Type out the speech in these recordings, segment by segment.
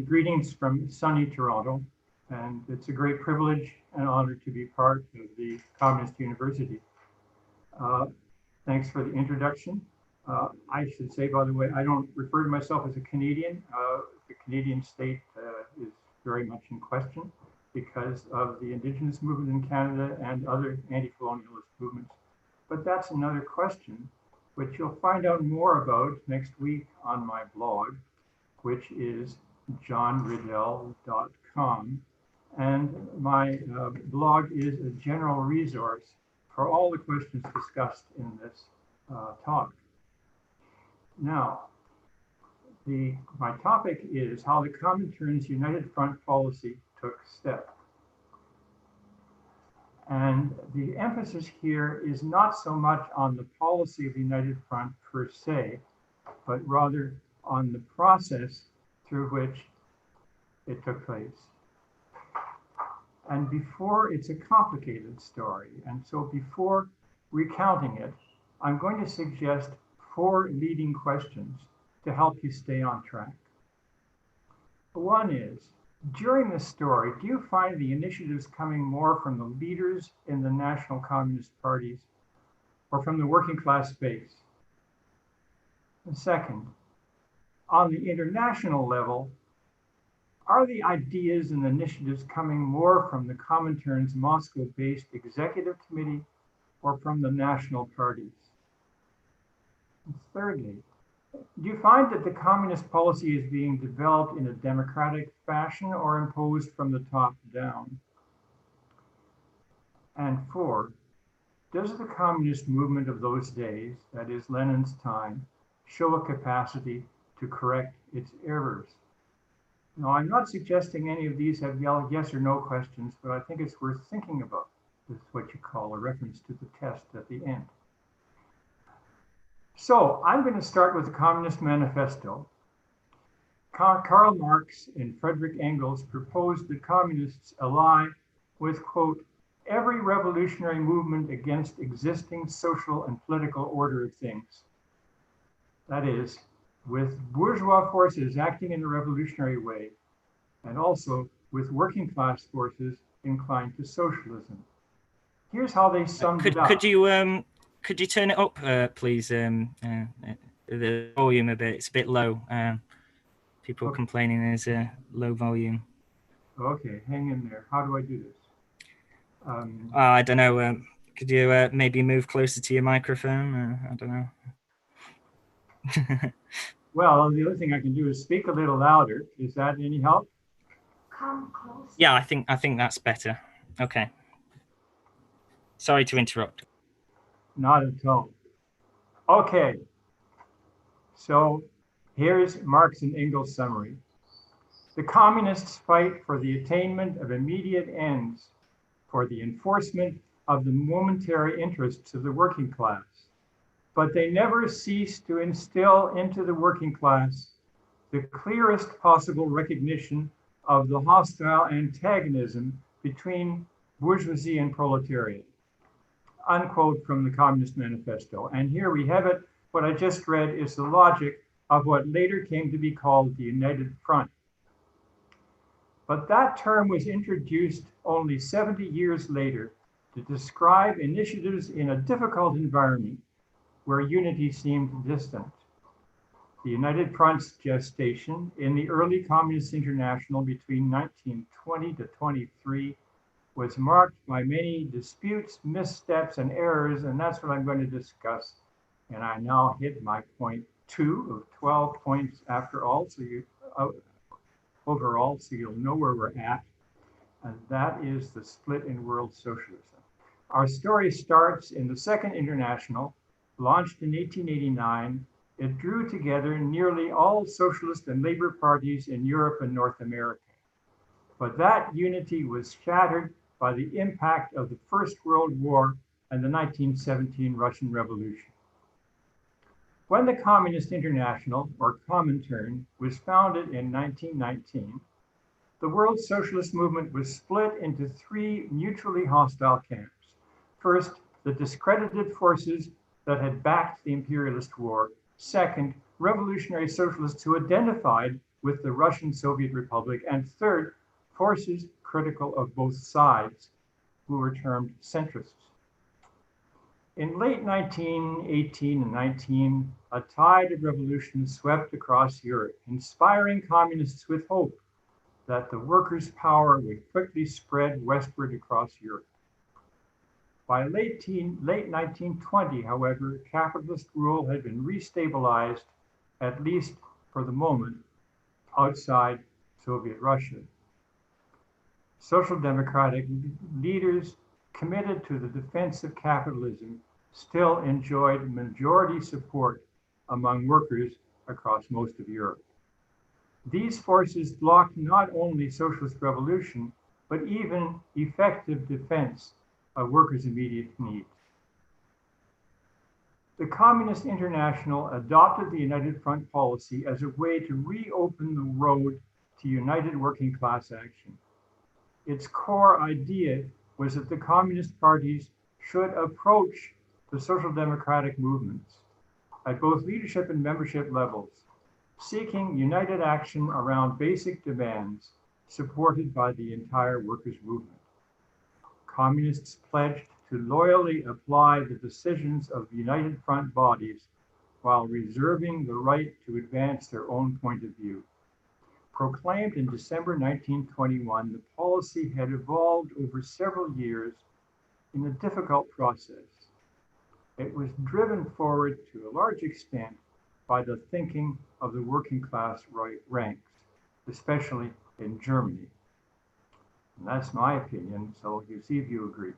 Greetings from sunny Toronto, and it's a great privilege and honor to be part of the Communist University. Thanks for the introduction. I should say, by the way, I don't refer to myself as a Canadian. The Canadian state is very much in question because of the Indigenous movement in Canada and other anti-colonialist movements. But that's another question, which you'll find out more about next week on my blog, which is johnriddell.com. And my blog is a general resource for all the questions discussed in this talk. Now, my topic is how the Comintern's United Front policy took step. And the emphasis here is not so much on the policy of the United Front per se, but rather on the process through which it took place. And before, it's a complicated story. And so before recounting it, I'm going to suggest 4 leading questions to help you stay on track. One is, during the story, do you find the initiatives coming more from the leaders in the national communist parties or from the working class base? And second, on the international level, are the ideas and initiatives coming more from the Comintern's Moscow-based executive committee or from the national parties? And thirdly, do you find that the communist policy is being developed in a democratic fashion or imposed from the top down? And 4, does the communist movement of those days, that is Lenin's time, show a capacity to correct its errors? Now, I'm not suggesting any of these have yes or no questions, but I think it's worth thinking about. This is what you call a reference to the test at the end. So I'm going to start with the Communist Manifesto. Karl Marx and Friedrich Engels proposed that communists ally with, quote, every revolutionary movement against existing social and political order of things. That is, with bourgeois forces acting in a revolutionary way, and also with working class forces inclined to socialism. Here's how they summed it up. Could you turn it up, please? The volume a bit. It's a bit low. People are complaining there's a low volume. Okay, hang in there. How do I do this? I don't know. Could you maybe move closer to your microphone? I don't know. Well, the other thing I can do is speak a little louder. Is that any help? Come close. Yeah, I think that's better. Okay. Sorry to interrupt. Not at all. Okay. So here's Marx and Engels' summary. The communists fight for the attainment of immediate ends, for the enforcement of the momentary interests of the working class. But they never cease to instill into the working class the clearest possible recognition of the hostile antagonism between bourgeoisie and proletariat. Unquote from the Communist Manifesto. And here we have it. What I just read is the logic of what later came to be called the United Front. But that term was introduced only 70 years later to describe initiatives in a difficult environment where unity seemed distant. The United Front's gestation in the early Communist International between 1920 to 23 was marked by many disputes, missteps, and errors, and that's what I'm going to discuss. And I now hit my point 2 of 12 points after all, so overall, so you'll know where we're at. And that is the split in world socialism. Our story starts in the Second International, launched in 1889. It drew together nearly all socialist and labor parties in Europe and North America. But that unity was shattered by the impact of the First World War and the 1917 Russian Revolution. When the Communist International, or Comintern, was founded in 1919, the world socialist movement was split into 3 mutually hostile camps. First, the discredited forces that had backed the imperialist war. Second, revolutionary socialists who identified with the Russian Soviet Republic, and third, forces critical of both sides, who were termed centrists. In late 1918 and 19, a tide of revolution swept across Europe, inspiring communists with hope that the workers' power would quickly spread westward across Europe. By late 1920, however, capitalist rule had been restabilized, at least for the moment, outside Soviet Russia. Social democratic leaders committed to the defense of capitalism still enjoyed majority support among workers across most of Europe. These forces blocked not only socialist revolution, but even effective defense of workers' immediate needs. The Communist International adopted the United Front policy as a way to reopen the road to united working class action. Its core idea was that the communist parties should approach the social democratic movements at both leadership and membership levels, seeking united action around basic demands supported by the entire workers' movement. Communists pledged to loyally apply the decisions of the United Front bodies while reserving the right to advance their own point of view. Proclaimed in December 1921, the policy had evolved over several years in a difficult process. It was driven forward to a large extent by the thinking of the working class ranks, especially in Germany. And that's my opinion, so you see if you agree.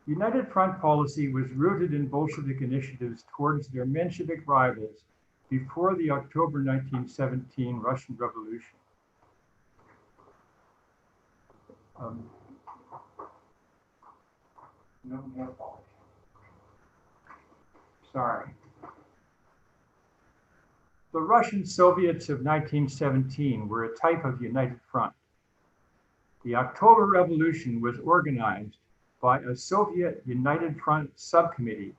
United Front policy was rooted in Bolshevik initiatives towards their Menshevik rivals before the October 1917 Russian Revolution. Sorry. The Russian Soviets of 1917 were a type of United Front. The October Revolution was organized by a Soviet United Front subcommittee,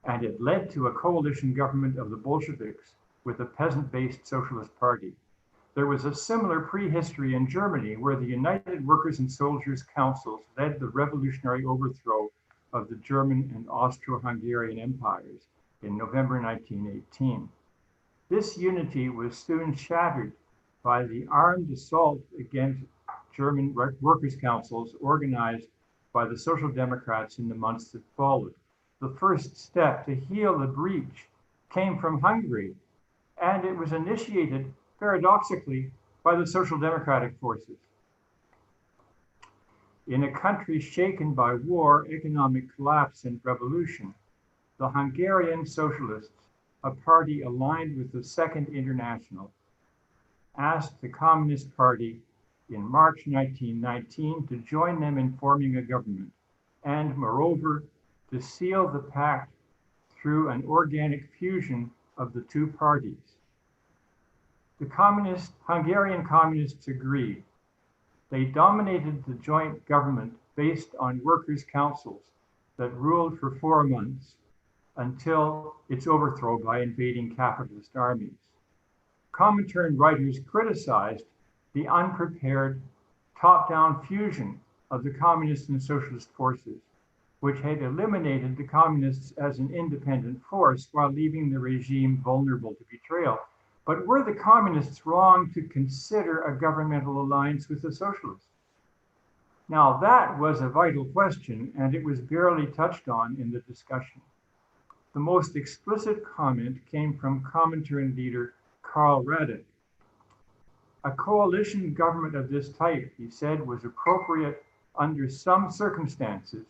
and it led to a coalition government of the Bolsheviks with a peasant-based socialist party. There was a similar prehistory in Germany, where the United Workers and Soldiers Councils led the revolutionary overthrow of the German and Austro-Hungarian empires in November 1918. This unity was soon shattered by the armed assault against German workers' councils organized by the Social Democrats in the months that followed. The first step to heal the breach came from Hungary, and it was initiated, paradoxically, by the Social Democratic forces. In a country shaken by war, economic collapse, and revolution, the Hungarian Socialists, a party aligned with the Second International, asked the Communist Party in March 1919 to join them in forming a government, and moreover, to seal the pact through an organic fusion of the two parties. The Hungarian communists agreed. They dominated the joint government based on workers' councils that ruled for 4 months until its overthrow by invading capitalist armies. Comintern writers criticized the unprepared top-down fusion of the communist and socialist forces, which had eliminated the communists as an independent force while leaving the regime vulnerable to betrayal. But were the communists wrong to consider a governmental alliance with the socialists? Now, that was a vital question, and it was barely touched on in the discussion. The most explicit comment came from Comintern leader Karl Radek. A coalition government of this type, he said, was appropriate under some circumstances,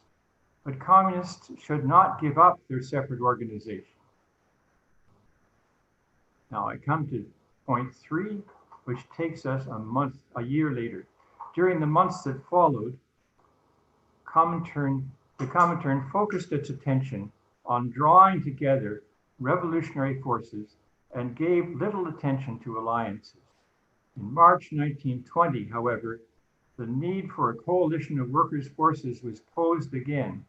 but communists should not give up their separate organization. Now I come to point 3, which takes us a year later. During the months that followed, the Comintern focused its attention on drawing together revolutionary forces and gave little attention to alliances. In March 1920, however, the need for a coalition of workers' forces was posed again,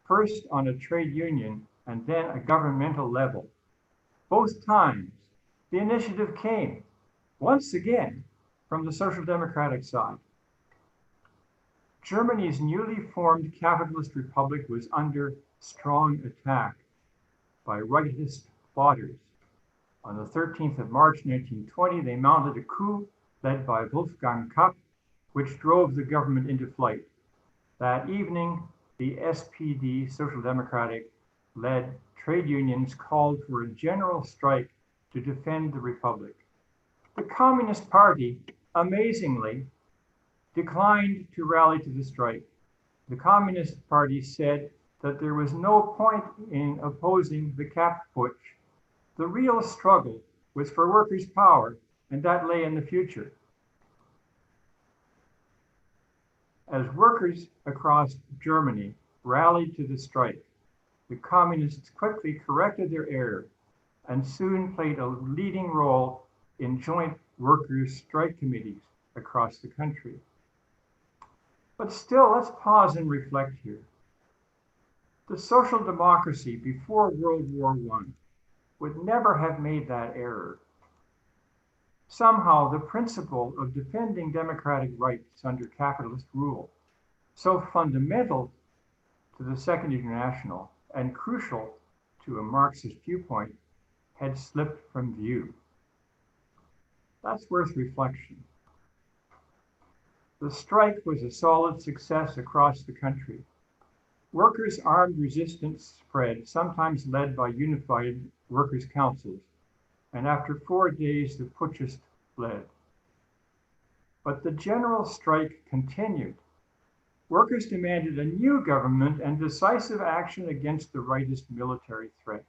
first on a trade union and then a governmental level. Both times, The initiative came, once again, from the Social Democratic side. Germany's newly formed capitalist republic was under strong attack by rightist plotters. On the 13th of March 1920, they mounted a coup led by Wolfgang Kapp, which drove the government into flight. That evening, the SPD, Social Democratic-led trade unions called for a general strike to defend the republic. The Communist Party, amazingly, declined to rally to the strike. The Communist Party said that there was no point in opposing the Kapp putsch. The real struggle was for workers' power, and that lay in the future. As workers across Germany rallied to the strike, the communists quickly corrected their error and soon played a leading role in joint workers' strike committees across the country. But still, let's pause and reflect here. The social democracy before World War I would never have made that error. Somehow, the principle of defending democratic rights under capitalist rule, so fundamental to the Second International and crucial to a Marxist viewpoint, had slipped from view. That's worth reflection. The strike was a solid success across the country. Workers' armed resistance spread, sometimes led by unified workers' councils, and after 4 days, the putschists fled. But the general strike continued. Workers demanded a new government and decisive action against the rightist military threat.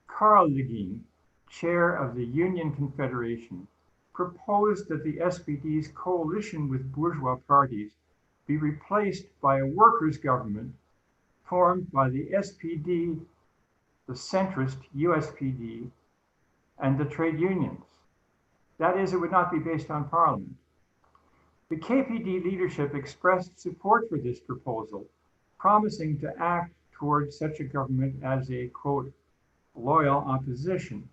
Karl Legien, chair of the Union Confederation, proposed that the SPD's coalition with bourgeois parties be replaced by a workers' government formed by the SPD, the centrist USPD, and the trade unions. That is, it would not be based on parliament. The KPD leadership expressed support for this proposal, promising to act towards such a government as a, quote, loyal opposition,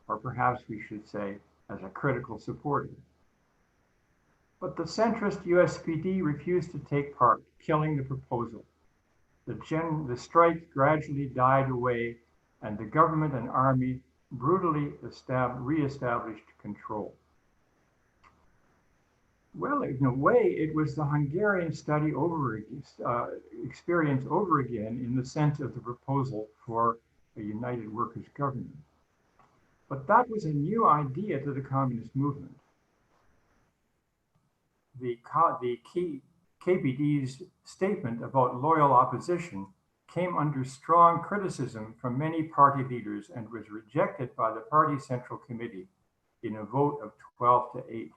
or perhaps we should say, as a critical supporter. But the centrist USPD refused to take part, killing the proposal. The strike gradually died away, and the government and army brutally re-established control. Well, in a way, it was the Hungarian experience over again in the sense of the proposal for a united workers' government. But that was a new idea to the communist movement. The KPD's statement about loyal opposition came under strong criticism from many party leaders and was rejected by the party central committee in a vote of 12-8.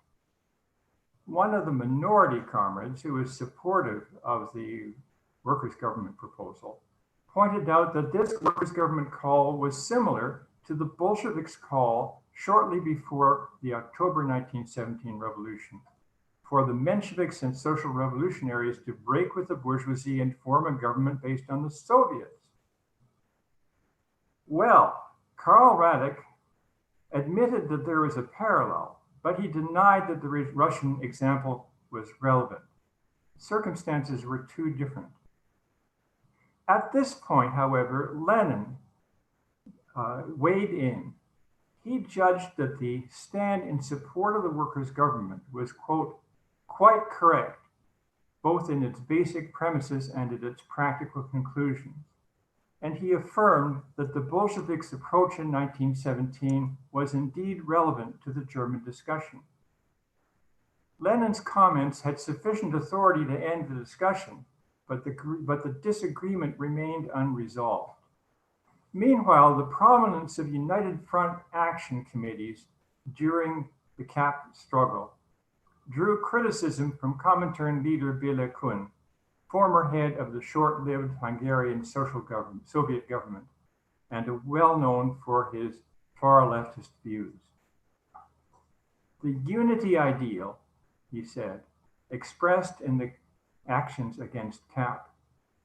One of the minority comrades who was supportive of the workers' government proposal pointed out that this workers' government call was similar to the Bolsheviks' call shortly before the October 1917 revolution for the Mensheviks and social revolutionaries to break with the bourgeoisie and form a government based on the Soviets. Well, Karl Radek admitted that there was a parallel, but he denied that the Russian example was relevant. Circumstances were too different. At this point, however, Lenin weighed in. He judged that the stand in support of the workers' government was, quote, quite correct, both in its basic premises and in its practical conclusions. And he affirmed that the Bolsheviks' approach in 1917 was indeed relevant to the German discussion. Lenin's comments had sufficient authority to end the discussion, but the disagreement remained unresolved. Meanwhile, the prominence of United Front action committees during the Kapp struggle drew criticism from Comintern leader Béla Kun, former head of the short-lived Hungarian Soviet government, and well known for his far leftist views. The unity ideal, he said, expressed in the actions against Kapp,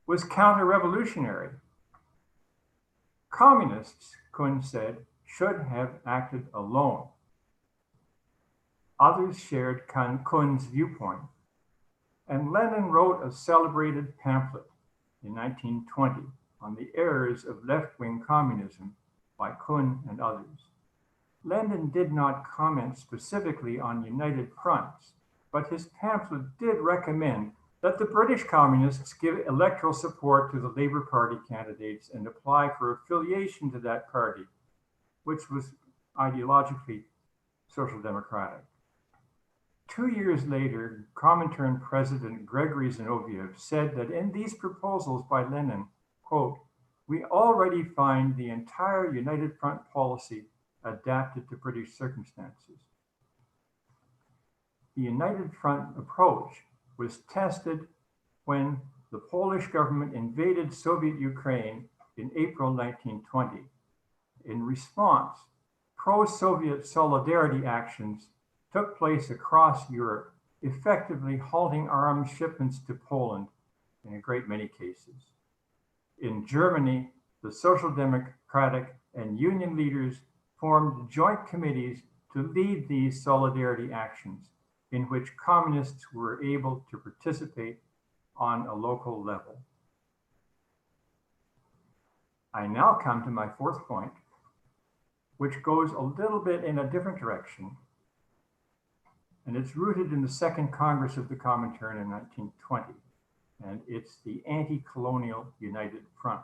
was counter-revolutionary. Communists, Kun said, should have acted alone. Others shared Kuhn's viewpoint, and Lenin wrote a celebrated pamphlet in 1920 on the errors of left-wing communism by Kuhn and others. Lenin did not comment specifically on united fronts, but his pamphlet did recommend that the British communists give electoral support to the Labour Party candidates and apply for affiliation to that party, which was ideologically social democratic. 2 years later, Comintern President Gregory Zinoviev said that in these proposals by Lenin, quote, "We already find the entire United Front policy adapted to British circumstances." The United Front approach was tested when the Polish government invaded Soviet Ukraine in April 1920. In response, pro-Soviet solidarity actions took place across Europe, effectively halting arms shipments to Poland in a great many cases. In Germany, the Social Democratic and Union leaders formed joint committees to lead these solidarity actions, in which communists were able to participate on a local level. I now come to my fourth point, which goes a little bit in a different direction, and it's rooted in the Second Congress of the Comintern in 1920, and it's the Anti-Colonial United Front.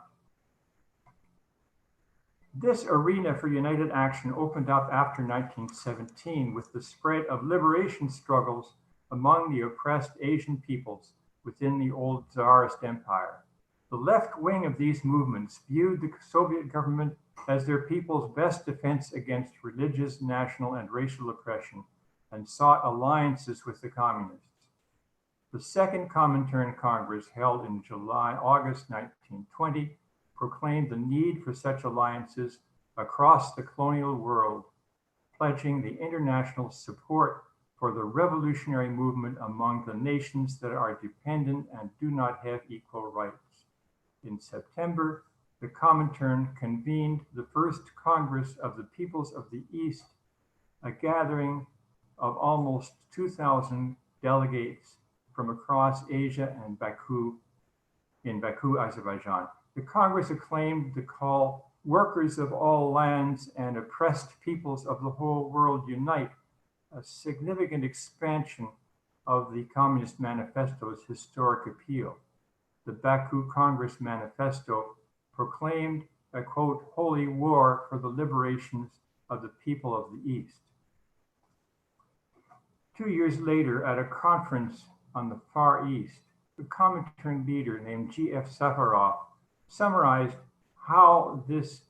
This arena for united action opened up after 1917 with the spread of liberation struggles among the oppressed Asian peoples within the old Tsarist Empire. The left wing of these movements viewed the Soviet government as their people's best defense against religious, national, and racial oppression, and sought alliances with the communists. The Second Comintern Congress, held in August 1920, proclaimed the need for such alliances across the colonial world, pledging the international support for the revolutionary movement among the nations that are dependent and do not have equal rights. In September, the Comintern convened the First Congress of the Peoples of the East, a gathering of almost 2,000 delegates from across Asia and in Baku, Azerbaijan. The Congress acclaimed the call, "Workers of all lands and oppressed peoples of the whole world unite," a significant expansion of the Communist Manifesto's historic appeal. The Baku Congress Manifesto proclaimed a, quote, "holy war for the liberations of the people of the East." 2 years later, at a conference on the Far East, the Comintern leader named G.F. Safarov summarized how this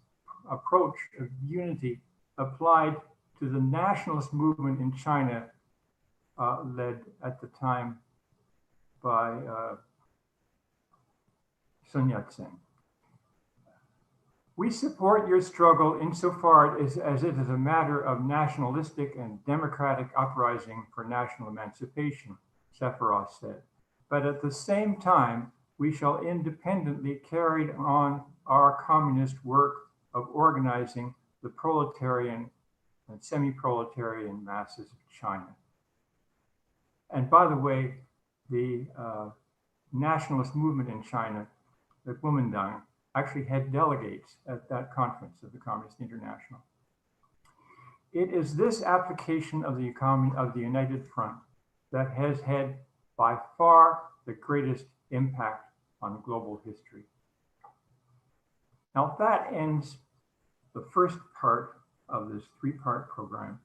approach of unity applied to the nationalist movement in China, led at the time by Sun Yat-sen. "We support your struggle insofar as it is a matter of nationalistic and democratic uprising for national emancipation," Safarov said. "But at the same time, we shall independently carry on our communist work of organizing the proletarian and semi-proletarian masses of China." And by the way, the nationalist movement in China, the Kuomintang, actually had delegates at that conference of the Communist International. It is this application of the United Front that has had by far the greatest impact on global history. Now that ends the first part of this three-part program.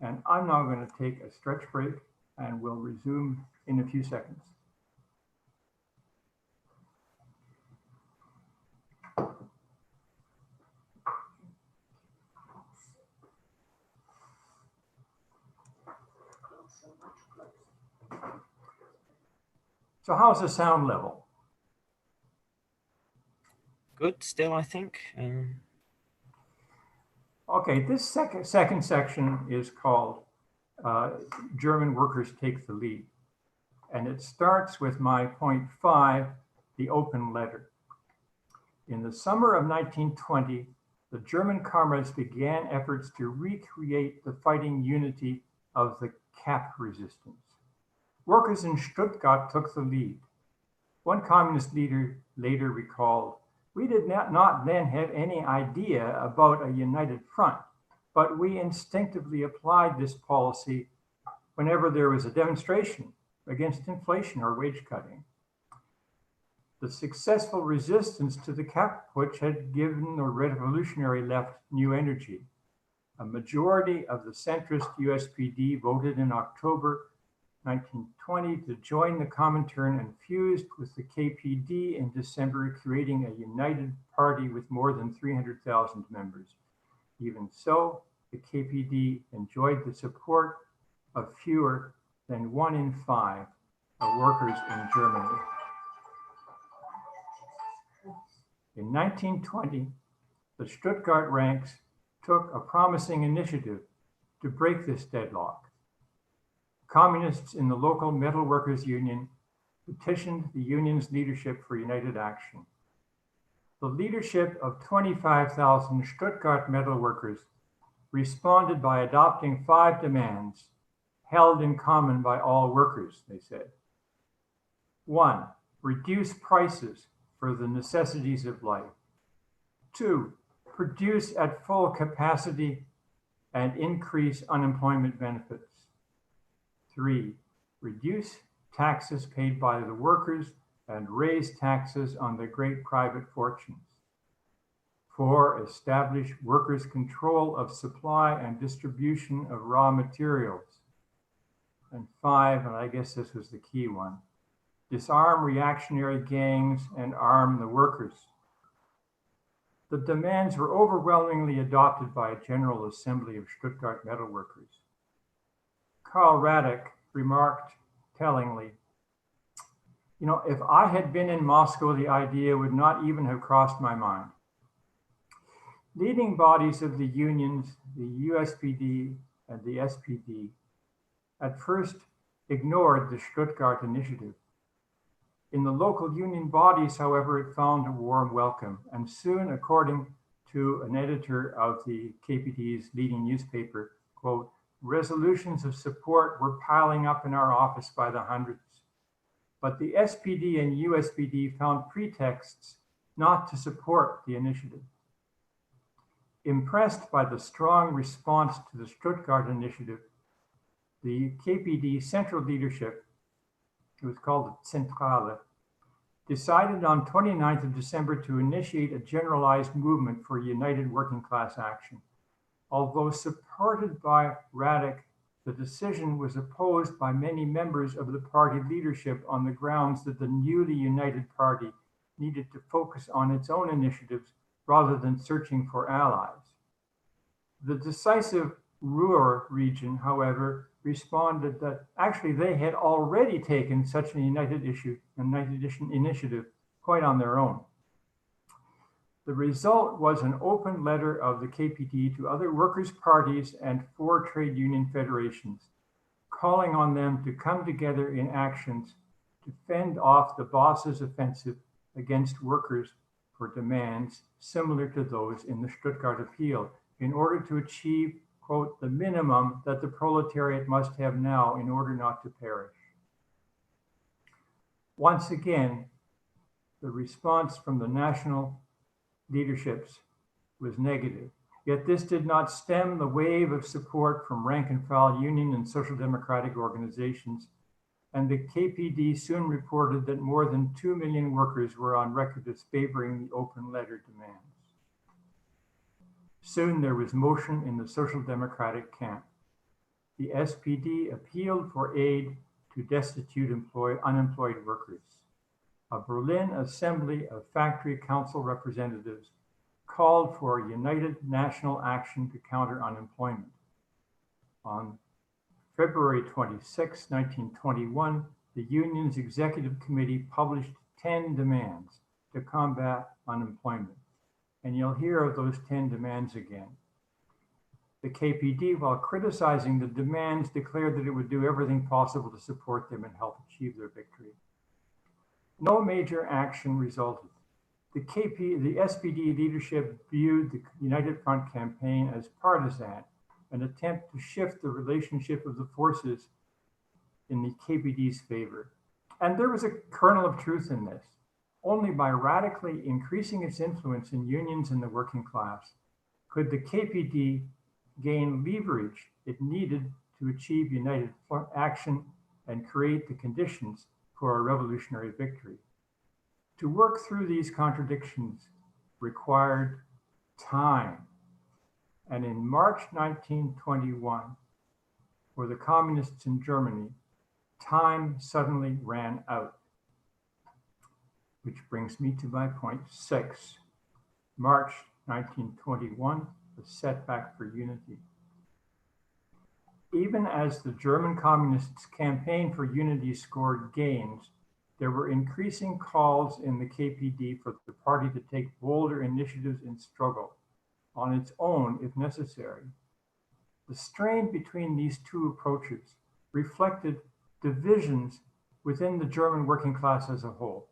And I'm now going to take a stretch break and we'll resume in a few seconds. So how's the sound level? Good still, I think. Okay, this second section is called German Workers Take the Lead. And it starts with my point 5, the open letter. In the summer of 1920, the German comrades began efforts to recreate the fighting unity of the cap resistance. Workers in Stuttgart took the lead. One communist leader later recalled, "We did not then have any idea about a united front, but we instinctively applied this policy whenever there was a demonstration against inflation or wage cutting." The successful resistance to the cap putsch had given the revolutionary left new energy. A majority of the centrist USPD voted in October 1920 to join the Comintern and fused with the KPD in December, creating a united party with more than 300,000 members. Even so, the KPD enjoyed the support of fewer than 1 in 5 of workers in Germany. In 1920, the Stuttgart ranks took a promising initiative to break this deadlock. Communists in the local metal workers union petitioned the union's leadership for united action. The leadership of 25,000 Stuttgart metal workers responded by adopting 5 demands held in common by all workers, they said. 1, reduce prices for the necessities of life. 2, produce at full capacity and increase unemployment benefits. 3, reduce taxes paid by the workers and raise taxes on the great private fortunes. 4, establish workers' control of supply and distribution of raw materials. And 5, and I guess this was the key one, disarm reactionary gangs and arm the workers. The demands were overwhelmingly adopted by a General Assembly of Stuttgart metalworkers. Karl Radek remarked tellingly, if I had been in Moscow, the idea would not even have crossed my mind. Leading bodies of the unions, the USPD and the SPD, at first ignored the Stuttgart initiative. In the local union bodies, however, it found a warm welcome, and soon, according to an editor of the KPD's leading newspaper, quote, resolutions of support were piling up in our office by the hundreds. But the SPD and USPD found pretexts not to support the initiative. Impressed by the strong response to the Stuttgart initiative, the KPD central leadership, it was called the Zentrale, decided on 29th of December to initiate a generalized movement for united working class action. Although supported by Radek, the decision was opposed by many members of the party leadership on the grounds that the newly united party needed to focus on its own initiatives rather than searching for allies. The decisive Ruhr region, however, responded that actually they had already taken such an united initiative quite on their own. The result was an open letter of the KPD to other workers' parties and 4 trade union federations, calling on them to come together in actions to fend off the boss's offensive against workers for demands similar to those in the Stuttgart Appeal, in order to achieve, quote, the minimum that the proletariat must have now in order not to perish. Once again, the response from the national leaderships was negative. Yet this did not stem the wave of support from rank and file union and social democratic organizations, and the KPD soon reported that more than 2 million workers were on record as favoring the open letter demands. Soon there was motion in the social democratic camp. The SPD appealed for aid to destitute unemployed workers. A Berlin Assembly of Factory Council representatives called for united national action to counter unemployment. On February 26, 1921, the union's executive committee published 10 demands to combat unemployment. And you'll hear of those 10 demands again. The KPD, while criticizing the demands, declared that it would do everything possible to support them and help achieve their victory. No major action resulted. The SPD leadership viewed the United Front campaign as partisan, an attempt to shift the relationship of the forces in the KPD's favor. And there was a kernel of truth in this. Only by radically increasing its influence in unions and the working class could the KPD gain leverage it needed to achieve united action and create the conditions for a revolutionary victory. To work through these contradictions required time. And in March 1921, for the communists in Germany, time suddenly ran out. Which brings me to my point 6. March 1921, the setback for unity. Even as the German communists' campaign for unity scored gains, there were increasing calls in the KPD for the party to take bolder initiatives in struggle, on its own if necessary. The strain between these two approaches reflected divisions within the German working class as a whole.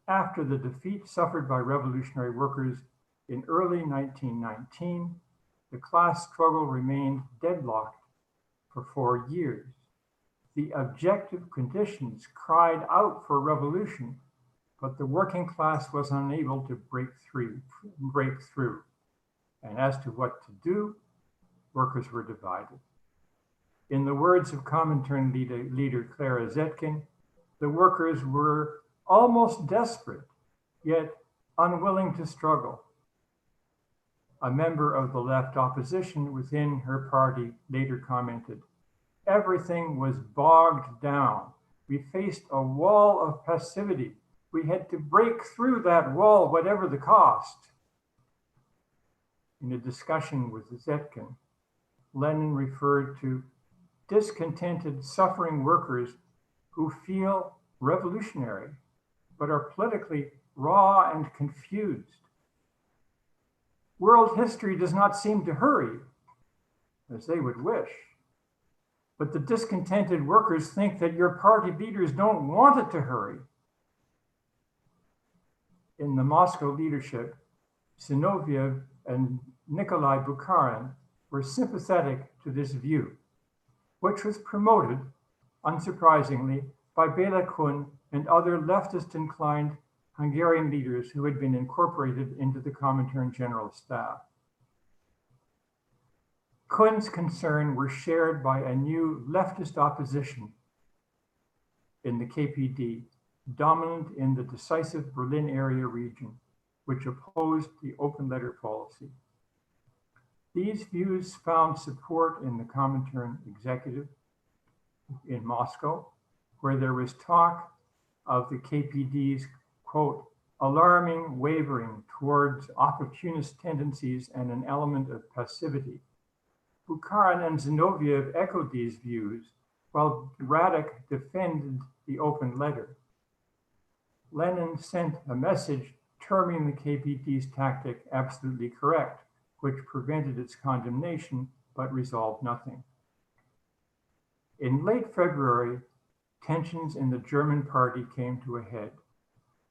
After the defeat suffered by revolutionary workers in early 1919, the class struggle remained deadlocked for 4 years. The objective conditions cried out for revolution, but the working class was unable to break through. And as to what to do, workers were divided. In the words of Comintern leader Clara Zetkin, the workers were almost desperate, yet unwilling to struggle. A member of the left opposition within her party later commented, "Everything was bogged down. We faced a wall of passivity. We had to break through that wall, whatever the cost." In a discussion with Zetkin, Lenin referred to discontented, suffering workers who feel revolutionary, but are politically raw and confused. World history does not seem to hurry, as they would wish. But the discontented workers think that your party leaders don't want it to hurry. In the Moscow leadership, Zinoviev and Nikolai Bukharin were sympathetic to this view, which was promoted, unsurprisingly, by Bela Kun and other leftist-inclined Hungarian leaders who had been incorporated into the Comintern General Staff. Kun's concerns were shared by a new leftist opposition in the KPD, dominant in the decisive Berlin area region, which opposed the open letter policy. These views found support in the Comintern executive in Moscow, where there was talk of the KPD's, quote, alarming wavering towards opportunist tendencies and an element of passivity. Bukharin and Zinoviev echoed these views, while Radek defended the open letter. Lenin sent a message terming the KPD's tactic absolutely correct, which prevented its condemnation but resolved nothing. In late February, tensions in the German party came to a head.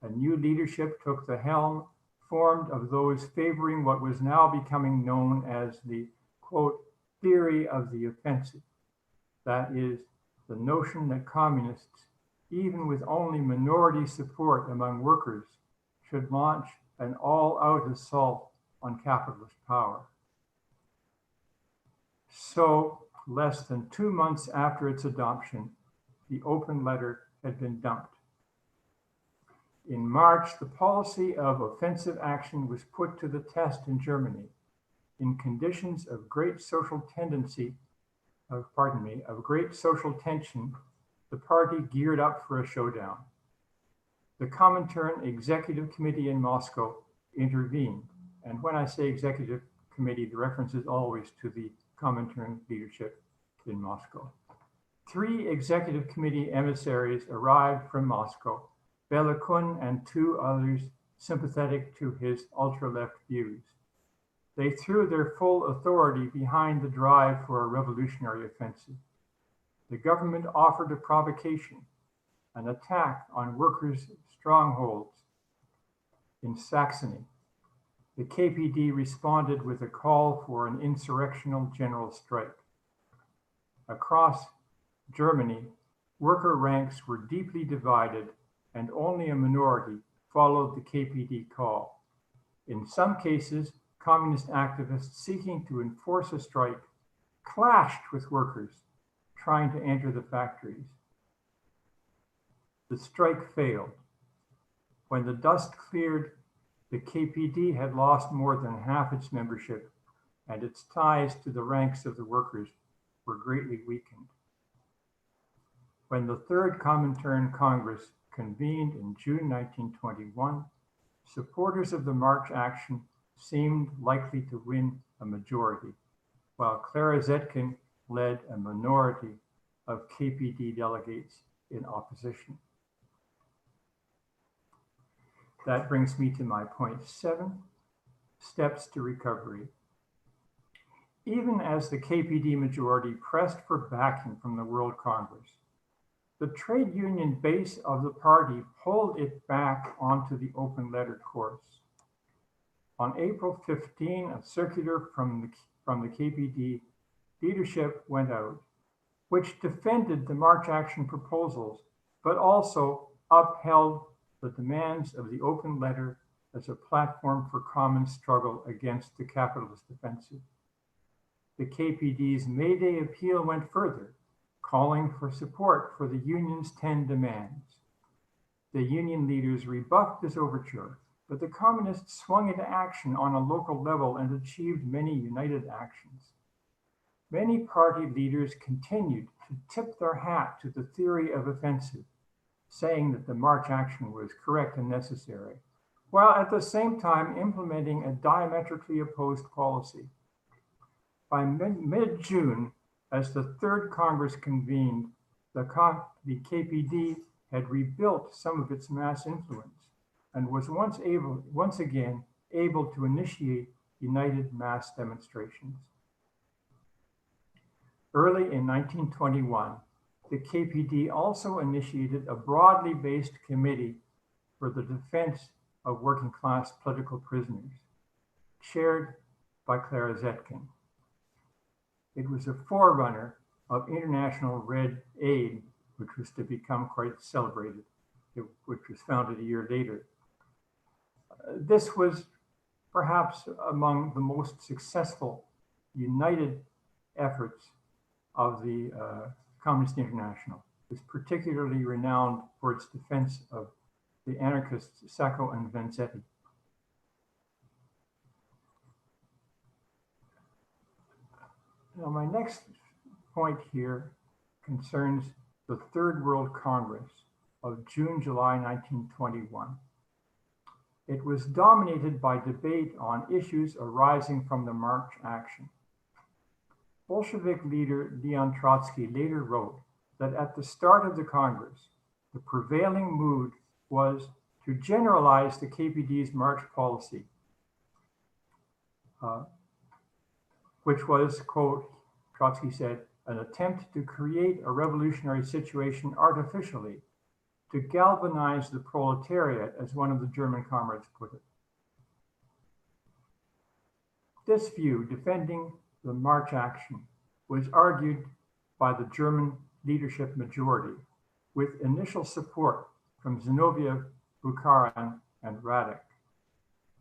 A new leadership took the helm, formed of those favoring what was now becoming known as the, quote, theory of the offensive. That is, the notion that communists, even with only minority support among workers, should launch an all-out assault on capitalist power. So, less than 2 months after its adoption, the open letter had been dumped. In March, the policy of offensive action was put to the test in Germany in conditions of great social tension. The party geared up for a showdown. The Comintern Executive Committee in Moscow intervened. And when I say executive committee, the reference is always to the Comintern leadership in Moscow. 3 executive committee emissaries arrived from Moscow, Bela Kun and 2 others sympathetic to his ultra-left views. They threw their full authority behind the drive for a revolutionary offensive. The government offered a provocation, an attack on workers' strongholds, in Saxony. The KPD responded with a call for an insurrectional general strike. Across Germany, worker ranks were deeply divided and only a minority followed the KPD call. In some cases, communist activists seeking to enforce a strike clashed with workers trying to enter the factories. The strike failed. When the dust cleared, the KPD had lost more than half its membership, and its ties to the ranks of the workers were greatly weakened. When the Third Comintern Congress convened in June 1921, supporters of the March action seemed likely to win a majority, while Clara Zetkin led a minority of KPD delegates in opposition. That brings me to my point 7, steps to recovery. Even as the KPD majority pressed for backing from the World Congress, the trade union base of the party pulled it back onto the open letter course. On April 15, a circular from the KPD leadership went out, which defended the March action proposals, but also upheld the demands of the open letter as a platform for common struggle against the capitalist offensive. The KPD's May Day appeal went further, calling for support for the union's 10 demands. The union leaders rebuffed this overture, but the communists swung into action on a local level and achieved many united actions. Many party leaders continued to tip their hat to the theory of offensive, saying that the March action was correct and necessary, while at the same time implementing a diametrically opposed policy. By mid-June, as the Third Congress convened, the KPD had rebuilt some of its mass influence and was once again able to initiate united mass demonstrations. Early in 1921, the KPD also initiated a broadly based committee for the defense of working class political prisoners, chaired by Clara Zetkin. It was a forerunner of International Red Aid, which was to become quite celebrated, which was founded a year later. This was perhaps among the most successful united efforts of the Communist International. It was particularly renowned for its defense of the anarchists Sacco and Vanzetti. Now, my next point here concerns the Third World Congress of June-July 1921. It was dominated by debate on issues arising from the March action. Bolshevik leader Leon Trotsky later wrote that at the start of the Congress, the prevailing mood was to generalize the KPD's March policy, which was, quote, Trotsky said, an attempt to create a revolutionary situation artificially, to galvanize the proletariat, as one of the German comrades put it. This view, defending the March action, was argued by the German leadership majority, with initial support from Zinoviev, Bukharin, and Radek.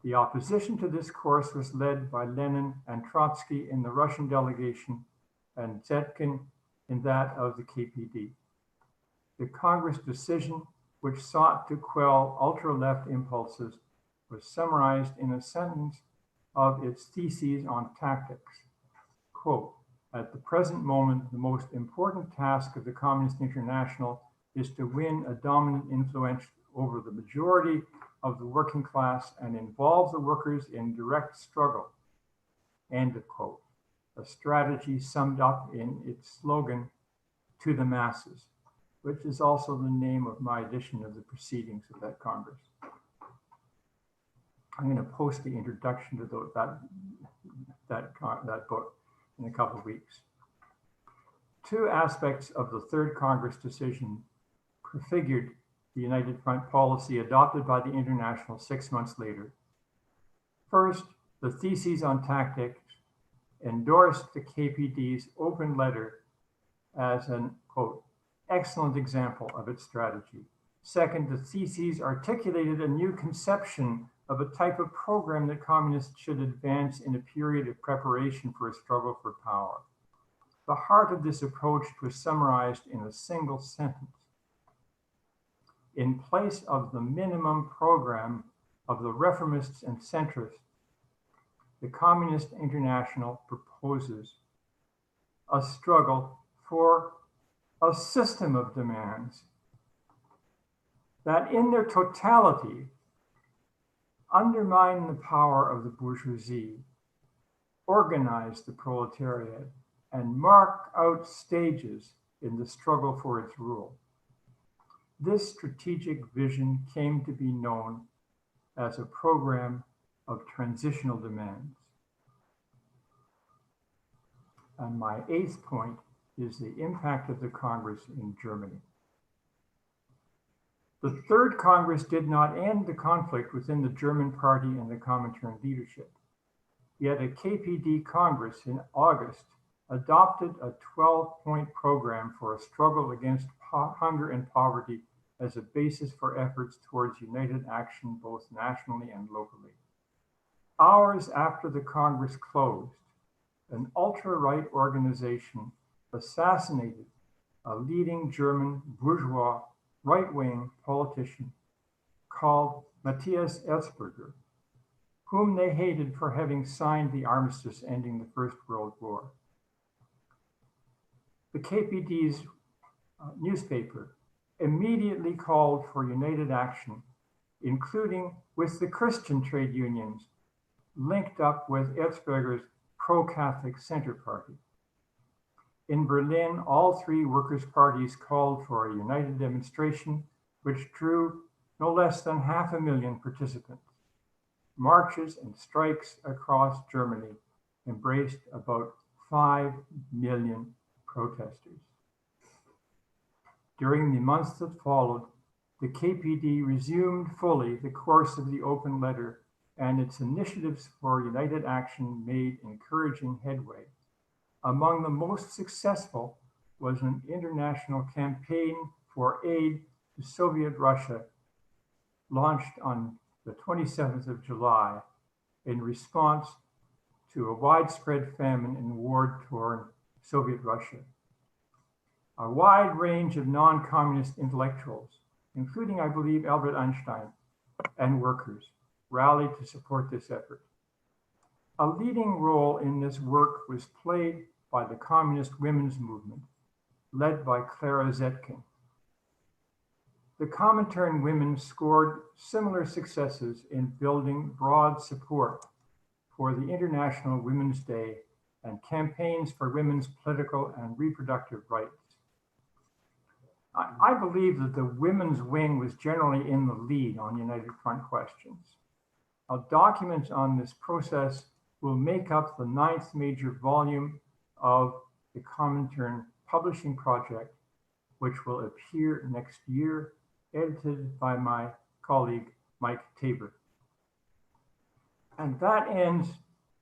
The opposition to this course was led by Lenin and Trotsky in the Russian delegation and Zetkin in that of the KPD. The Congress decision, which sought to quell ultra-left impulses, was summarized in a sentence of its theses on tactics. Quote, at the present moment, the most important task of the Communist International is to win a dominant influence over the majority of the working class and involve the workers in direct struggle. End of quote. A strategy summed up in its slogan, to the masses, which is also the name of my edition of the proceedings of that Congress. I'm going to post the introduction to that book in a couple of weeks. Two aspects of the Third Congress decision prefigured the United Front policy adopted by the International 6 months later. First, the Theses on Tactics endorsed the KPD's open letter as an, quote, excellent example of its strategy. Second, the Theses articulated a new conception of a type of program that communists should advance in a period of preparation for a struggle for power. The heart of this approach was summarized in a single sentence. In place of the minimum program of the reformists and centrists, the Communist International proposes a struggle for a system of demands that in their totality undermine the power of the bourgeoisie, organize the proletariat, and mark out stages in the struggle for its rule. This strategic vision came to be known as a program of transitional demands. And my eighth point is the impact of the Congress in Germany. The Third Congress did not end the conflict within the German party and the Comintern leadership. Yet a KPD Congress in August adopted a 12-point program for a struggle against hunger and poverty as a basis for efforts towards united action both nationally and locally. Hours after the Congress closed, an ultra-right organization assassinated a leading German bourgeois right-wing politician called Matthias Erzberger, whom they hated for having signed the armistice ending the First World War. The KPD's newspaper immediately called for united action, including with the Christian trade unions linked up with Erzberger's pro-Catholic Center Party. In Berlin, all three workers' parties called for a united demonstration, which drew no less than 500,000 participants. Marches and strikes across Germany embraced about 5 million protesters. During the months that followed, the KPD resumed fully the course of the open letter, and its initiatives for united action made encouraging headway. Among the most successful was an international campaign for aid to Soviet Russia, launched on the 27th of July in response to a widespread famine in war-torn Soviet Russia. A wide range of non-communist intellectuals, including, I believe, Albert Einstein, and workers, rallied to support this effort. A leading role in this work was played by the Communist Women's Movement, led by Clara Zetkin. The Comintern women scored similar successes in building broad support for the International Women's Day and campaigns for women's political and reproductive rights. I believe that the women's wing was generally in the lead on United Front questions. A document on this process will make up the 9th major volume of the Comintern Publishing Project, which will appear next year, edited by my colleague, Mike Tabor. And that ends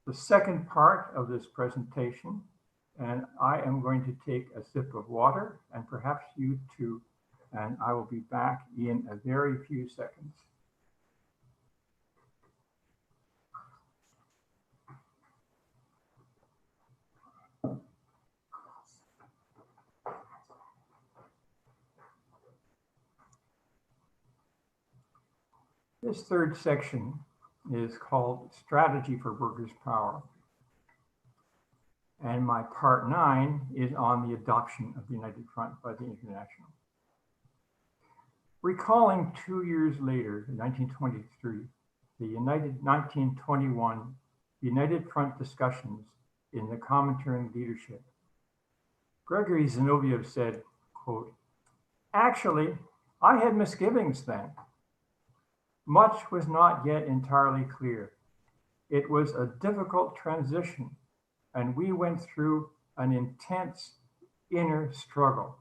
the second part of this presentation. And I am going to take a sip of water, and perhaps you too, and I will be back in a very few seconds. This third section is called Strategy for Workers' Power. And my part 9 is on the adoption of the United Front by the International. Recalling 2 years later, in 1923, the 1921 United Front discussions in the Comintern leadership, Gregory Zinoviev said, quote, "Actually, I had misgivings then. Much was not yet entirely clear. It was a difficult transition, and we went through an intense inner struggle."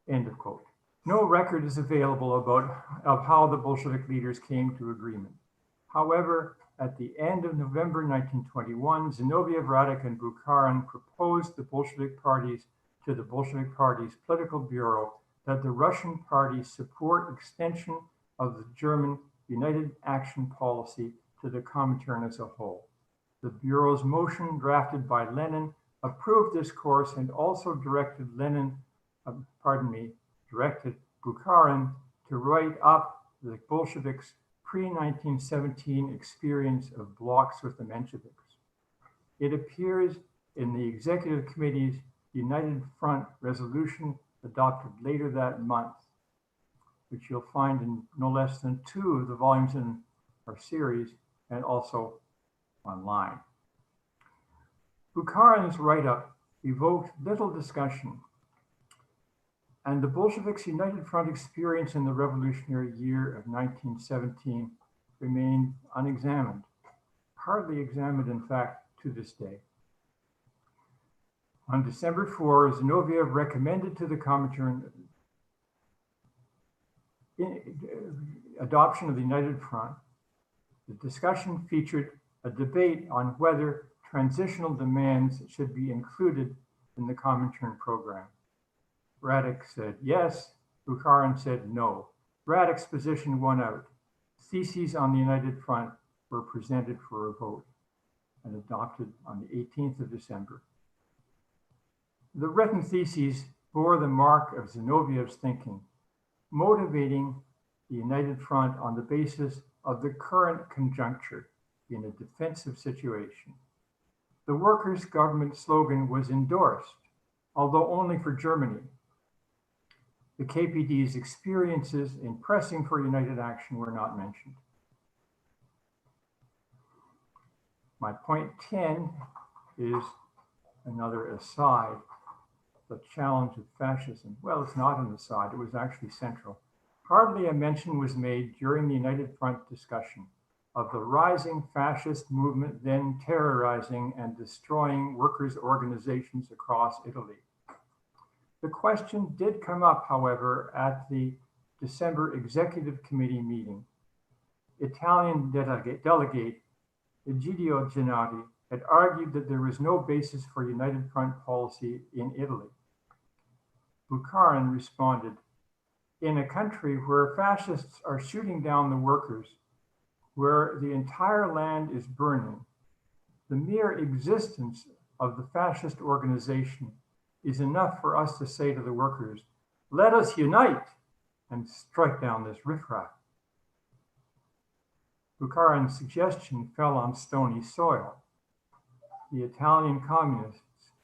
End of quote. No record is available of how the Bolshevik leaders came to agreement. However, at the end of November 1921, Zinoviev, Radek, and Bukharin proposed the Bolshevik parties to the Bolshevik Party's political bureau that the Russian party support extension of the German United Action Policy to the Comintern as a whole. The bureau's motion, drafted by Lenin, approved this course and also directed directed Bukharin to write up the Bolsheviks' pre-1917 experience of blocs with the Mensheviks. It appears in the Executive Committee's United Front resolution adopted later that month, which you'll find in no less than 2 of the volumes in our series and also online. Bukharin's write-up evoked little discussion, and the Bolsheviks' United Front experience in the revolutionary year of 1917 remained unexamined, hardly examined, in fact, to this day. On December 4, Zinoviev recommended to the Comintern adoption of the United Front. The discussion featured a debate on whether transitional demands should be included in the Comintern program. Radek said yes, Bukharin said no. Radek's position won out. Theses on the United Front were presented for a vote and adopted on the 18th of December. The written theses bore the mark of Zinoviev's thinking, motivating the United Front on the basis of the current conjuncture in a defensive situation. The workers' government slogan was endorsed, although only for Germany. The KPD's experiences in pressing for united action were not mentioned. My point 10 is another aside, the challenge of fascism. Well, it's not an aside, it was actually central. Hardly a mention was made during the United Front discussion of the rising fascist movement then terrorizing and destroying workers' organizations across Italy. The question did come up, however, at the December Executive Committee meeting. Italian delegate Egidio Gennati had argued that there was no basis for United Front policy in Italy. Bukharin responded, "In a country where fascists are shooting down the workers, where the entire land is burning, the mere existence of the fascist organization is enough for us to say to the workers, let us unite and strike down this riffraff." Bukharin's suggestion fell on stony soil. The Italian communists,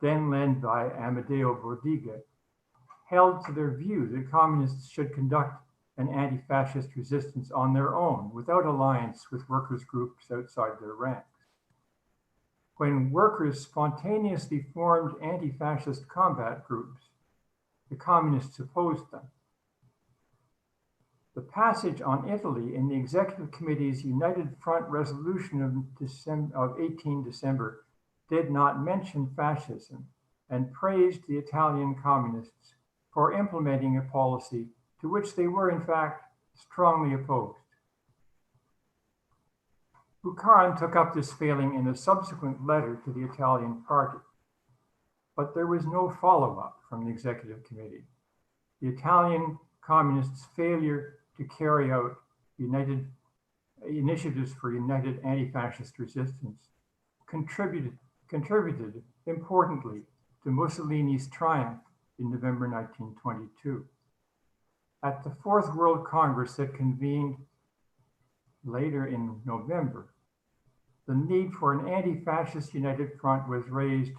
then led by Amedeo Bordiga, held to their view that communists should conduct an anti-fascist resistance on their own, without alliance with workers' groups outside their ranks. When workers spontaneously formed anti-fascist combat groups, the communists opposed them. The passage on Italy in the Executive Committee's United Front resolution of 18 December did not mention fascism and praised the Italian communists for implementing a policy to which they were, in fact, strongly opposed. Bukharin took up this failing in a subsequent letter to the Italian party, but there was no follow-up from the Executive Committee. The Italian communists' failure to carry out united initiatives for united anti-fascist resistance contributed importantly to Mussolini's triumph in November 1922. At the Fourth World Congress that convened later in November, the need for an anti-fascist united front was raised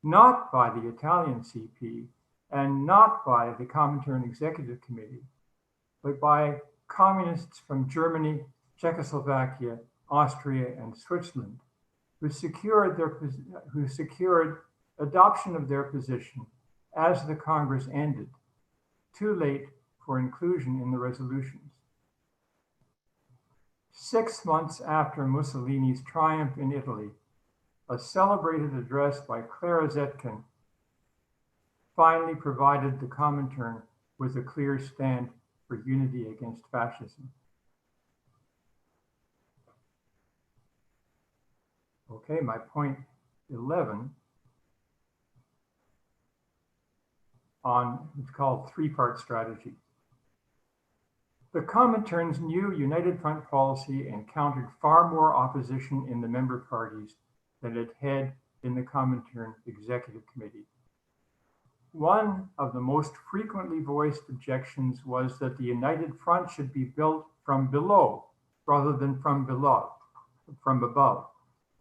not by the Italian CP and not by the Comintern Executive Committee, but by communists from Germany, Czechoslovakia, Austria, and Switzerland, who secured adoption of their position as the Congress ended, too late for inclusion in the resolutions. 6 months after Mussolini's triumph in Italy, a celebrated address by Clara Zetkin finally provided the Comintern with a clear stand for unity against fascism. Okay, my point 11 on, it's called three-part strategy. The Comintern's new United Front policy encountered far more opposition in the member parties than it had in the Comintern Executive Committee. One of the most frequently voiced objections was that the United Front should be built from below rather than from above.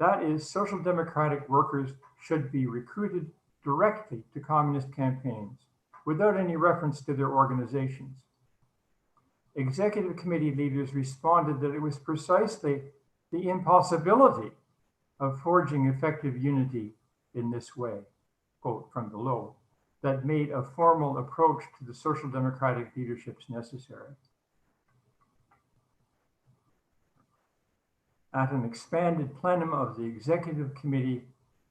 That is, social democratic workers should be recruited directly to communist campaigns without any reference to their organizations. Executive committee leaders responded that it was precisely the impossibility of forging effective unity in this way, quote, from below, that made a formal approach to the social democratic leaderships necessary. At an expanded plenum of the executive committee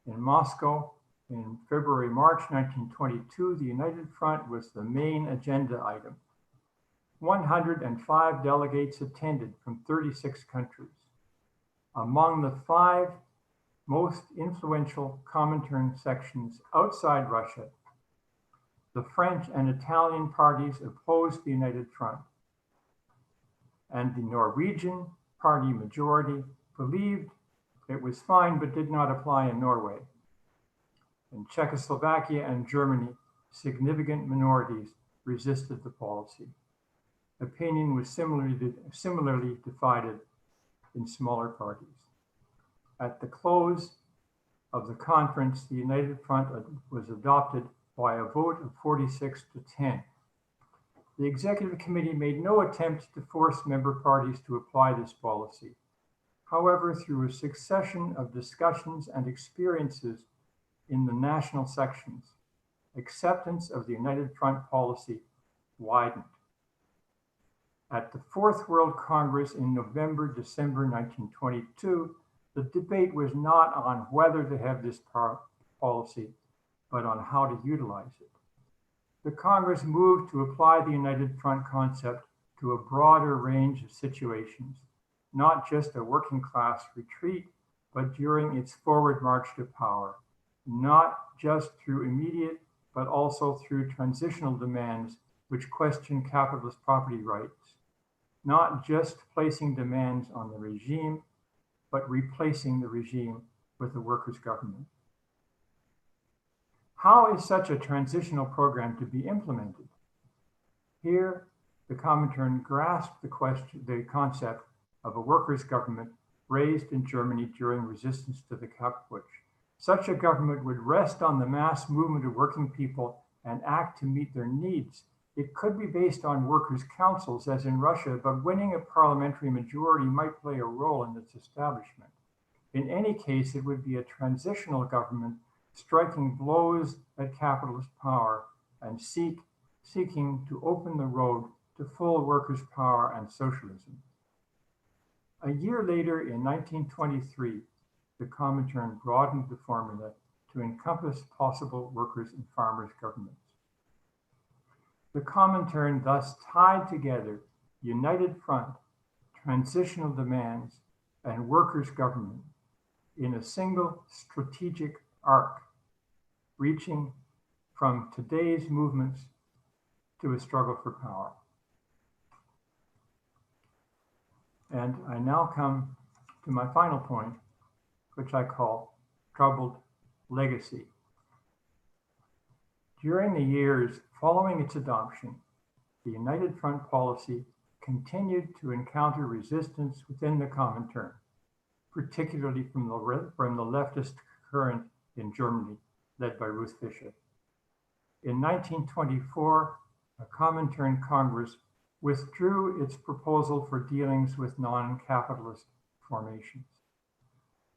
in Moscow in February-March 1922, the United Front was the main agenda item. 105 delegates attended from 36 countries. Among the 5 most influential Comintern sections outside Russia, the French and Italian parties opposed the United Front, and the Norwegian party majority believed it was fine but did not apply in Norway. In Czechoslovakia and Germany, significant minorities resisted the policy. Opinion was similarly divided in smaller parties. At the close of the conference, the United Front was adopted by a vote of 46 to 10. The executive committee made no attempt to force member parties to apply this policy. However, through a succession of discussions and experiences in the national sections, acceptance of the United Front policy widened. At the Fourth World Congress in November-December 1922, the debate was not on whether to have this policy, but on how to utilize it. The Congress moved to apply the United Front concept to a broader range of situations, not just a working class retreat, but during its forward march to power, not just through immediate, but also through transitional demands which question capitalist property rights, not just placing demands on the regime, but replacing the regime with the workers' government. How is such a transitional program to be implemented? Here, the Comintern grasped the concept of a workers' government raised in Germany during resistance to the Kapp-Putsch. Such a government would rest on the mass movement of working people and act to meet their needs. It could be based on workers' councils, as in Russia, but winning a parliamentary majority might play a role in its establishment. In any case, it would be a transitional government striking blows at capitalist power and seeking to open the road to full workers' power and socialism. A year later, in 1923, the Comintern broadened the formula to encompass possible workers' and farmers' governments. The Comintern thus tied together United Front, transitional demands, and workers' government in a single strategic arc, reaching from today's movements to a struggle for power. And I now come to my final point, which I call troubled legacy. During the years following its adoption, the United Front policy continued to encounter resistance within the Comintern, particularly from the leftist current in Germany, led by Ruth Fischer. In 1924, a Comintern Congress withdrew its proposal for dealings with non-capitalist formations.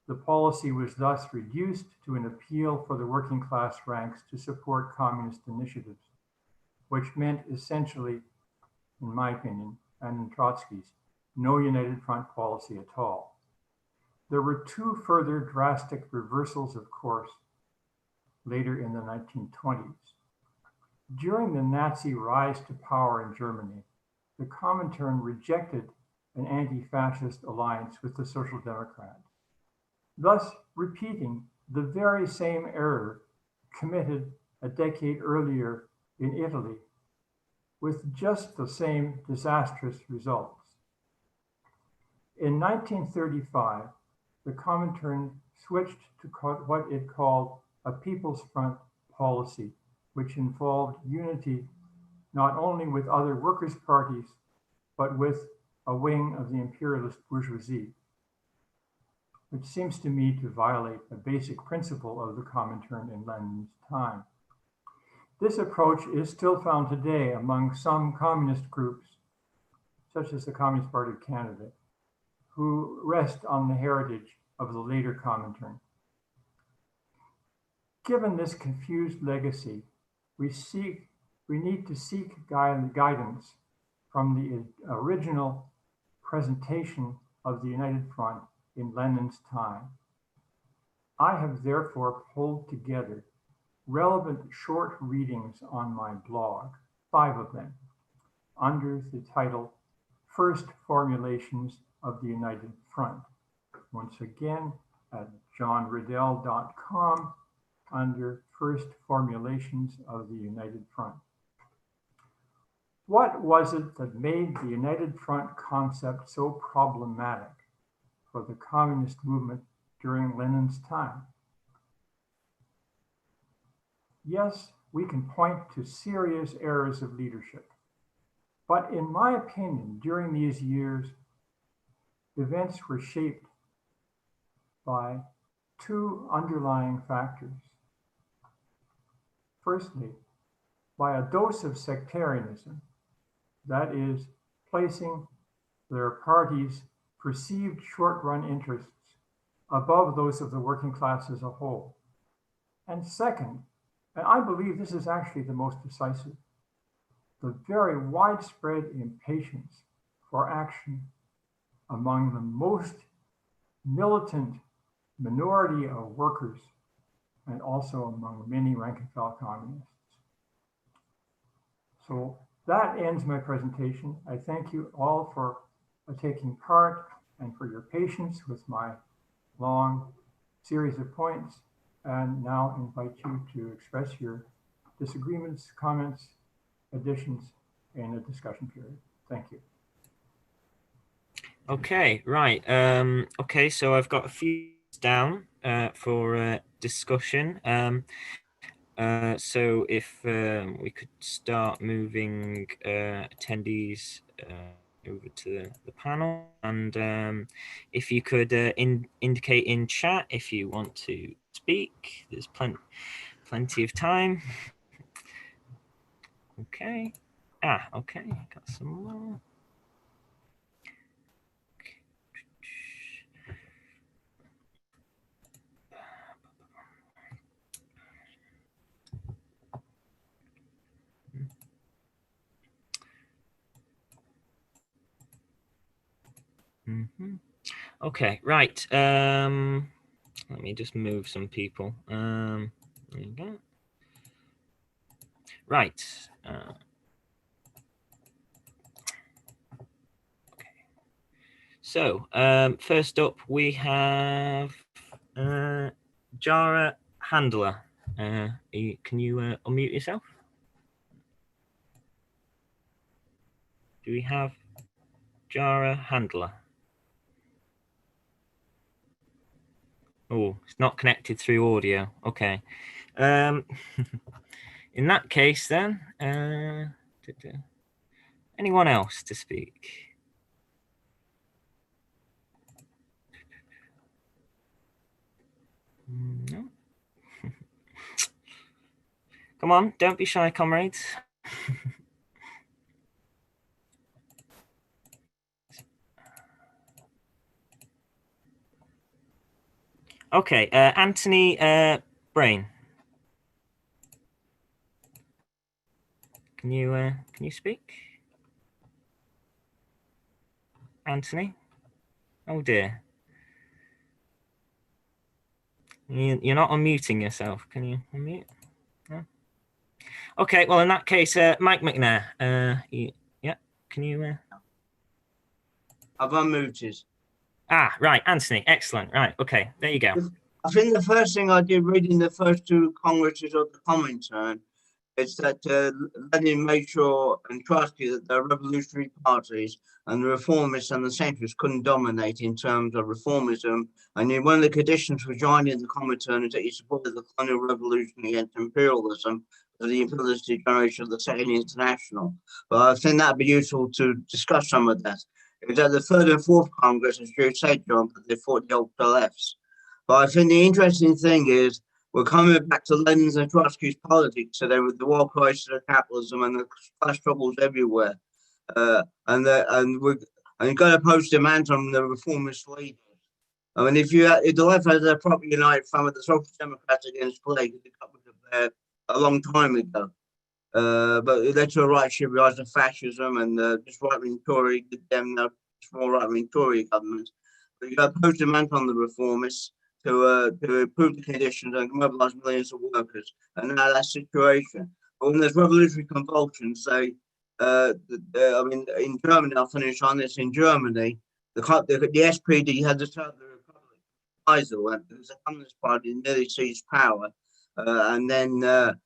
The policy was thus reduced to an appeal for the working class ranks to support communist initiatives, which meant essentially, in my opinion, and in Trotsky's, no United Front policy at all. There were 2 further drastic reversals of course later in the 1920s. During the Nazi rise to power in Germany, the Comintern rejected an anti-fascist alliance with the Social Democrats, thus repeating the very same error committed a decade earlier in Italy, with just the same disastrous results. In 1935, the Comintern switched to what it called a People's Front policy, which involved unity not only with other workers' parties, but with a wing of the imperialist bourgeoisie, which seems to me to violate a basic principle of the Comintern in Lenin's time. This approach is still found today among some communist groups, such as the Communist Party of Canada, who rest on the heritage of the later Comintern. Given this confused legacy, we need to seek guidance from the original presentation of the United Front in Lenin's time. I have therefore pulled together relevant short readings on my blog, 5 of them, under the title First Formulations of the United Front. Once again, at johnriddell.com under First Formulations of the United Front. What was it that made the United Front concept so problematic for the communist movement during Lenin's time? Yes, we can point to serious errors of leadership, but in my opinion, during these years, events were shaped by 2 underlying factors. Firstly, by a dose of sectarianism, that is, placing their party's perceived short-run interests above those of the working class as a whole. And second, and I believe this is actually the most decisive, the very widespread impatience for action among the most militant minority of workers and also among many rank-and-file communists. So that ends my presentation. I thank you all for taking part and for your patience with my long series of points, and now invite you to express your disagreements, comments, additions in a discussion period. Thank you. Okay, right. Okay, so I've got a few down for discussion. So if we could start moving attendees over to the panel, and if you could indicate in chat if you want to speak. There's plenty of time. Okay. Okay. Got some more. Okay, right. Let me just move some people. There you go. Right. Okay. So first up, we have Jara Handler. Can you unmute yourself? Do we have Jara Handler? Oh, it's not connected through audio. Okay. In that case, then, anyone else to speak? No. Come on, don't be shy, comrades. Okay, Anthony Brain. Can you speak? Anthony? Oh dear. You're not unmuting yourself. Can you unmute? No? Okay, well, in that case, Mike McNair, yeah, can you? I've unmuted. Right, Anthony, excellent. Right, okay, there you go. I think the first thing I did reading the first two congresses of the Comintern is that Lenin made sure and Trotsky that the revolutionary parties and the reformists and the centrists couldn't dominate in terms of reformism. And one of the conditions for joining the Comintern is that you supported the colonial revolution against imperialism, the imperialist generation of the Second International. But I think that'd be useful to discuss some of that. It was at the third and fourth Congress, as you said, John, that they fought the ultra lefts. But I think the interesting thing is we're coming back to Lenin's and Trotsky's politics today with the war crisis of capitalism and the class troubles everywhere. And you've got to post demands on the reformist leaders. I mean, if the left has a proper united front with the Social Democrats against plague, a long time ago. But it led to a right shift rise of fascism and just right-wing Tory, more right-wing Tory government. But you got to post demand on the reformists to improve the conditions and mobilize millions of workers. And now that situation. But when there's revolutionary convulsions, in Germany, I'll finish on this. In Germany, the SPD had the Republic, Kaisel, and the Communist Party nearly seized power, and then the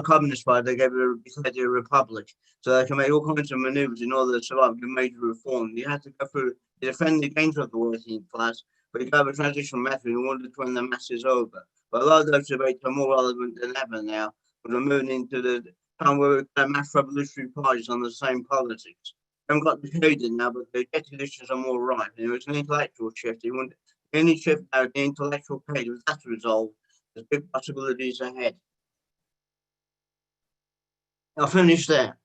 Communist Party they gave it a republic, so they can make all kinds of manoeuvres in order to survive a major reform. You have to go through to defend the gains of the working class, but you have a transitional method in order to win the masses over. But a lot of those debates are more relevant than ever now. We're moving into the time where we've got mass revolutionary parties on the same politics. We haven't got the trading now, but the getting issues are more right. And it was an intellectual shift. Any shift now, the intellectual code, if that's resolved, there's big possibilities ahead. I'll finish there.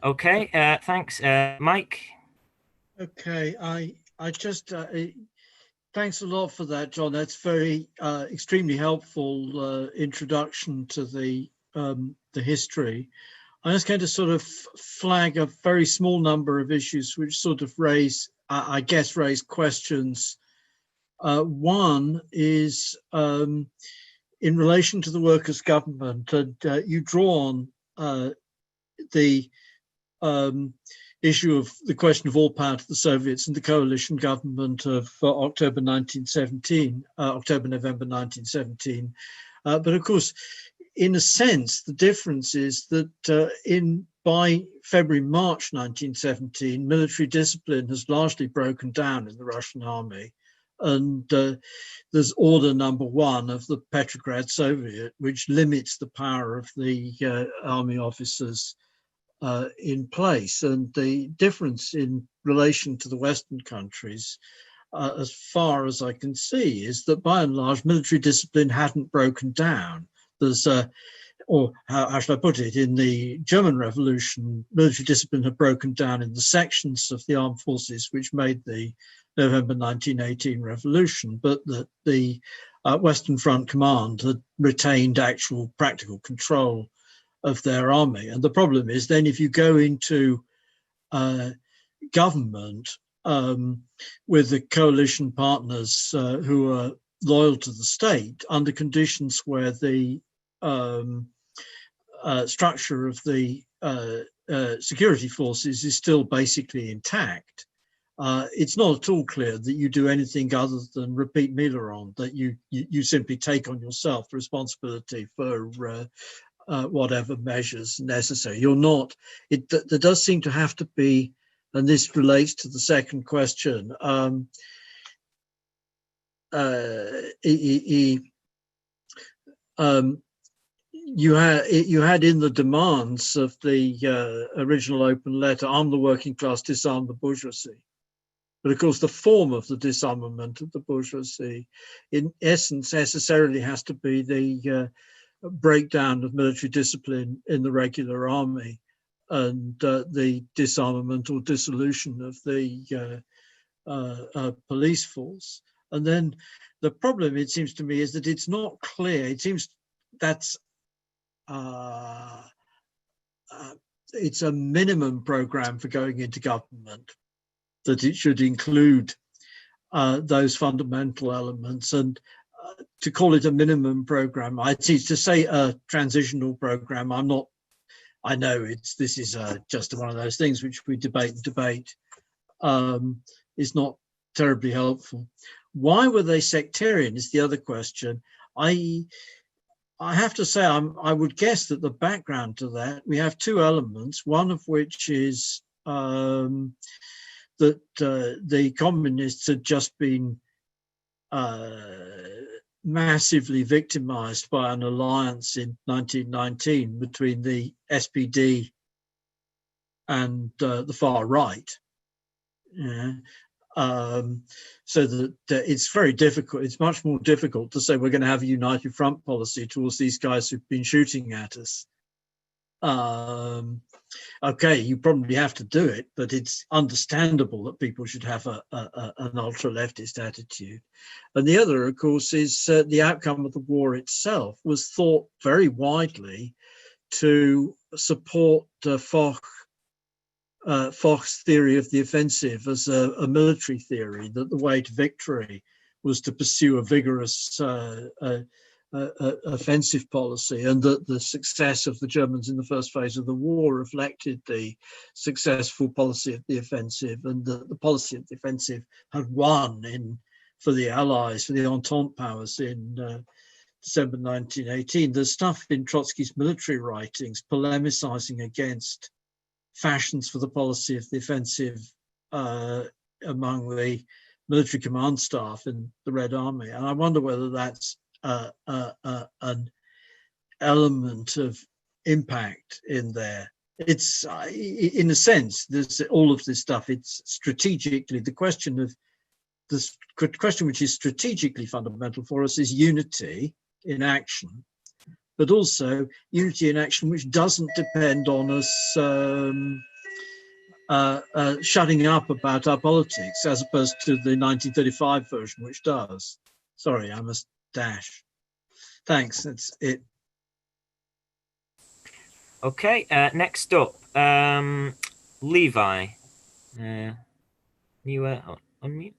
Okay, thanks, Mike. Okay, I just thanks a lot for that, John. That's very extremely helpful introduction to the history. I'm just going to sort of flag a very small number of issues which sort of raise questions. One is in relation to the workers' government, and you draw on the issue of the question of all power to the Soviets and the coalition government of October, November 1917. But of course, in a sense, the difference is that by February, March 1917, military discipline has largely broken down in the Russian army. And there's order number 1 of the Petrograd Soviet, which limits the power of the army officers in place. And the difference in relation to the Western countries, as far as I can see, is that by and large, military discipline hadn't broken down. There's, or how should I put it, in the German Revolution, military discipline had broken down in the sections of the armed forces which made the November 1918 revolution, but that the Western Front Command had retained actual practical control of their army. And the problem is then if you go into government with the coalition partners who are loyal to the state under conditions where the structure of the security forces is still basically intact, it's not at all clear that you do anything other than repeat Milan, that you simply take on yourself the responsibility for whatever measures necessary. You're not, there does seem to have to be, and this relates to the second question, you had in the demands of the original open letter, arm the working class, disarm the bourgeoisie. But of course, the form of the disarmament of the bourgeoisie, in essence, necessarily has to be the breakdown of military discipline in the regular army and the disarmament or dissolution of the police force. And then the problem, it seems to me, is that it's not clear. It seems that's it's a minimum program for going into government, that it should include those fundamental elements. And to call it a minimum program, to say a transitional program, I know this is just one of those things which we debate, is not terribly helpful. Why were they sectarian is the other question. I have to say, I would guess that the background to that, we have two elements, one of which is that the communists had just been massively victimized by an alliance in 1919 between the SPD and the far right. Yeah. So that it's very difficult. It's much more difficult to say we're going to have a united front policy towards these guys who've been shooting at us. Okay, you probably have to do it, but it's understandable that people should have an ultra-leftist attitude. And the other, of course, is the outcome of the war itself was thought very widely to support Foch's theory of the offensive as a military theory, that the way to victory was to pursue a vigorous offensive policy, and that the success of the Germans in the first phase of the war reflected the successful policy of the offensive, and the policy of the offensive had won for the Allies, for the Entente powers in December 1918. There's stuff in Trotsky's military writings polemicizing against fashions for the policy of the offensive among the military command staff in the Red Army. And I wonder whether that's an element of impact in there. It's, in a sense, there's all of this stuff. It's strategically, the question which is strategically fundamental for us is unity in action, but also unity in action which doesn't depend on us shutting up about our politics, as opposed to the 1935 version, which does. Sorry, I must dash. Thanks, that's it. Okay, next up, Levi. You unmute?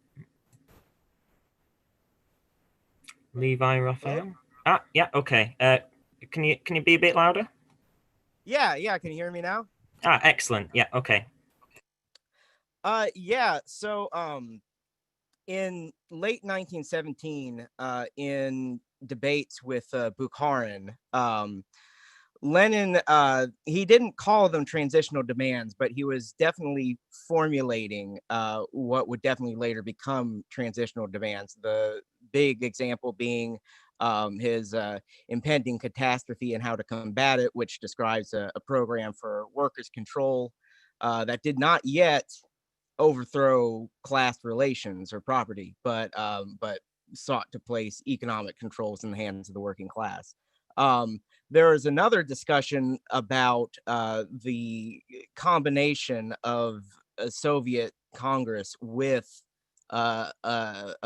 Levi Raphael? Ah, yeah, okay. Can you be a bit louder? Yeah, can you hear me now? Ah, excellent. Yeah, okay. Yeah, so in late 1917, in debates with Bukharin, Lenin, he didn't call them transitional demands, but he was definitely formulating what would definitely later become transitional demands. The big example being his impending catastrophe and how to combat it, which describes a program for workers' control that did not yet overthrow class relations or property, but sought to place economic controls in the hands of the working class. There is another discussion about the combination of a Soviet Congress with a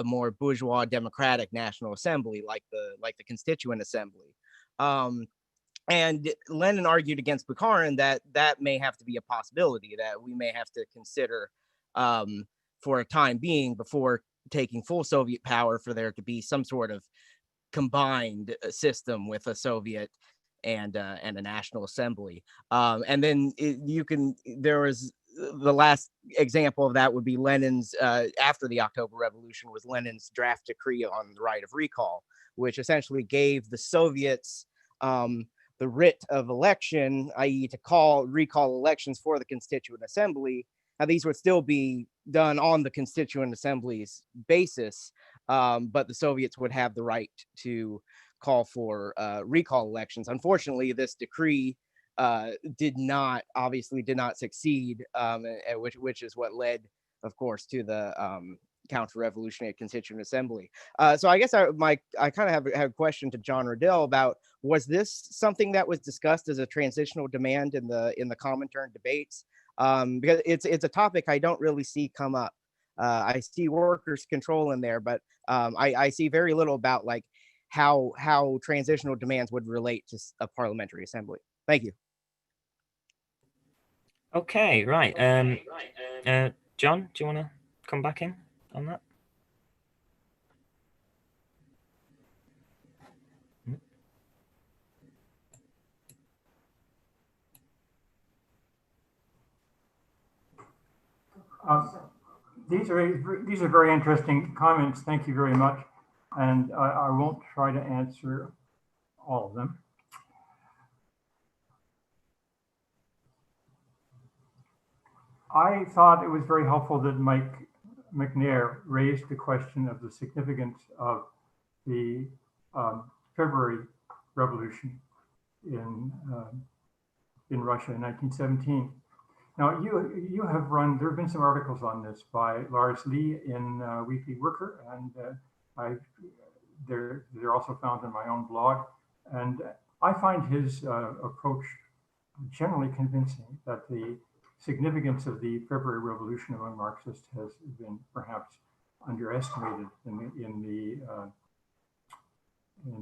more bourgeois democratic National Assembly, like the Constituent Assembly. And Lenin argued against Bukharin that may have to be a possibility, that we may have to consider for a time being, before taking full Soviet power, for there to be some sort of combined system with a Soviet and a National Assembly. And then there was the last example of that would be Lenin's, after the October Revolution, was Lenin's draft decree on the right of recall, which essentially gave the Soviets the writ of election, i.e. to recall elections for the Constituent Assembly. Now, these would still be done on the Constituent Assembly's basis, but the Soviets would have the right to call for recall elections. Unfortunately, this decree did not succeed, which is what led, of course, to the counter-revolutionary Constituent Assembly. So I guess I kind of have a question to John Riddell about, was this something that was discussed as a transitional demand in the Comintern debates? Because it's a topic I don't really see come up. I see workers' control in there, but I see very little about like how transitional demands would relate to a parliamentary assembly. Thank you. Okay, right. John, do you want to come back in on that? These are very interesting comments. Thank you very much. And I won't try to answer all of them. I thought it was very helpful that Mike McNair raised the question of the significance of the February Revolution in Russia in 1917. Now, you have run, there have been some articles on this by Lars Lee in Weekly Worker, and they're also found in my own blog. And I find his approach generally convincing that the significance of the February Revolution among Marxists has been perhaps underestimated in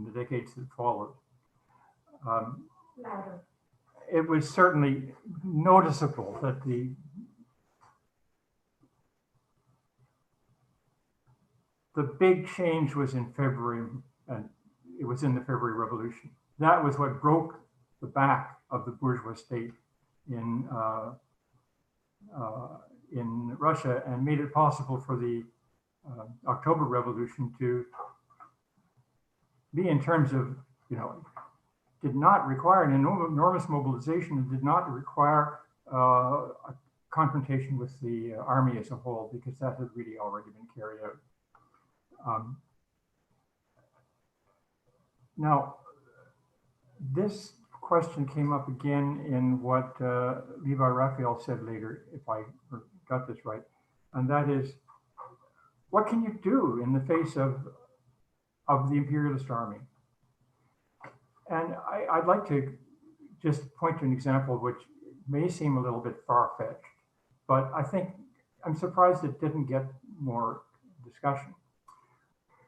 the decades that followed. It was certainly noticeable that the big change was in February, and it was in the February Revolution. That was what broke the back of the bourgeois state in Russia and made it possible for the October Revolution to be, in terms of, did not require an enormous mobilization, and did not require a confrontation with the army as a whole, because that had really already been carried out. Now, this question came up again in what Levi Raphael said later, if I got this right, and that is, what can you do in the face of the imperialist army? And I'd like to just point to an example which may seem a little bit far-fetched, but I think I'm surprised it didn't get more discussion.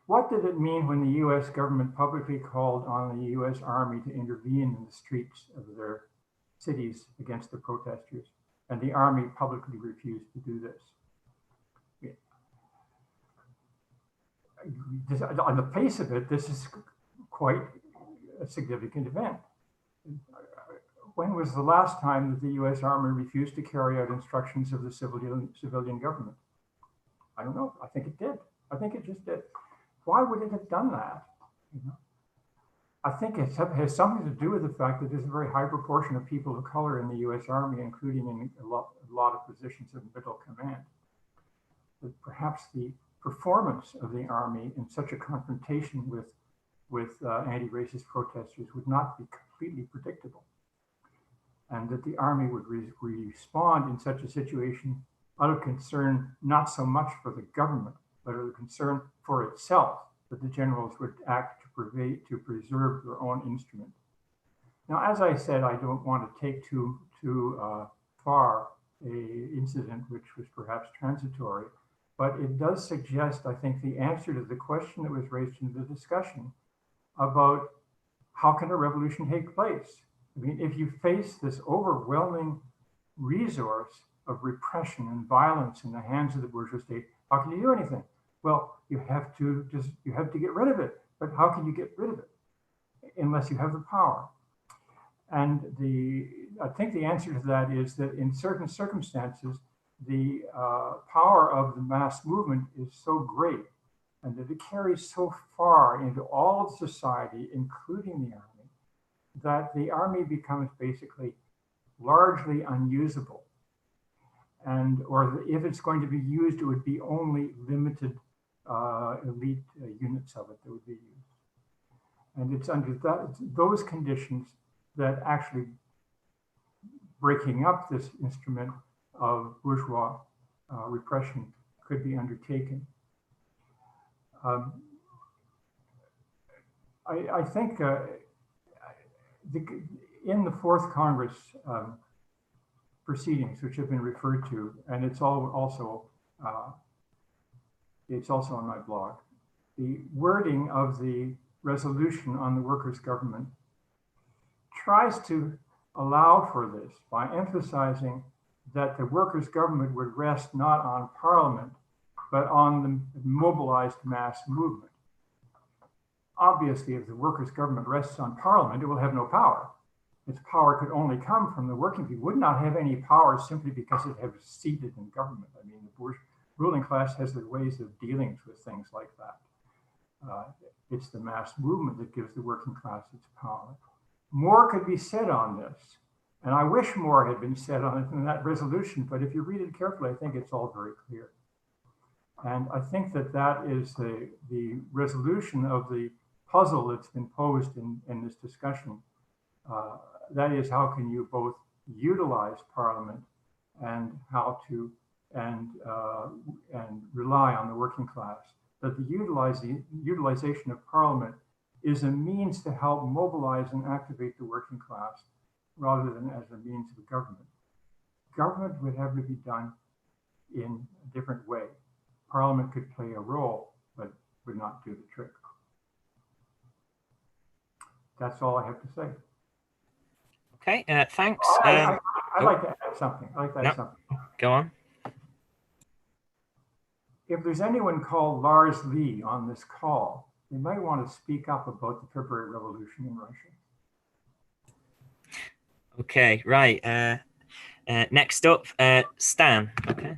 What did it mean when the US government publicly called on the US Army to intervene in the streets of their cities against the protesters, and the army publicly refused to do this? On the face of it, this is quite a significant event. When was the last time that the US Army refused to carry out instructions of the civilian government? I don't know. I think it did. I think it just did. Why would it have done that? I think it has something to do with the fact that there's a very high proportion of people of color in the US Army, including in a lot of positions of middle command. That perhaps the performance of the army in such a confrontation with anti-racist protesters would not be completely predictable, and that the army would respond in such a situation out of concern not so much for the government, but out of concern for itself, that the generals would act to preserve their own instrument. Now, as I said, I don't want to take too far an incident which was perhaps transitory, but it does suggest, I think, the answer to the question that was raised in the discussion about how can a revolution take place? I mean, if you face this overwhelming resource of repression and violence in the hands of the bourgeois state, how can you do anything? Well, you have to get rid of it. But how can you get rid of it unless you have the power? And I think the answer to that is that in certain circumstances, the power of the mass movement is so great, and that it carries so far into all of society, including the army, that the army becomes basically largely unusable. Or if it's going to be used, it would be only limited elite units of it that would be used. And it's under those conditions that actually breaking up this instrument of bourgeois repression could be undertaken. I think in the Fourth Congress proceedings, which have been referred to, and it's also on my blog, the wording of the resolution on the workers' government tries to allow for this by emphasizing that the workers' government would rest not on Parliament, but on the mobilized mass movement. Obviously, if the workers' government rests on Parliament, it will have no power. Its power could only come from the working people. It would not have any power simply because it has seated in government. I mean, the ruling class has their ways of dealing with things like that. It's the mass movement that gives the working class its power. More could be said on this, and I wish more had been said on it in that resolution, but if you read it carefully, I think it's all very clear. And I think that that is the resolution of the puzzle that's been posed in this discussion. That is, how can you both utilize Parliament and how to and rely on the working class? That the utilization of Parliament is a means to help mobilize and activate the working class rather than as a means of government. Government would have to be done in a different way. Parliament could play a role, but would not do the trick. That's all I have to say. Okay, thanks. I'd like to add something. Go on. If there's anyone called Lars Lee on this call, they might want to speak up about the February Revolution in Russia. Okay, right. Next up, Stan. Okay,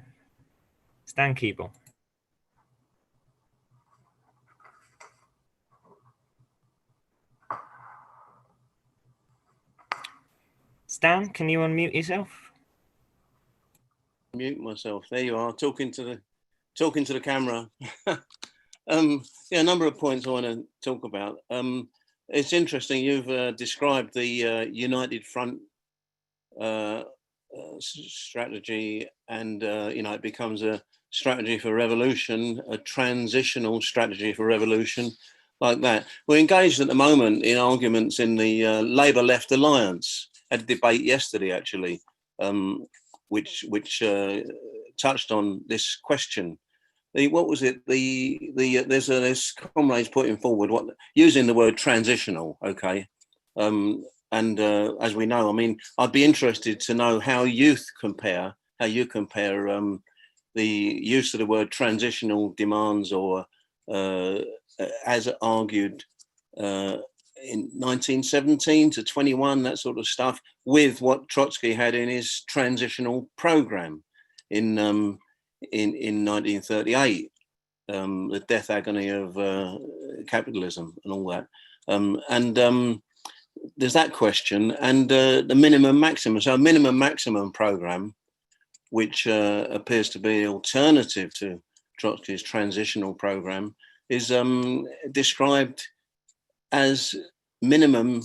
Stan Keeble. Stan, can you unmute yourself? Mute myself. There you are, talking to the camera. Yeah, a number of points I want to talk about. It's interesting. You've described the United Front strategy, and it becomes a strategy for revolution, a transitional strategy for revolution, like that. We're engaged at the moment in arguments in the Labour Left Alliance. Had a debate yesterday, actually, which touched on this question. What was it? There's comrades putting forward using the word transitional. Okay, as we know, I mean, I'd be interested to know how you compare the use of the word transitional demands, or as argued in 1917 to 21, that sort of stuff, with what Trotsky had in his transitional program in 1938, the death agony of capitalism and all that. There's that question, and the minimum maximum. So a minimum maximum program, which appears to be an alternative to Trotsky's transitional program, is described as minimum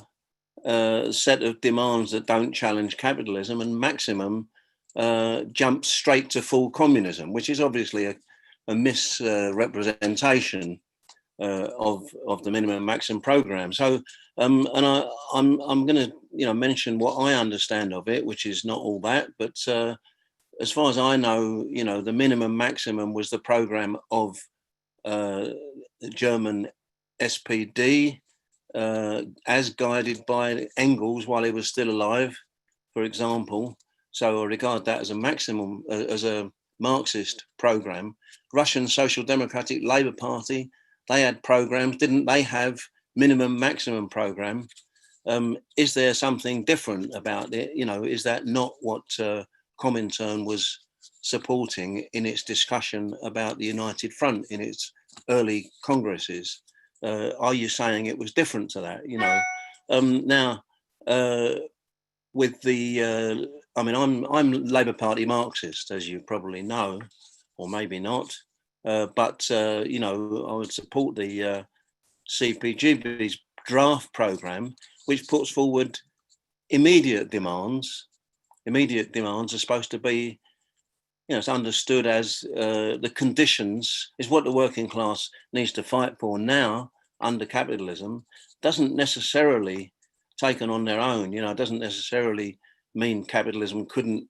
set of demands that don't challenge capitalism, and maximum jumps straight to full communism, which is obviously a misrepresentation of the minimum maximum program. So, and I'm going to mention what I understand of it, which is not all that, but as far as I know, the minimum maximum was the program of the German SPD, as guided by Engels while he was still alive, for example. So I regard that as a maximum, as a Marxist program. Russian Social Democratic Labour Party, they had programs. Didn't they have minimum maximum program? Is there something different about it? Is that not what Comintern was supporting in its discussion about the United Front in its early congresses? Are you saying it was different to that? Now, with the, I'm Labour Party Marxist, as you probably know, or maybe not. But I would support the CPGB's draft program, which puts forward immediate demands. Immediate demands are supposed to be, it's understood as the conditions is what the working class needs to fight for now under capitalism. Doesn't necessarily, taken on their own, it doesn't necessarily mean capitalism couldn't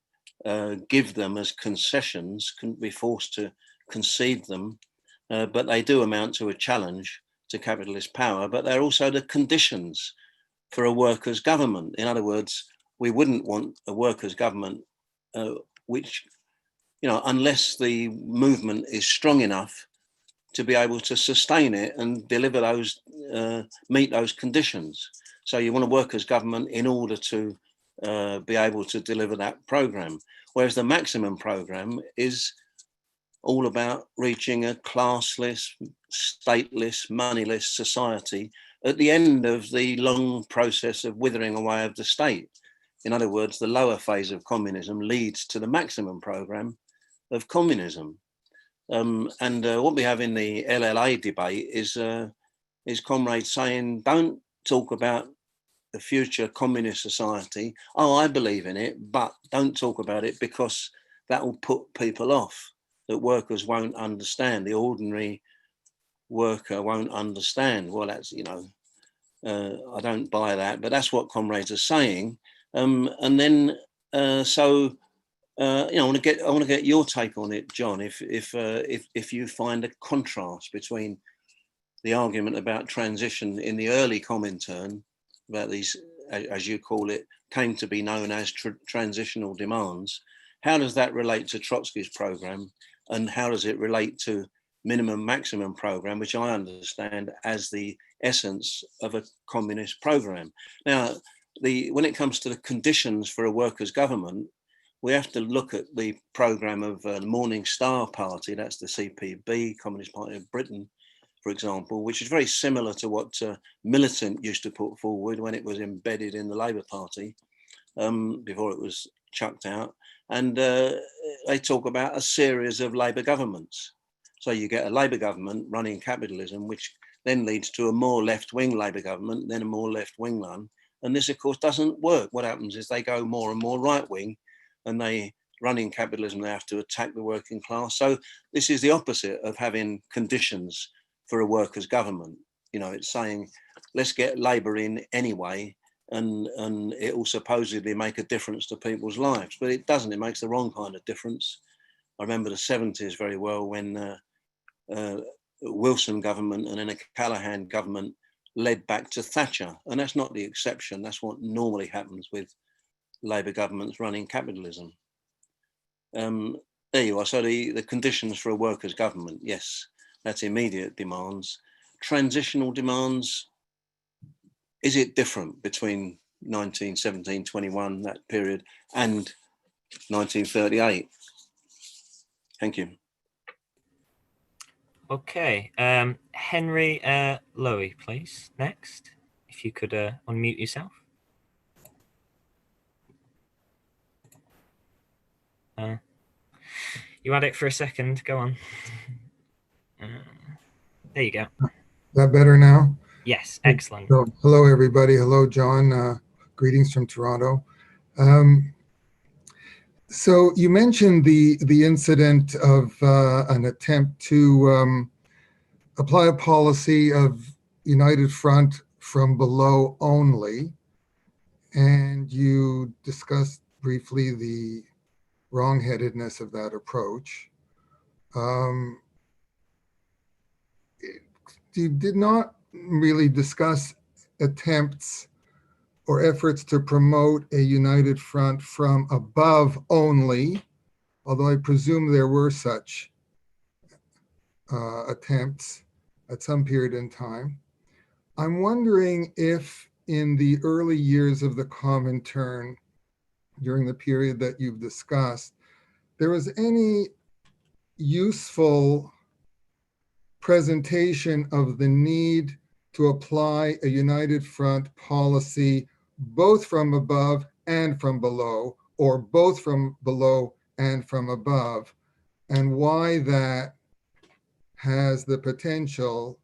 give them as concessions, couldn't be forced to concede them, but they do amount to a challenge to capitalist power. But they're also the conditions for a workers' government. In other words, we wouldn't want a workers' government which, unless the movement is strong enough to be able to sustain it and deliver those, meet those conditions. So you want a workers' government in order to be able to deliver that program. Whereas the maximum program is all about reaching a classless, stateless, moneyless society at the end of the long process of withering away of the state. In other words, the lower phase of communism leads to the maximum program of communism. And what we have in the LLA debate is comrades saying, don't talk about the future communist society. Oh, I believe in it, but don't talk about it because that will put people off, that workers won't understand, the ordinary worker won't understand. Well, that's, I don't buy that, but that's what comrades are saying. And then, I want to get your take on it, John. If you find a contrast between the argument about transition in the early Comintern, about these, as you call it, came to be known as transitional demands, how does that relate to Trotsky's program, and how does it relate to minimum maximum program, which I understand as the essence of a communist program? Now, when it comes to the conditions for a workers' government, we have to look at the program of the Morning Star Party, that's the CPB, Communist Party of Britain, for example, which is very similar to what Militant used to put forward when it was embedded in the Labour Party before it was chucked out. And they talk about a series of Labour governments. So you get a Labour government running capitalism, which then leads to a more left-wing Labour government, then a more left-wing one. And this, of course, doesn't work. What happens is they go more and more right-wing, and they running capitalism, they have to attack the working class. So this is the opposite of having conditions for a workers' government. It's saying, let's get Labour in anyway, and it will supposedly make a difference to people's lives. But it doesn't, it makes the wrong kind of difference. I remember the 70s very well when Wilson government and then a Callaghan government led back to Thatcher. And that's not the exception. That's what normally happens with Labour governments running capitalism. There you are. So the conditions for a workers' government, yes, that's immediate demands. Transitional demands, is it different between 1917, 21, that period, and 1938? Thank you. Okay, Henry Lowy, please, next. If you could unmute yourself. You had it for a second. Go on. There you go. Is that better now? Yes, excellent. So, hello, everybody. Hello, John. Greetings from Toronto. So you mentioned the incident of an attempt to apply a policy of united front from below only, and you discussed briefly the wrongheadedness of that approach. You did not really discuss attempts or efforts to promote a united front from above only, although I presume there were such attempts at some period in time. I'm wondering if in the early years of the Comintern, during the period that you've discussed, there was any useful presentation of the need to apply a united front policy both from above and from below, or both from below and from above, and why that has the potential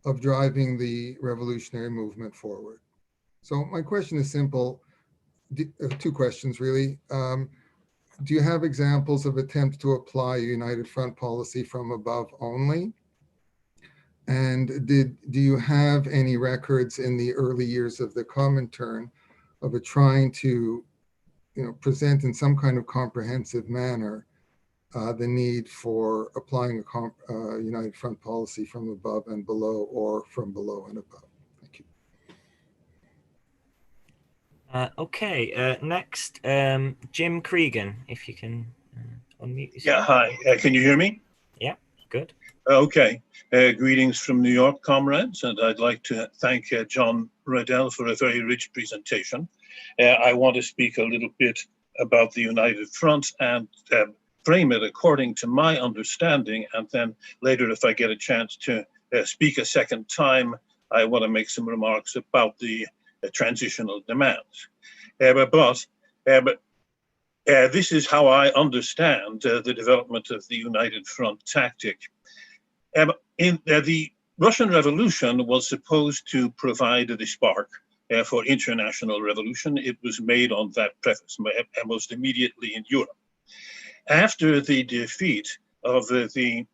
of driving the revolutionary movement forward. So my question is simple, two questions really. Do you have examples of attempts to apply a united front policy from above only? And do you have any records in the early years of the Comintern of it trying to, present in some kind of comprehensive manner the need for applying a united front policy from above and below, or from below and above? Thank Okay, next, Jim Cregan, if you can unmute Yeah, yourself. hi. Can you hear me? Yeah, good. Okay. Greetings from New York, comrades, and I'd like to thank John Riddell for a very rich presentation. I want to speak a little bit about the United Front and frame it according to my understanding, and then later, if I get a chance to speak a second time, I want to make some remarks about the transitional demands. This is how I understand the development of the United Front tactic. The Russian Revolution was supposed to provide the spark for international revolution. It was made on that preface, most immediately in Europe. After the defeat of the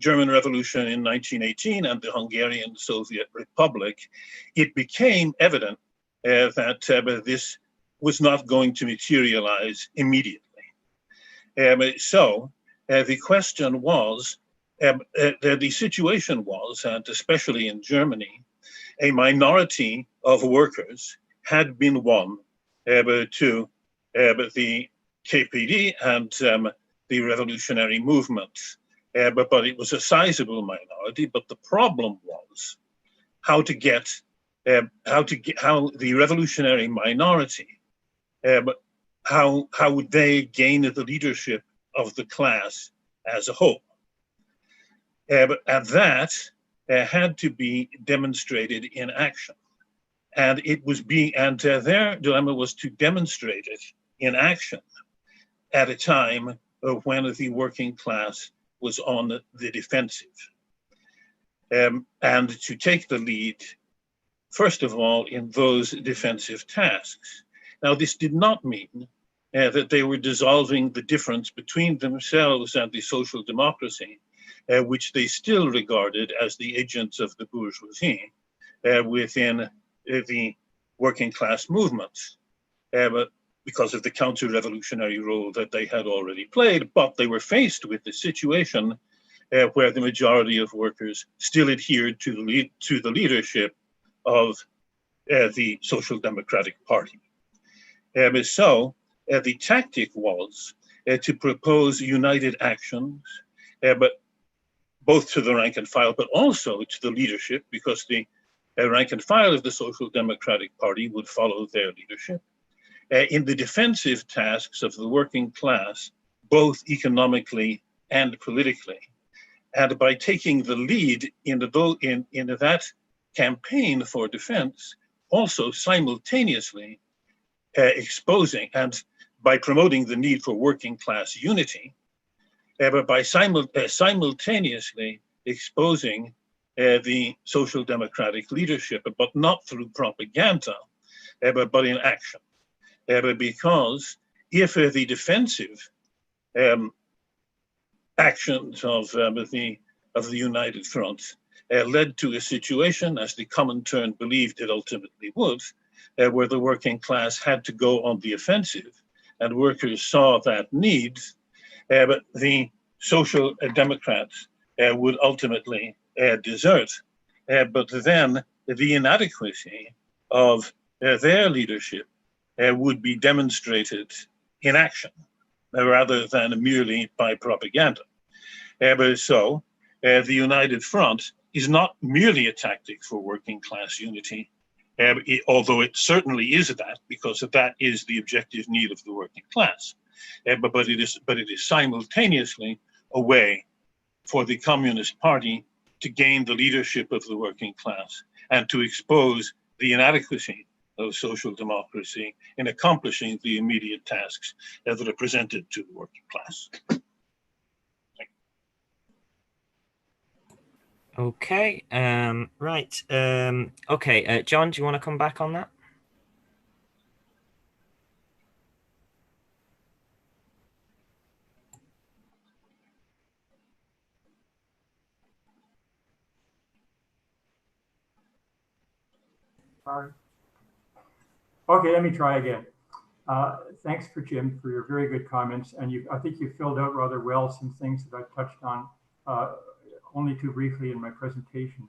German Revolution in 1918 and the Hungarian Soviet Republic, it became evident that this was not going to materialize immediately. So the question was, the situation was, and especially in Germany, a minority of workers had been won to the KPD and the revolutionary movement. But it was a sizable minority. But the problem was how the revolutionary minority, how would they gain the leadership of the class as a whole? And that had to be demonstrated in action. And their dilemma was to demonstrate it in action at a time when the working class was on the defensive. And to take the lead, first of all, in those defensive tasks. Now, this did not mean that they were dissolving the difference between themselves and the social democracy, which they still regarded as the agents of the bourgeoisie within the working class movements, because of the counter-revolutionary role that they had already played. But they were faced with the situation where the majority of workers still adhered to the leadership of the Social Democratic Party. So the tactic was to propose united actions, but both to the rank and file, but also to the leadership, because the rank and file of the Social Democratic Party would follow their leadership, in the defensive tasks of the working class, both economically and politically. And by taking the lead in that campaign for defense, also simultaneously exposing, and by promoting the need for working class unity, but by simultaneously exposing the social democratic leadership, but not through propaganda, but in action. Because if the defensive actions of the United Front led to a situation, as the Comintern believed it ultimately would, where the working class had to go on the offensive, and workers saw that need, but the social democrats would ultimately desert. But then the inadequacy of their leadership would be demonstrated in action, rather than merely by propaganda. So the United Front is not merely a tactic for working class unity, although it certainly is that, because that is the objective need of the working class. But it is simultaneously a way for the Communist Party to gain the leadership of the working class and to expose the inadequacy of social democracy in accomplishing the immediate tasks that are presented to the working class. Okay, right. Okay, John, do you want to come back on that? Okay, let me try again. Thanks for Jim for your very good comments, and I think you filled out rather well some things that I touched on only too briefly in my presentation.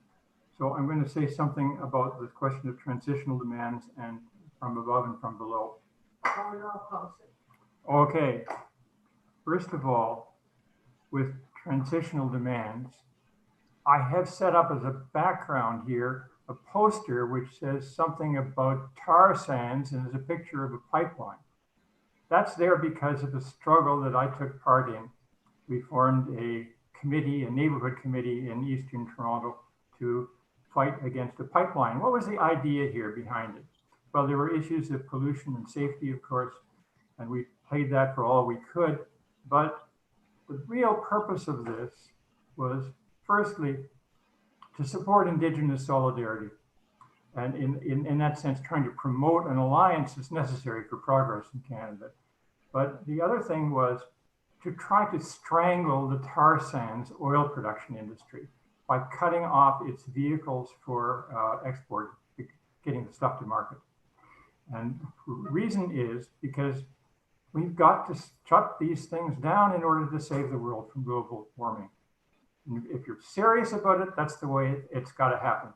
So I'm going to say something about the question of transitional demands and from above and from below? Polar opposite. Okay, first of all, with transitional demands, I have set up as a background here a poster which says something about tar sands and is a picture of a pipeline. That's there because of the struggle that I took part in. We formed a committee, a neighborhood committee in Eastern Toronto to fight against a pipeline. What was the idea here behind it? Well, there were issues of pollution and safety, of course, and we played that for all we could. But the real purpose of this was, firstly, to support Indigenous solidarity. And in that sense, trying to promote an alliance that's necessary for progress in Canada. But the other thing was to try to strangle the tar sands oil production industry by cutting off its vehicles for export, getting the stuff to market. And the reason is because we've got to shut these things down in order to save the world from global warming. And if you're serious about it, that's the way it's got to happen.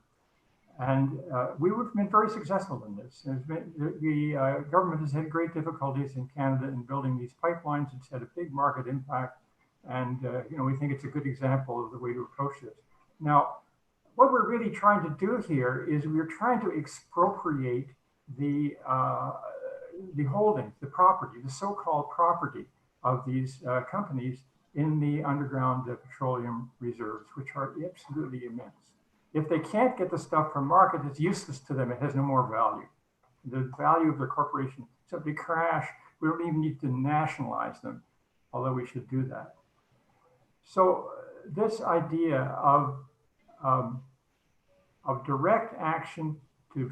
And we've been very successful in this. The government has had great difficulties in Canada in building these pipelines. It's had a big market impact. And we think it's a good example of the way to approach this. Now, what we're really trying to do here is we're trying to expropriate the holdings, the property, the so-called property of these companies in the underground petroleum reserves, which are absolutely immense. If they can't get the stuff from market, it's useless to them. It has no more value. The value of their corporation simply crash. We don't even need to nationalize them, although we should do that. So this idea of direct action to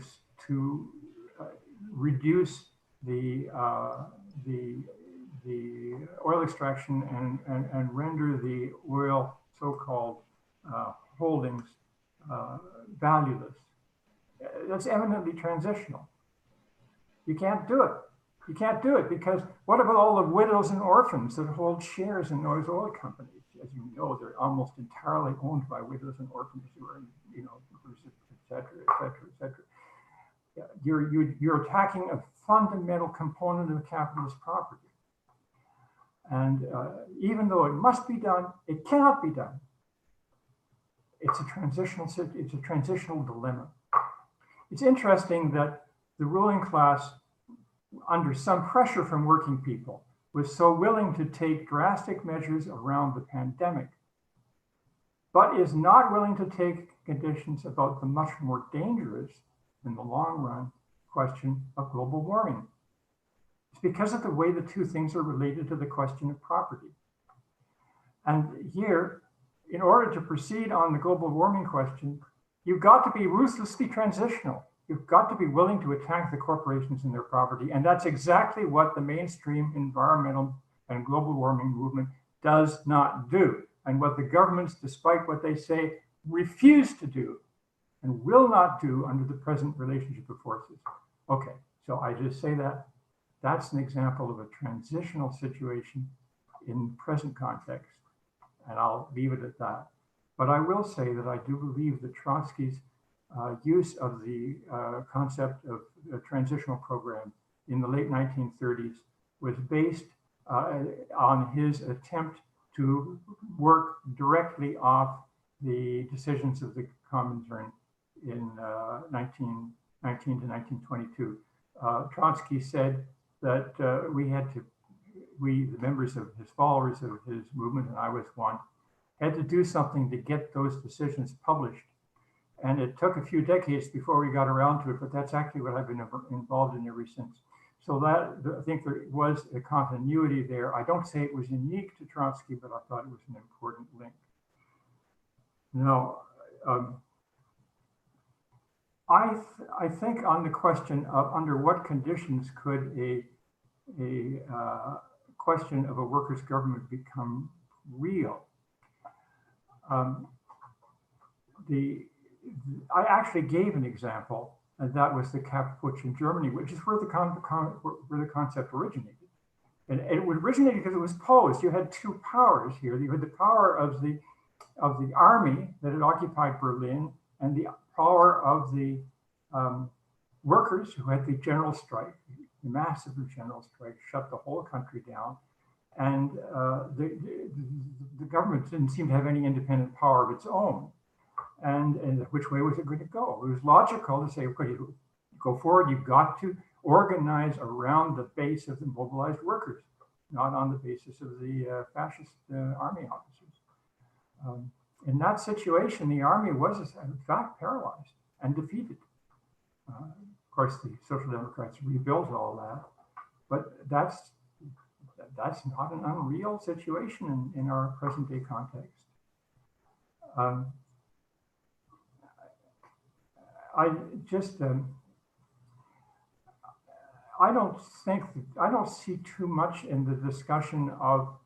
reduce the oil extraction and render the oil so-called holdings valueless. That's eminently transitional. You can't do it. You can't do it because what about all the widows and orphans that hold shares in those oil companies? As you know, they're almost entirely owned by widows and orphans who are, et cetera, et cetera, et cetera. You're attacking a fundamental component of capitalist property. And even though it must be done, it cannot be done. It's a transitional dilemma. It's interesting that the ruling class, under some pressure from working people, was so willing to take drastic measures around the pandemic, but is not willing to take conditions about the much more dangerous, in the long run, question of global warming. It's because of the way the two things are related to the question of property. And here, in order to proceed on the global warming question, you've got to be ruthlessly transitional. You've got to be willing to attack the corporations and their property. And that's exactly what the mainstream environmental and global warming movement does not do. And what the governments, despite what they say, refuse to do and will not do under the present relationship of forces. Okay, so I just say that. That's an example of a transitional situation in present context. And I'll leave it at that. But I will say that I do believe that Trotsky's use of the concept of a transitional program in the late 1930s was based on his attempt to work directly off the decisions of the Comintern in 1919 to 1922. Trotsky said that we, the members of his followers of his movement, and I was one, had to do something to get those decisions published. And it took a few decades before we got around to it, but that's actually what I've been involved in ever since. So that, I think there was a continuity there. I don't say it was unique to Trotsky, but I thought it was an important link. Now, I think on the question of under what conditions could a question of a workers' government become real, I actually gave an example, and that was the Kapp-Putsch in Germany, which is where the concept originated. And it originated because it was posed. You had two powers here. You had the power of the army that had occupied Berlin, and the power of the workers who had the general strike, the massive general strike, shut the whole country down. And the government didn't seem to have any independent power of its own. And which way was it going to go? It was logical to say, okay, you go forward, you've got to organize around the base of the mobilized workers, not on the basis of the fascist army officers. In that situation, the army was in fact paralyzed and defeated. Of course, the Social Democrats rebuilt all that, but that's not an unreal situation in our present day context. I don't see too much in the discussion of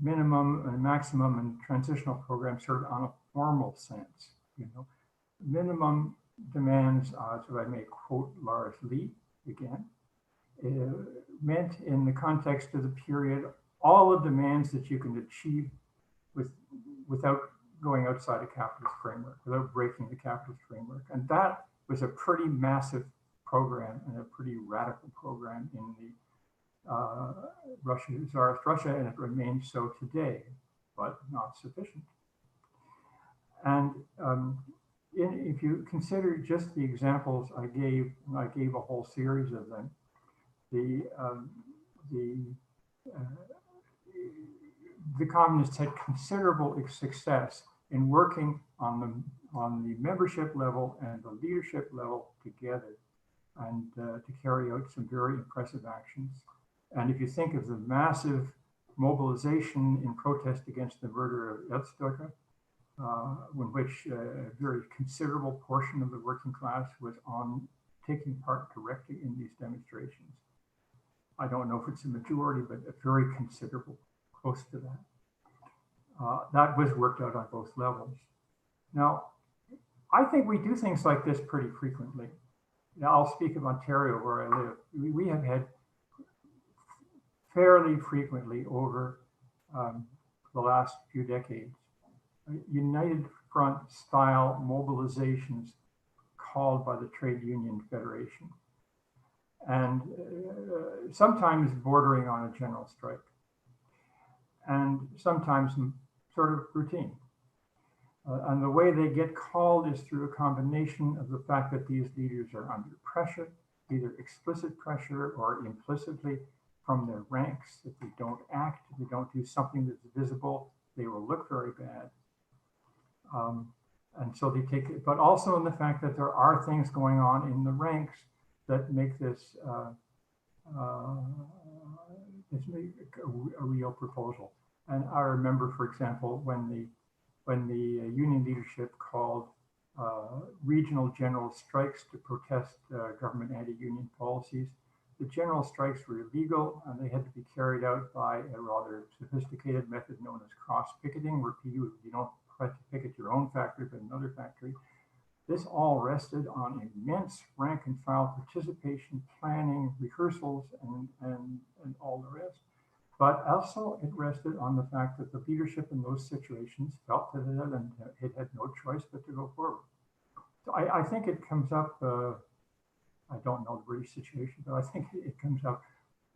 minimum and maximum and transitional programs sort of on a formal sense. Minimum demands, so I may quote Lars Lee again, meant in the context of the period all the demands that you can achieve without going outside a capitalist framework, without breaking the capitalist framework. And that was a pretty massive program and a pretty radical program in the Tsarist Russia, and it remains so today, but not sufficient. And if you consider just the examples I gave, and I gave a whole series of them, the communists had considerable success in working on the membership level and the leadership level together, and to carry out some very impressive actions. And if you think of the massive mobilization in protest against the murder of Erzstöcker, in which a very considerable portion of the working class was taking part directly in these demonstrations. I don't know if it's a majority, but a very considerable, close to that. That was worked out on both levels. Now, I think we do things like this pretty frequently. Now, I'll speak of Ontario, where I live. We have had fairly frequently over the last few decades, United Front style mobilizations called by the Trade Union Federation, and sometimes bordering on a general strike, and sometimes sort of routine. And the way they get called is through a combination of the fact that these leaders are under pressure, either explicit pressure or implicitly from their ranks. If they don't act, if they don't do something that's visible, they will look very bad. And so they take it, but also in the fact that there are things going on in the ranks that make this a real proposal. And I remember, for example, when the union leadership called regional general strikes to protest government anti-union policies. The general strikes were illegal, and they had to be carried out by a rather sophisticated method known as cross-picketing, where you don't have to picket your own factory, but another factory. This all rested on immense rank and file participation, planning, rehearsals, and all the rest. But also it rested on the fact that the leadership in those situations felt that it had no choice but to go forward. So I think it comes up, I don't know the British situation, but I think it comes up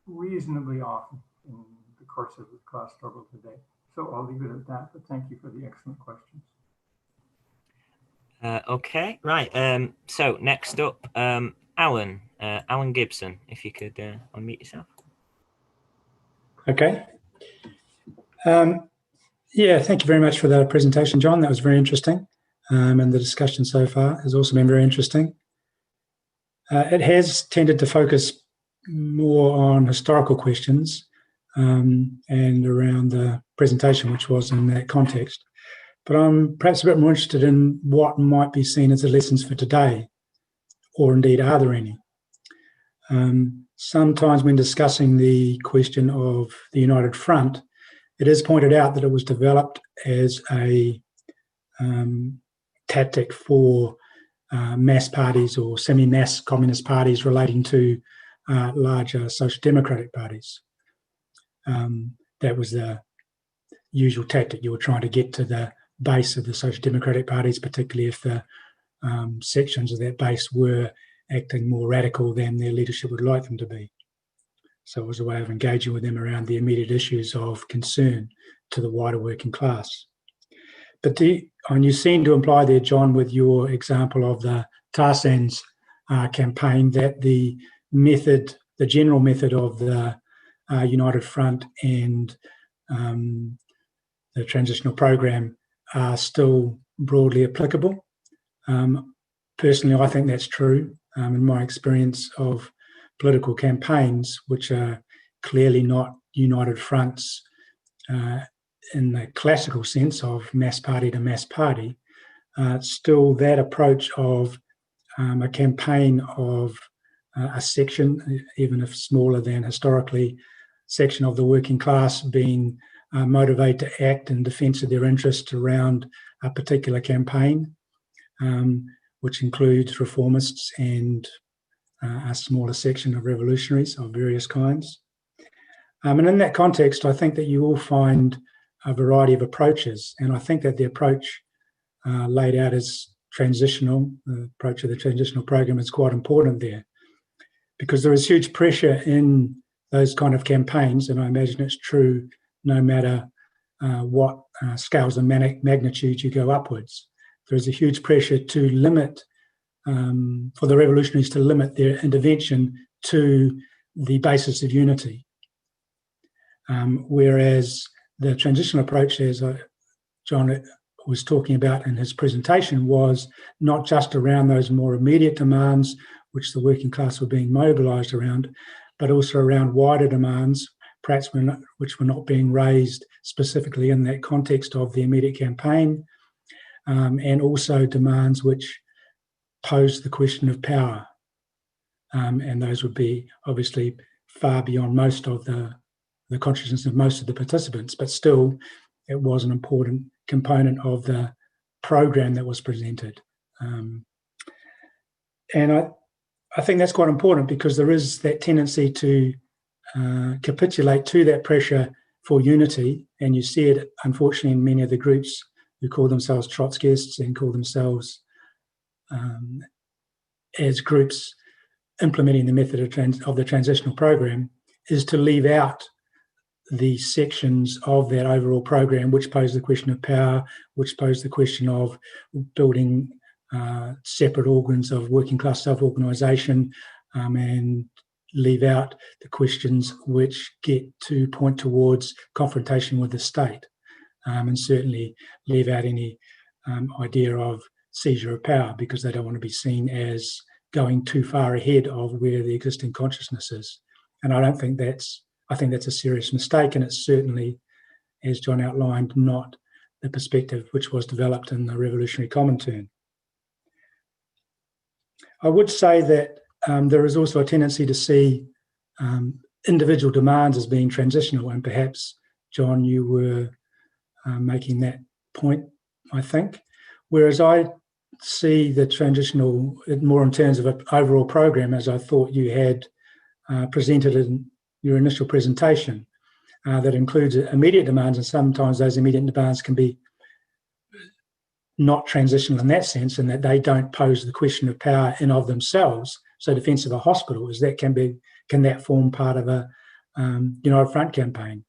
reasonably often in the course of the class struggle today. So I'll leave it at that, but thank you for the excellent questions. Okay, right. So next up, Alan Gibson, if you could unmute yourself. Okay. Yeah, thank you very much for that presentation, John. That was very interesting. And the discussion so far has also been very interesting. It has tended to focus more on historical questions and around the presentation, which was in that context. But I'm perhaps a bit more interested in what might be seen as the lessons for today, or indeed are there any? Sometimes when discussing the question of the United Front, it is pointed out that it was developed as a tactic for mass parties or semi-mass communist parties relating to larger social democratic parties. That was the usual tactic. You were trying to get to the base of the social democratic parties, particularly if the sections of that base were acting more radical than their leadership would like them to be. So it was a way of engaging with them around the immediate issues of concern to the wider working class. But and you seem to imply there, John, with your example of the Tarzan's campaign, that the general method of the United Front and the transitional program are still broadly applicable. Personally, I think that's true. In my experience of political campaigns, which are clearly not united fronts in the classical sense of mass party to mass party, still that approach of a campaign of a section, even if smaller than historically, section of the working class being motivated to act in defence of their interests around a particular campaign, which includes reformists and a smaller section of revolutionaries of various kinds. And in that context, I think that you will find a variety of approaches, and I think that the approach laid out as transitional, the approach of the transitional program, is quite important there, because there is huge pressure in those kind of campaigns, and I imagine it's true no matter what scales of magnitude you go upwards. There is a huge pressure to limit, for the revolutionaries to limit their intervention to the basis of unity. Whereas the transitional approach, as John was talking about in his presentation, was not just around those more immediate demands which the working class were being mobilised around, but also around wider demands, perhaps which were not being raised specifically in that context of the immediate campaign, and also demands which posed the question of power. And those would be obviously far beyond most of the consciousness of most of the participants, but still it was an important component of the program that was presented. And I think that's quite important, because there is that tendency to capitulate to that pressure for unity, and you see it unfortunately in many of the groups who call themselves Trotskyists and call themselves as groups implementing the method of the transitional program, is to leave out the sections of that overall program which pose the question of power, which pose the question of building separate organs of working class self-organisation, and leave out the questions which get to point towards confrontation with the state, and certainly leave out any idea of seizure of power, because they don't want to be seen as going too far ahead of where the existing consciousness is. And I think that's a serious mistake, and it's certainly, as John outlined, not the perspective which was developed in the revolutionary Comintern. I would say that there is also a tendency to see individual demands as being transitional, and perhaps, John, you were making that point, I think. Whereas I see the transitional more in terms of an overall program, as I thought you had presented in your initial presentation, that includes immediate demands, and sometimes those immediate demands can be not transitional in that sense, and that they don't pose the question of power in of themselves. So defence of a hospital, can that form part of a United Front campaign?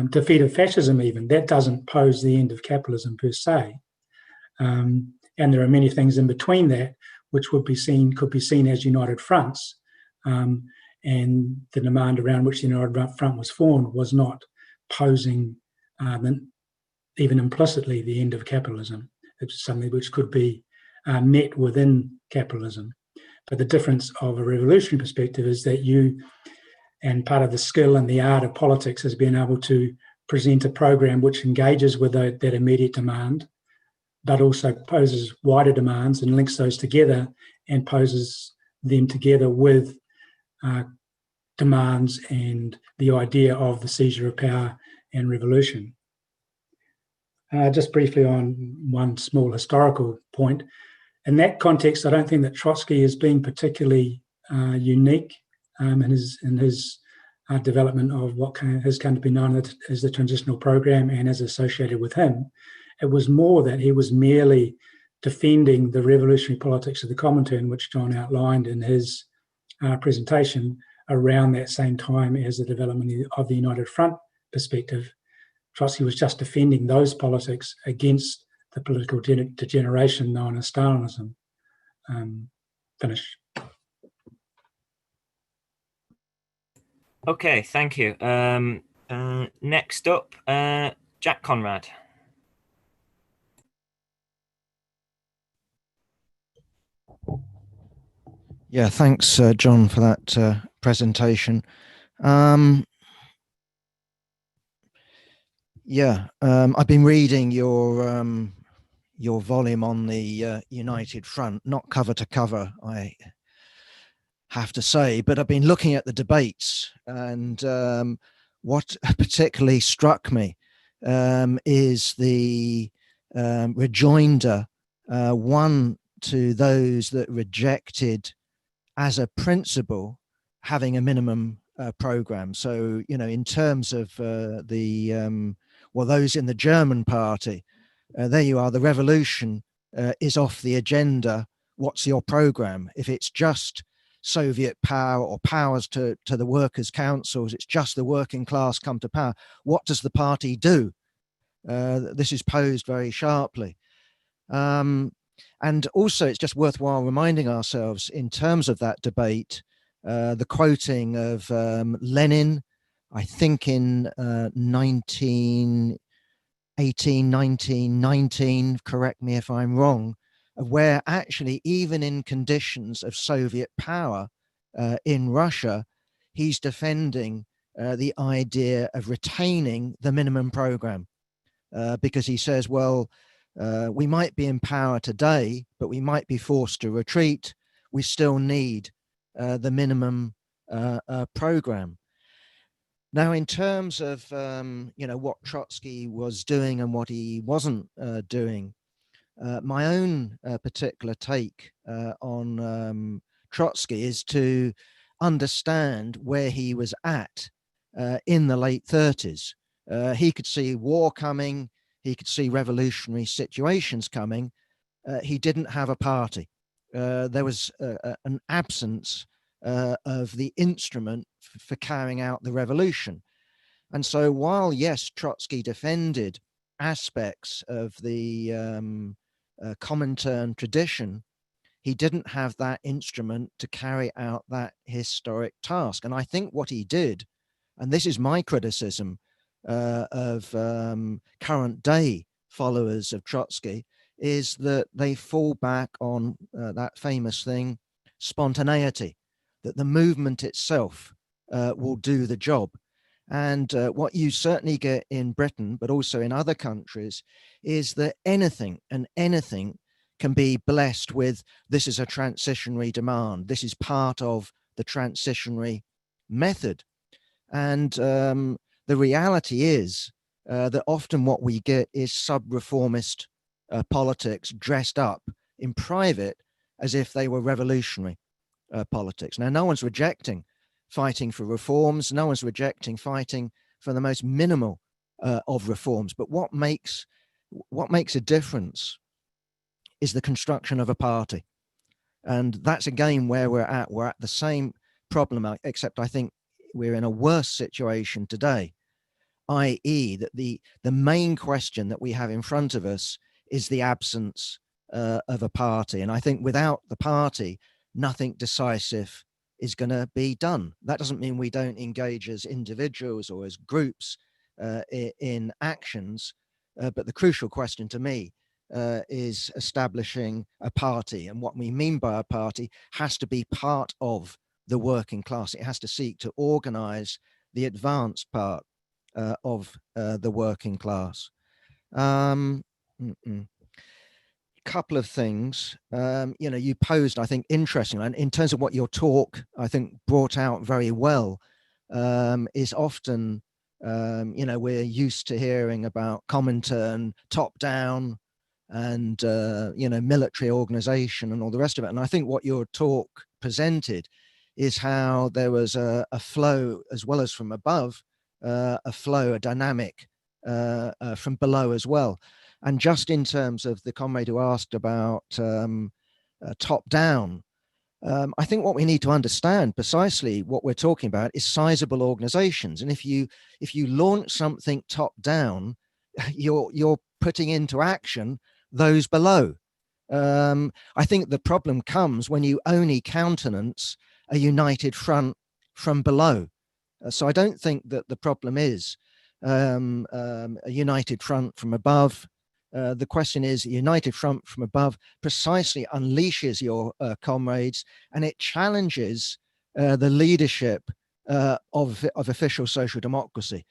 Defeat of fascism, even, that doesn't pose the end of capitalism per se. And there are many things in between that which could be seen as united fronts. And the demand around which the United Front was formed was not posing even implicitly the end of capitalism. It's something which could be met within capitalism. But the difference of a revolutionary perspective is that and part of the skill and the art of politics is being able to present a program which engages with that immediate demand, but also poses wider demands and links those together and poses them together with demands and the idea of the seizure of power and revolution. Just briefly on one small historical point. In that context, I don't think that Trotsky is being particularly unique in his development of what has come to be known as the transitional program and as associated with him. It was more that he was merely defending the revolutionary politics of the Comintern, which John outlined in his presentation, around that same time as the development of the United Front perspective. Trotsky was just defending those politics against the political degeneration known as Stalinism. Finish. Okay, thank you. Next up, Jack Conrad. Yeah, thanks, John, for that presentation. I've been reading your volume on the United Front, not cover to cover, I have to say, but I've been looking at the debates, and what particularly struck me is the rejoinder, one to those that rejected as a principle having a minimum program. So, in terms of those in the German party, there you are, the revolution is off the agenda. What's your program? If it's just Soviet power or powers to the workers' councils, it's just the working class come to power. What does the party do? This is posed very sharply. And also, it's just worthwhile reminding ourselves in terms of that debate, the quoting of Lenin, I think in 1919, correct me if I'm wrong, where actually even in conditions of Soviet power in Russia, he's defending the idea of retaining the minimum program, because he says, well, we might be in power today, but we might be forced to retreat. We still need the minimum program. Now, in terms of what Trotsky was doing and what he wasn't doing, my own particular take on Trotsky is to understand where he was at in the late 30s. He could see war coming. He could see revolutionary situations coming. He didn't have a party. There was an absence of the instrument for carrying out the revolution. And so while, yes, Trotsky defended aspects of the Comintern tradition, he didn't have that instrument to carry out that historic task. And I think what he did, and this is my criticism of current day followers of Trotsky, is that they fall back on that famous thing, spontaneity, that the movement itself will do the job. And what you certainly get in Britain, but also in other countries, is that anything can be blessed with, this is a transitionary demand. This is part of the transitionary method. And the reality is that often what we get is sub-reformist politics dressed up in private as if they were revolutionary politics. Now, no one's rejecting fighting for reforms. No one's rejecting fighting for the most minimal of reforms. But what makes a difference is the construction of a party. And that's again where we're at. We're at the same problem, except I think we're in a worse situation today, i.e. that the main question that we have in front of us is the absence of a party. And I think without the party, nothing decisive is going to be done. That doesn't mean we don't engage as individuals or as groups in actions, but the crucial question to me is establishing a party. And what we mean by a party has to be part of the working class. It has to seek to organize the advanced part of the working class. Couple of things, you posed, I think, interesting, and in terms of what your talk, I think, brought out very well, is often, we're used to hearing about Comintern top down and, military organization and all the rest of it. And I think what your talk presented is how there was a flow, as well as from above, a flow, a dynamic from below as well. And just in terms of the comrade who asked about top down, I think what we need to understand precisely what we're talking about is sizable organizations. And if you launch something top down, you're putting into action those below. I think the problem comes when you only countenance a united front from below. So I don't think that the problem is a united front from above. The question is, a united front from above precisely unleashes your comrades, and it challenges the leadership of official social democracy.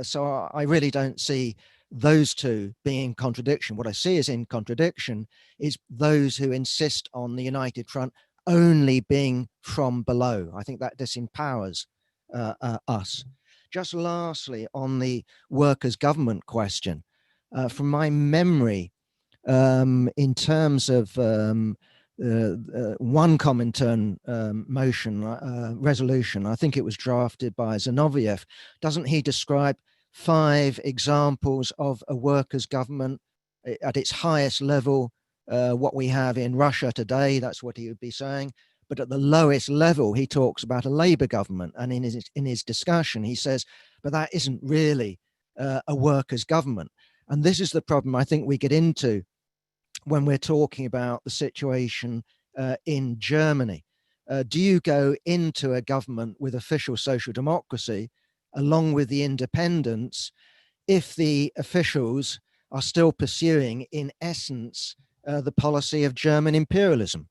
So I really don't see those two being in contradiction. What I see as in contradiction is those who insist on the united front only being from below. I think that disempowers us. Just lastly, on the workers' government question, from my memory, in terms of one Comintern resolution, I think it was drafted by Zinoviev, doesn't he describe 5 examples of a workers' government at its highest level, what we have in Russia today? That's what he would be saying. But at the lowest level, he talks about a Labour government. And in his discussion, he says, but that isn't really a workers' government. And this is the problem I think we get into when we're talking about the situation in Germany. Do you go into a government with official social democracy along with the independents if the officials are still pursuing, in essence, the policy of German imperialism?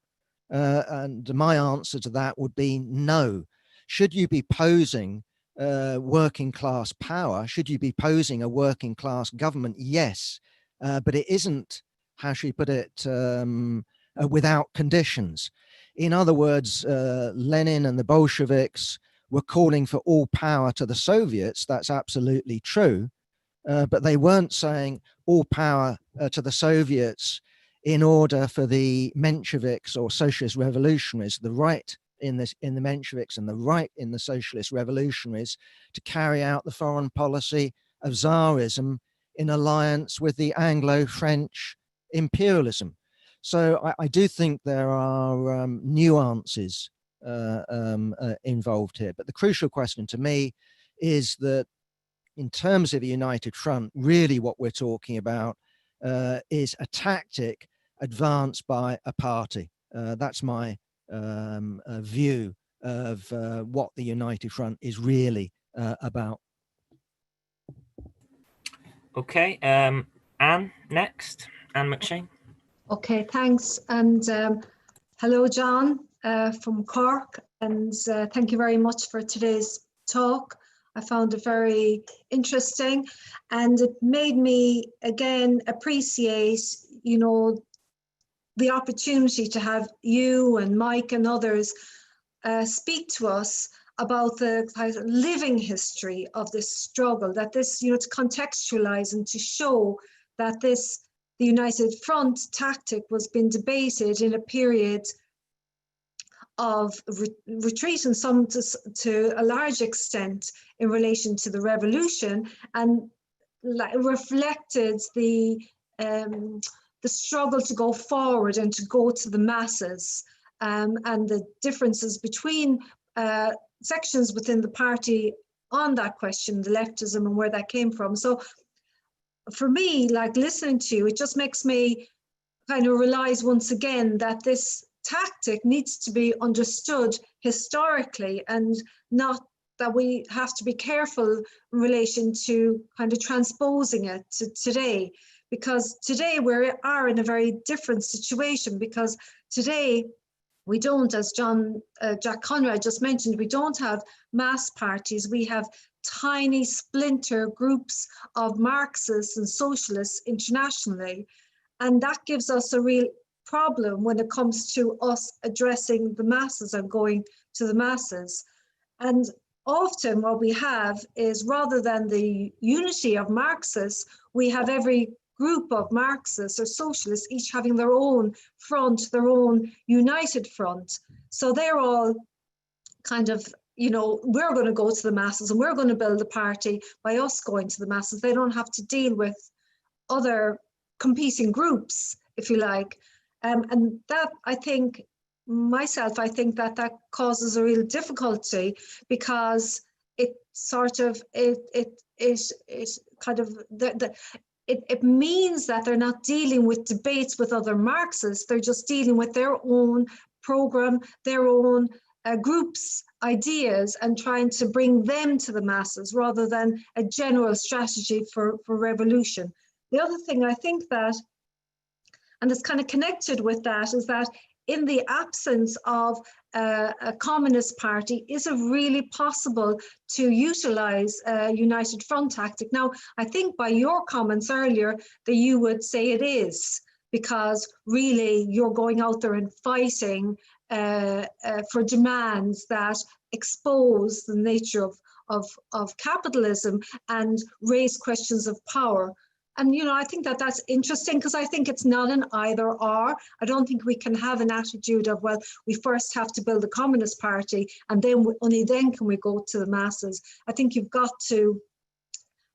And my answer to that would be no. Should you be posing working class power? Should you be posing a working class government? Yes, but it isn't, how should we put it, without conditions. In other words, Lenin and the Bolsheviks were calling for all power to the Soviets. That's absolutely true. But they weren't saying all power to the Soviets in order for the Mensheviks or socialist revolutionaries, the right in the Mensheviks and the right in the socialist revolutionaries, to carry out the foreign policy of Tsarism in alliance with the Anglo-French imperialism. So I do think there are nuances involved here. But the crucial question to me is that in terms of a united front, really what we're talking about is a tactic advanced by a party. That's my view of what the united front is really about. Okay, Anne next. Anne McShane. Okay, thanks. And hello, John from Cork. And thank you very much for today's talk. I found it very interesting, and it made me again appreciate, you know, the opportunity to have you and Mike and others speak to us about the kind of living history of this struggle, that this, you know, to contextualize and to show that this, the United Front tactic was being debated in a period of retreat, and some to a large extent in relation to the revolution, and reflected the struggle to go forward and to go to the masses, and the differences between sections within the party on that question, the leftism and where that came from. So for me, like listening to you, it just makes me kind of realize once again that this tactic needs to be understood historically, and not that we have to be careful in relation to kind of transposing it to today, because today we are in a very different situation, because today we don't, as Jack Conrad just mentioned, we don't have mass parties. We have tiny splinter groups of Marxists and socialists internationally, and that gives us a real problem when it comes to us addressing the masses and going to the masses. And often what we have is, rather than the unity of Marxists, we have every group of Marxists or socialists each having their own front, their own united front. So they're all kind of, you know, we're going to go to the masses and we're going to build a party by us going to the masses. They don't have to deal with other competing groups, if you like. And that, I think, I think that that causes a real difficulty, because it sort of, it kind of, it means that they're not dealing with debates with other Marxists, they're just dealing with their own program, their own groups' ideas, and trying to bring them to the masses rather than a general strategy for revolution. The other thing I think that, and it's kind of connected with that, is that in the absence of a communist party, is it really possible to utilize a united front tactic? Now, I think by your comments earlier that you would say it is, because really you're going out there and fighting for demands that expose the nature of capitalism and raise questions of power. And, you know, I think that that's interesting, because I think it's not an either or. I don't think we can have an attitude of, well, we first have to build a communist party and then only then can we go to the masses. I think you've got to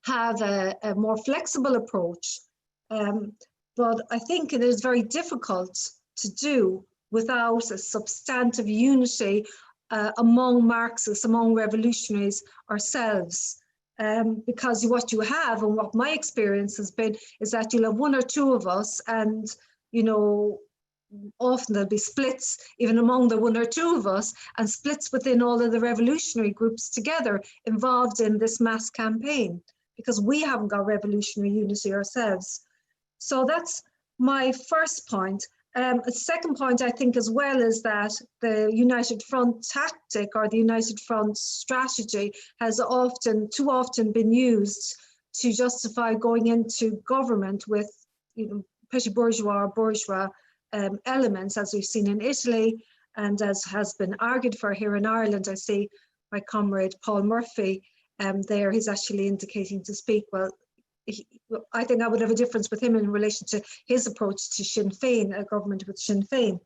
have a more flexible approach. But I think it is very difficult to do without a substantive unity among Marxists, among revolutionaries ourselves. Because what you have, and what my experience has been, is that you'll have one or two of us, and, you know, often there'll be splits even among the one or two of us, and splits within all of the revolutionary groups together involved in this mass campaign, because we haven't got revolutionary unity ourselves. So that's my first point. A second point, I think, as well, is that the United Front tactic, or the United Front strategy, has too often been used to justify going into government with, you know, petty bourgeois or bourgeois elements, as we've seen in Italy, and as has been argued for here in Ireland. I see my comrade Paul Murphy there, he's actually indicating to speak. Well, I think I would have a difference with him in relation to his approach to Sinn Féin, a government with Sinn Féin,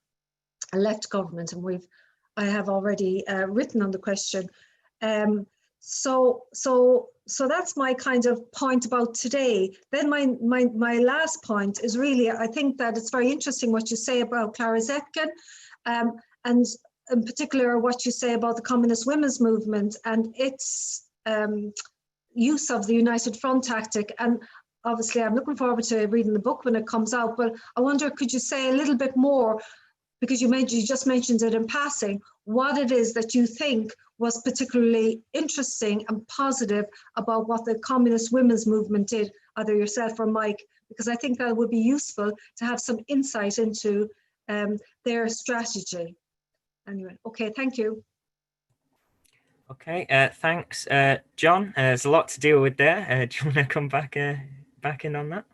a left government, and I have already written on the question. So that's my kind of point about today. Then my last point is really, I think that it's very interesting what you say about Clara Zetkin, and in particular what you say about the Communist Women's Movement and its use of the United Front tactic. And obviously I'm looking forward to reading the book when it comes out, but I wonder, could you say a little bit more, because you just mentioned it in passing, what it is that you think was particularly interesting and positive about what the Communist Women's Movement did, either yourself or Mike, because I think that would be useful to have some insight into their strategy. Anyway, okay, thank you. Okay, thanks, John. There's a lot to deal with there. Do you want to come back in on that?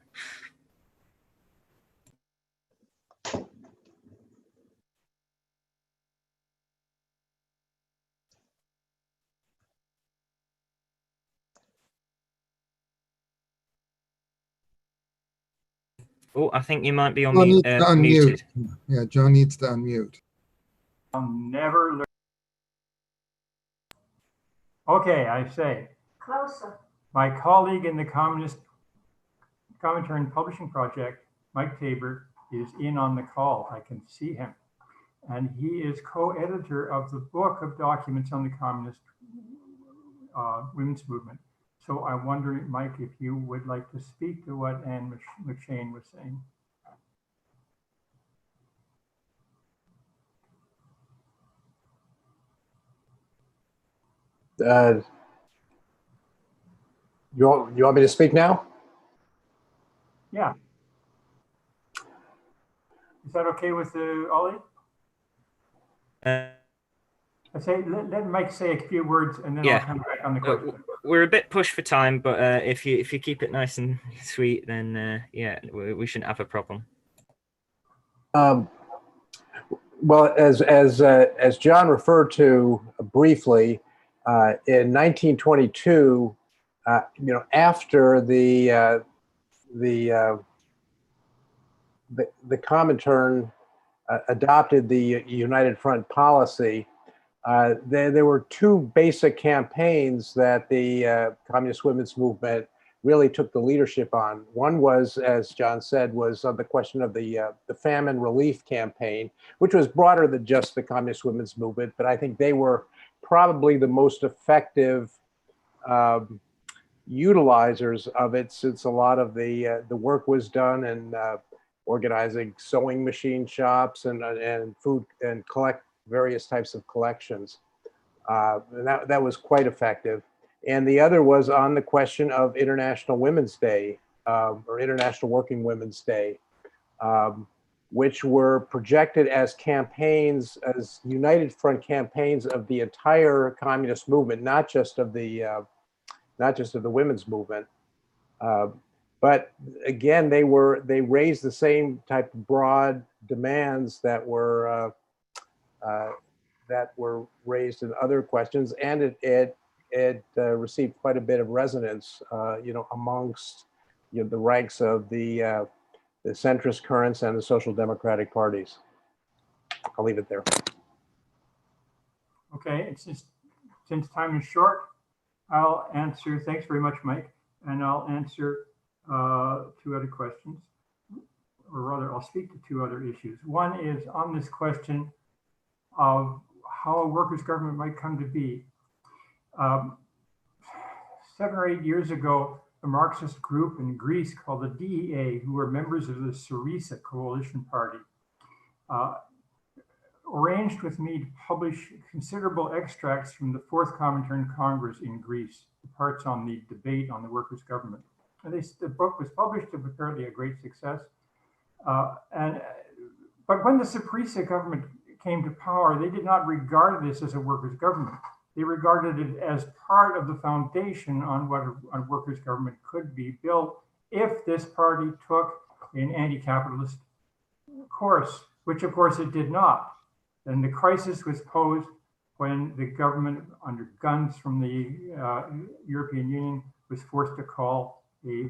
Oh, I think you might be on muted. Yeah, John needs to unmute. I'll never learn. Okay, I say. Closer. My colleague in the Comintern Publishing Project, Mike Tabor, is in on the call. I can see him. And he is co-editor of the book of documents on the Communist Women's Movement. So I wonder, Mike, if you would like to speak to what Anne McShane was saying. You want me to speak now? Yeah. Is that okay with Ollie? I say let Mike say a few words, and then I'll come back on the question. We're a bit pushed for time, but if you keep it nice and sweet, then yeah, we shouldn't have a problem. Well, as John referred to briefly, in 1922, after the Comintern adopted the United Front policy, there were two basic campaigns that the Communist Women's Movement really took the leadership on. One was, as John said, was on the question of the famine relief campaign, which was broader than just the Communist Women's Movement, but I think they were probably the most effective utilizers of it, since a lot of the work was done in organizing sewing machine shops and food and collect various types of collections. And that was quite effective. And the other was on the question of International Women's Day or International Working Women's Day, which were projected as campaigns, as united front campaigns of the entire communist movement, not just of the women's movement. But again, they raised the same type of broad demands that were raised in other questions, and it received quite a bit of resonance, amongst the ranks of the centrist currents and the social democratic parties. I'll leave it there. Okay, it's just, since time is short, I'll answer. Thanks very much, Mike, and I'll answer 2 other questions, or rather, I'll speak to 2 other issues. One is on this question of how a workers' government might come to be. 7 or 8 years ago, a Marxist group in Greece called the DEA, who were members of the Syriza coalition party, arranged with me to publish considerable extracts from the 4th Comintern Congress in Greece, the parts on the debate on the workers' government. And the book was published, apparently a great success. But when the Syriza government came to power, they did not regard this as a workers' government. They regarded it as part of the foundation on what a workers' government could be built if this party took an anti-capitalist course, which of course it did not. And the crisis was posed when the government, under guns from the European Union, was forced to call a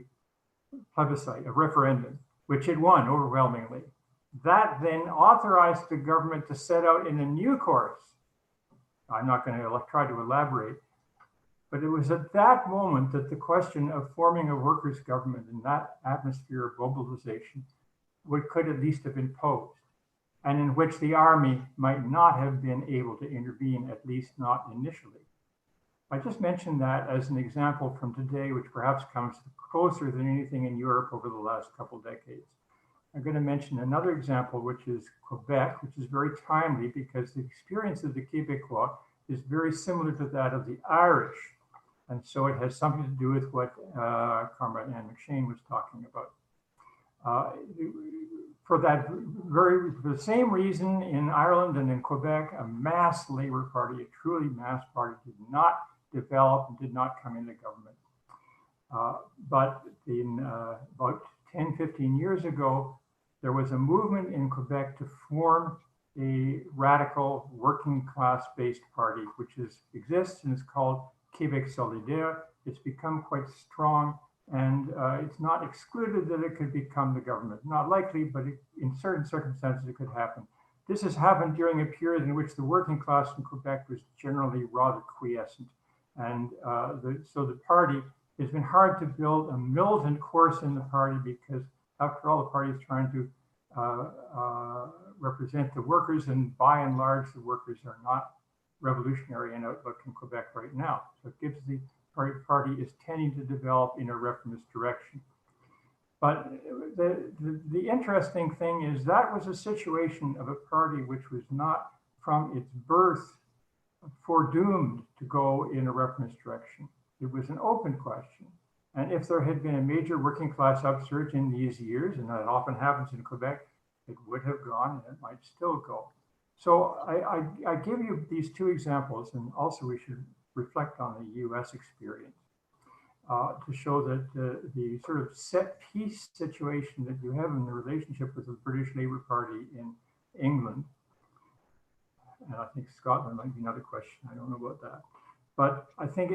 plebiscite, a referendum, which it won overwhelmingly. That then authorized the government to set out in a new course. I'm not going to try to elaborate, but it was at that moment that the question of forming a workers' government in that atmosphere of globalization could at least have been posed, and in which the army might not have been able to intervene, at least not initially. I just mentioned that as an example from today, which perhaps comes closer than anything in Europe over the last couple decades. I'm going to mention another example, which is Quebec, which is very timely because the experience of the Quebecois is very similar to that of the Irish. And so it has something to do with what Comrade Anne McShane was talking about. For the same reason, in Ireland and in Quebec, a mass labor party, a truly mass party, did not develop and did not come into government. But in about 10, 15 years ago, there was a movement in Quebec to form a radical working class based party, which exists and is called Québec Solidaire. It's become quite strong, and it's not excluded that it could become the government. Not likely, but in certain circumstances it could happen. This has happened during a period in which the working class in Quebec was generally rather quiescent. And so the party, it's been hard to build a militant course in the party because, after all, the party is trying to represent the workers, and by and large, the workers are not revolutionary in outlook in Quebec right now. So it gives the party is tending to develop in a reformist direction. But the interesting thing is that was a situation of a party which was not from its birth foredoomed to go in a reformist direction. It was an open question. And if there had been a major working class upsurge in these years, and that often happens in Quebec, it would have gone and it might still go. So I give you these 2 examples, and also we should reflect on the US experience to show that the sort of set piece situation that you have in the relationship with the British Labour Party in England, and I think Scotland might be another question, I don't know about that. But I think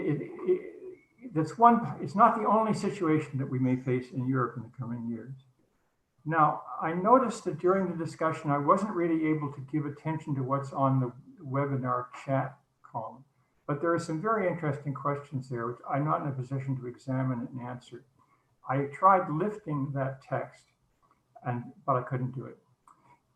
it's not the only situation that we may face in Europe in the coming years. Now, I noticed that during the discussion, I wasn't really able to give attention to what's on the webinar chat column. But there are some very interesting questions there, which I'm not in a position to examine and answer. I tried lifting that text, but I couldn't do it.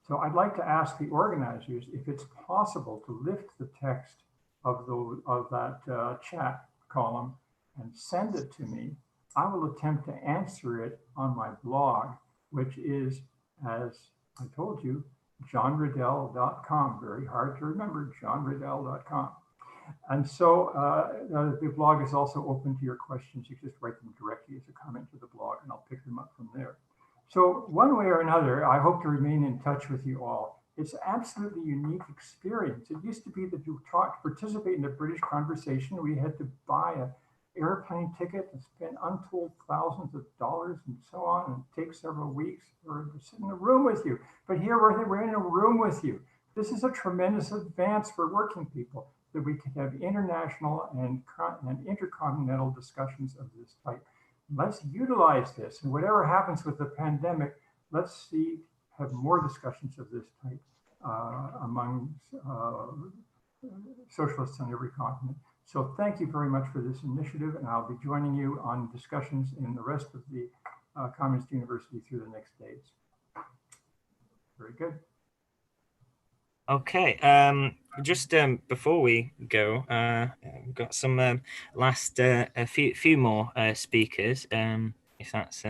So I'd like to ask the organizers if it's possible to lift the text of that chat column and send it to me. I will attempt to answer it on my blog, which is, as I told you, johnriddell.com. Very hard to remember, johnriddell.com. And so the blog is also open to your questions. You just write them directly as a comment to the blog, and I'll pick them up from there. So one way or another, I hope to remain in touch with you all. It's an absolutely unique experience. It used to be that to participate in the British conversation, we had to buy an airplane ticket and spend untold thousands of dollars and so on, and take several weeks to sit in a room with you. But here we're in a room with you. This is a tremendous advance for working people, that we can have international and intercontinental discussions of this type. Let's utilize this, and whatever happens with the pandemic, let's have more discussions of this type among socialists on every continent. So thank you very much for this initiative, and I'll be joining you on discussions in the rest of the Communist University through the next days. Very good. Okay, just before we go, we've got some last a few more speakers, if that's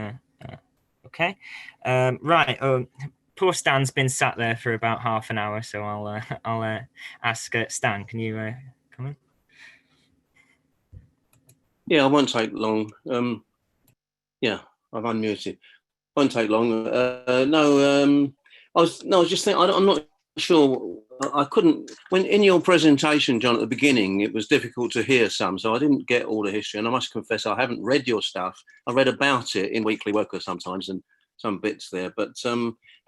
okay. Right. Poor Stan's been sat there for about half an hour, so I'll ask Stan. Can you come in? Yeah, I won't take long. Yeah, I've unmuted. Won't take long. No, I was just thinking. I'm not sure. I couldn't. When in your presentation, John, at the beginning, it was difficult to hear some, so I didn't get all the history. And I must confess, I haven't read your stuff. I read about it in Weekly Worker sometimes, and some bits there. But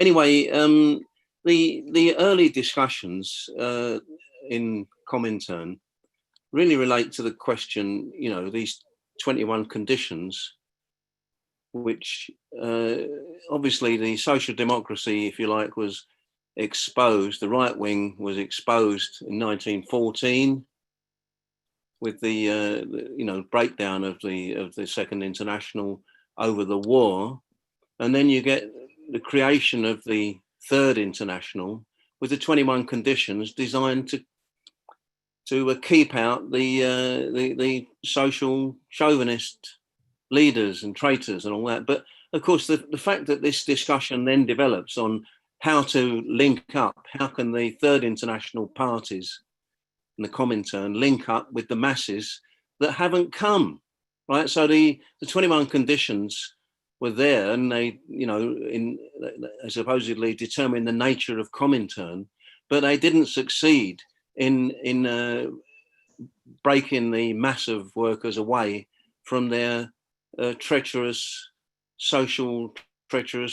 anyway, the early discussions in Comintern really relate to the question, you know, these 21 conditions, which obviously the social democracy, if you like, was exposed. The right wing was exposed in 1914 with the you know, breakdown of the Second International over the war, and then you get the creation of the Third International with the 21 conditions designed to keep out the social chauvinist leaders and traitors and all that. But of course, the fact that this discussion then develops on how to link up, how can the Third International parties and the Comintern link up with the masses that haven't come, right? So the 21 conditions were there, and they, you know, supposedly determine the nature of Comintern, but they didn't succeed in breaking the mass of workers away from their treacherous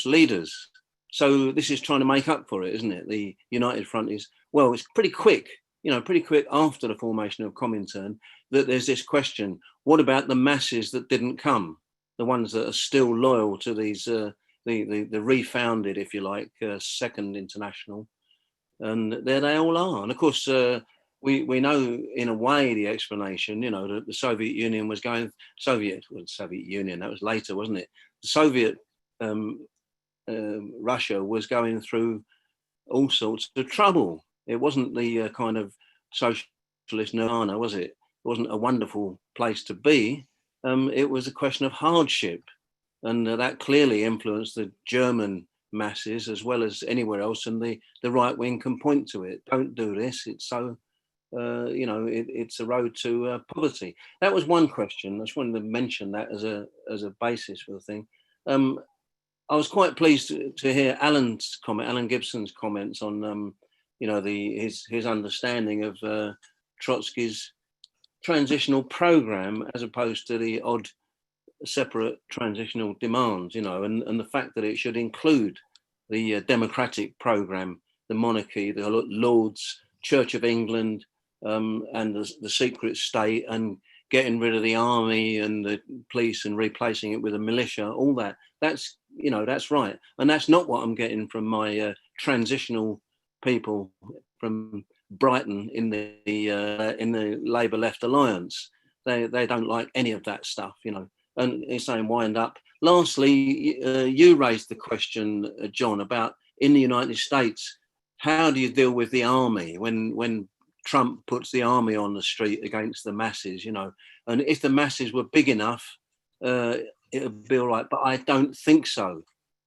leaders. So this is trying to make up for it, isn't it? The United Front is, well, it's pretty quick, you know, pretty quick after the formation of Comintern, that there's this question: what about the masses that didn't come, the ones that are still loyal to these the refounded, if you like, Second International? And there they all are. And of course, we know in a way the explanation, you know, that the Soviet Union was going, Soviet Union, that was later, wasn't it? The Soviet Russia was going through all sorts of trouble. It wasn't the kind of socialist nirvana, was it? It wasn't a wonderful place to be. It was a question of hardship. And that clearly influenced the German masses as well as anywhere else, and the right wing can point to it. Don't do this, it's so you know, it's a road to poverty. That was one question. I just wanted to mention that as a basis for the thing. I was quite pleased to hear Alan Gibson's comments on you know, his understanding of Trotsky's transitional program as opposed to the odd separate transitional demands, you know, and the fact that it should include the democratic program, the monarchy, the Lords, Church of England, and the secret state, and getting rid of the army and the police and replacing it with a militia, all that. That's, you know, that's right. And that's not what I'm getting from my transitional people from Brighton in the Labour Left Alliance. They don't like any of that stuff, you know. And he's saying wind up. Lastly, you raised the question, John, about in the United States, how do you deal with the army when Trump puts the army on the street against the masses, you know? And if the masses were big enough, it would be all right. But I don't think so.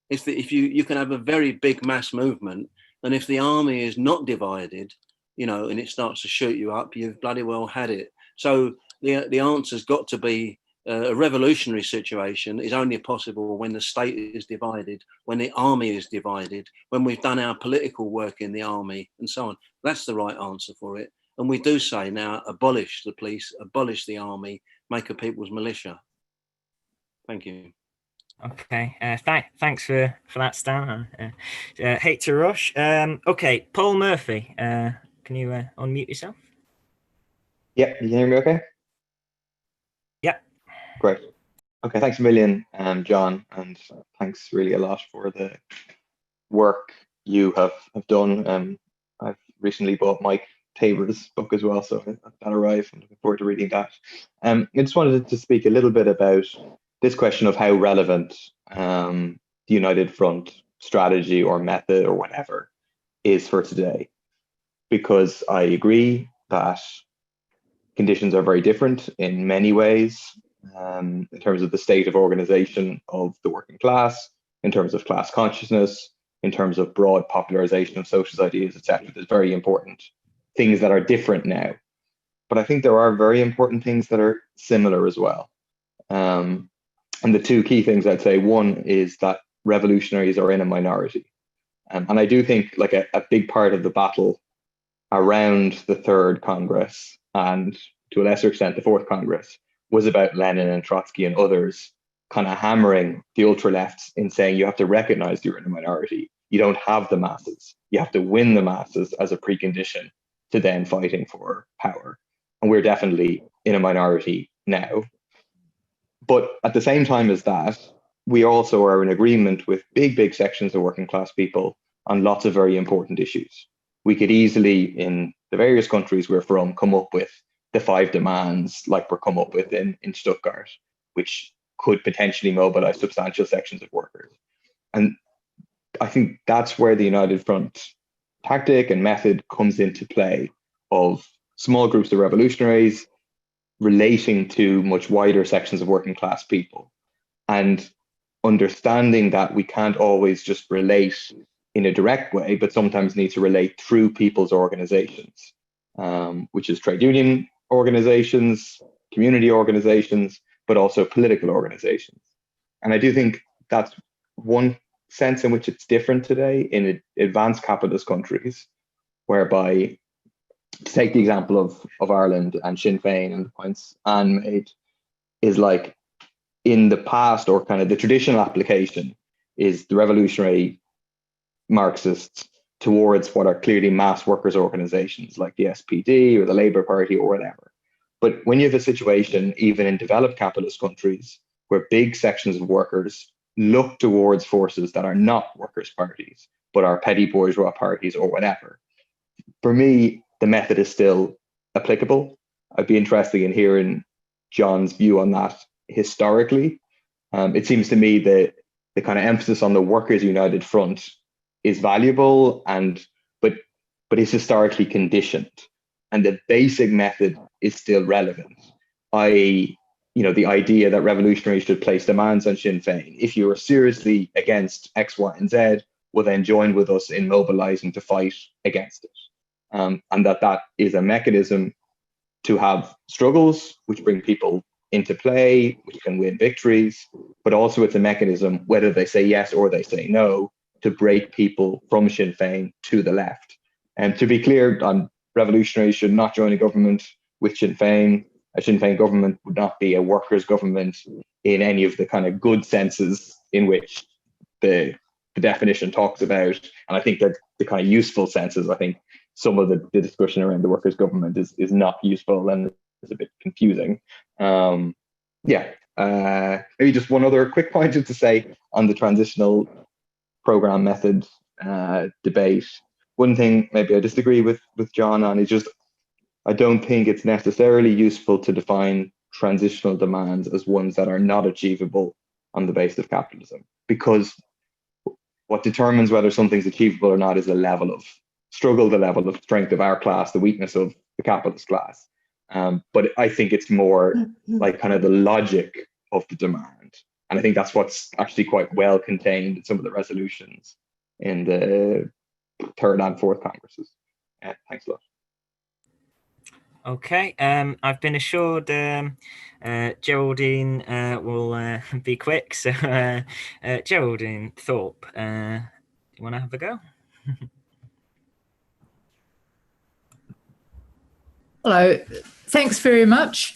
If you can have a very big mass movement, and if the army is not divided, you know, and it starts to shoot you up, you've bloody well had it. So the answer's got to be a revolutionary situation is only possible when the state is divided, when the army is divided, when we've done our political work in the army and so on. That's the right answer for it. And we do say now, abolish the police, abolish the army, make a people's militia. Thank you. Okay, thanks for that, Stan. Hate to rush. Okay, Paul Murphy, can you unmute yourself? Yeah, you can hear me okay? Yeah. Great. Okay, thanks a million, John, and thanks really a lot for the work you have done. I've recently bought Mike Tabor's book as well, so that arrived. I'm looking forward to reading that. I just wanted to speak a little bit about this question of how relevant the United Front strategy or method or whatever is for today, because I agree that conditions are very different in many ways, in terms of the state of organization of the working class, in terms of class consciousness, in terms of broad popularization of socialist ideas, etc. There's very important things that are different now. But I think there are very important things that are similar as well. And the two key things I'd say, one is that revolutionaries are in a minority. And I do think like a big part of the battle around the Third Congress, and to a lesser extent the Fourth Congress, was about Lenin and Trotsky and others kind of hammering the ultra-lefts in saying you have to recognize you're in a minority. You don't have the masses. You have to win the masses as a precondition to then fighting for power. And we're definitely in a minority now. But at the same time as that, we also are in agreement with big sections of working class people on lots of very important issues. We could easily, in the various countries we're from, come up with the 5 demands like we're come up with in Stuttgart, which could potentially mobilize substantial sections of workers. And I think that's where the United Front tactic and method comes into play, of small groups of revolutionaries relating to much wider sections of working class people, and understanding that we can't always just relate in a direct way, but sometimes need to relate through people's organizations, which is trade union organizations, community organizations, but also political organizations. And I do think that's one sense in which it's different today in advanced capitalist countries, whereby, to take the example of Ireland and Sinn Féin and the points Anne made, is like in the past, or kind of the traditional application is the revolutionary Marxists towards what are clearly mass workers organizations like the SPD or the Labour Party or whatever. But when you have a situation, even in developed capitalist countries, where big sections of workers look towards forces that are not workers' parties, but are petty bourgeois parties or whatever, for me, the method is still applicable. I'd be interested in hearing John's view on that historically. It seems to me that the kind of emphasis on the Workers' United Front is valuable, but is historically conditioned, and the basic method is still relevant. The idea that revolutionaries should place demands on Sinn Féin. If you are seriously against X, Y, and Z, will then join with us in mobilizing to fight against it. And that is a mechanism to have struggles which bring people into play, which can win victories, but also it's a mechanism, whether they say yes or they say no, to break people from Sinn Féin to the left. And to be clear, revolutionaries should not join a government with Sinn Féin. A Sinn Féin government would not be a workers' government in any of the kind of good senses in which the definition talks about. And I think that the kind of useful senses, I think some of the discussion around the workers' government is not useful and is a bit confusing. Maybe just one other quick point to say on the transitional program method debate one thing maybe I disagree with John on is just, I don't think it's necessarily useful to define transitional demands as ones that are not achievable on the basis of capitalism, because what determines whether something's achievable or not is the level of struggle, the level of strength of our class, the weakness of the capitalist class. But I think it's more like kind of the logic of the demand. And I think that's what's actually quite well contained in some of the resolutions in the third and fourth Congresses. Thanks a lot. Okay, I've been assured Geraldine will be quick. So Geraldine Thorpe, you want to have a go? Hello, thanks very much.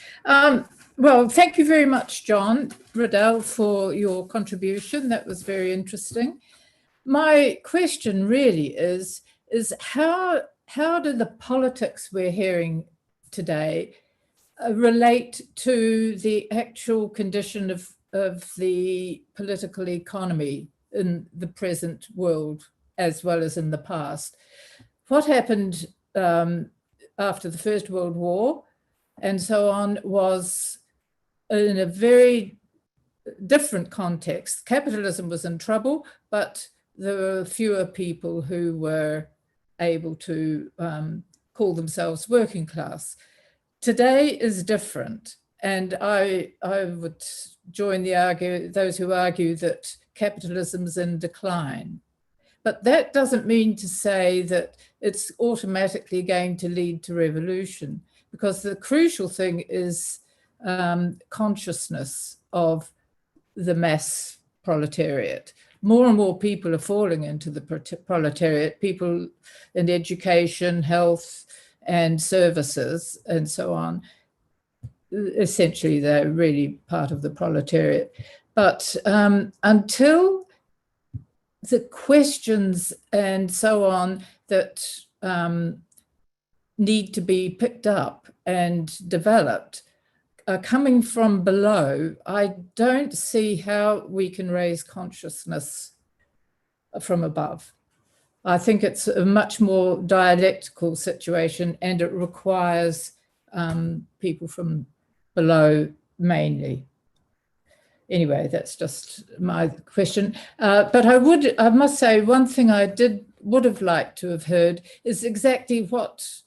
Well, thank you very much, John Riddell, for your contribution. That was very interesting. My question really is how do the politics we're hearing today relate to the actual condition of the political economy in the present world as well as in the past? What happened after the First World War and so on was in a very different context. Capitalism was in trouble, but there were fewer people who were able to call themselves working class. Today is different, and I would join those who argue that capitalism is in decline. But that doesn't mean to say that it's automatically going to lead to revolution, because the crucial thing is consciousness of the mass proletariat. More and more people are falling into the proletariat, people in education, health, and services, and so on. Essentially, they're really part of the proletariat. But until the questions and so on that need to be picked up and developed are coming from below, I don't see how we can raise consciousness from above. I think it's a much more dialectical situation, and it requires people from below mainly. Anyway, that's just my question. But I must say, one thing I would have liked to have heard is exactly what's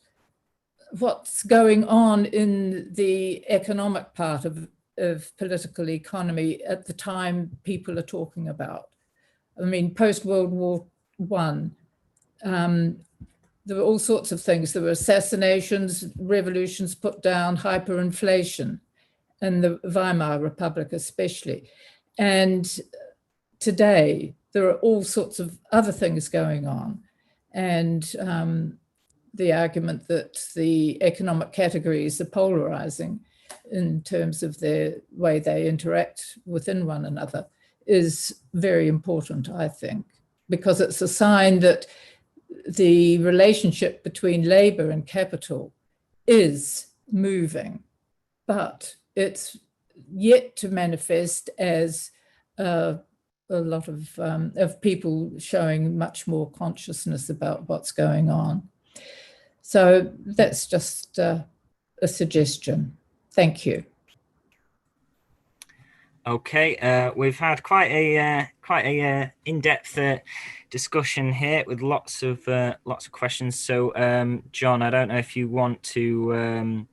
going on in the economic part of political economy at the time people are talking about. I mean, post-World War I, there were all sorts of things. There were assassinations, revolutions put down, hyperinflation, and the Weimar Republic especially. And today, there are all sorts of other things going on. And the argument that the economic categories are polarizing in terms of the way they interact within one another is very important, I think, because it's a sign that the relationship between labor and capital is moving, but it's yet to manifest as a lot of people showing much more consciousness about what's going on. So that's just a suggestion. Thank you. Okay, we've had quite a in-depth discussion here with lots of questions. So, John, I don't know if you want to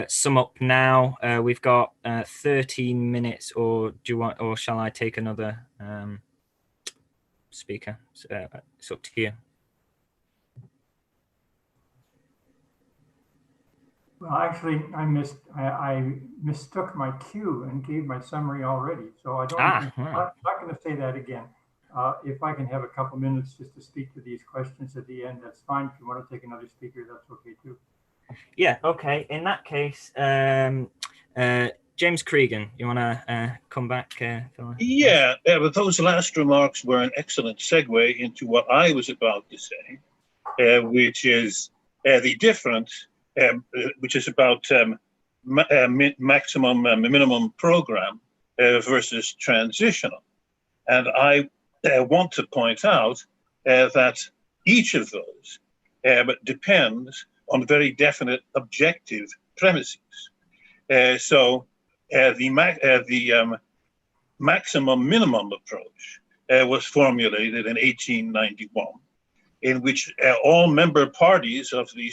sum up now. We've got 13 minutes, or shall I take another speaker? It's up to you. Well, actually, I mistook my cue and gave my summary already. So I don't. I'm not going to say that again. If I can have a couple minutes just to speak to these questions at the end, that's fine. If you want to take another speaker, that's okay too. Yeah. Okay. In that case, James Cregan, you want to come back? Yeah. But those last remarks were an excellent segue into what I was about to say, which is the difference. Which is about minimum program versus transitional. And I want to point out that each of those depends on very definite objective premises. So the maximum minimum approach was formulated in 1891, in which all member parties of the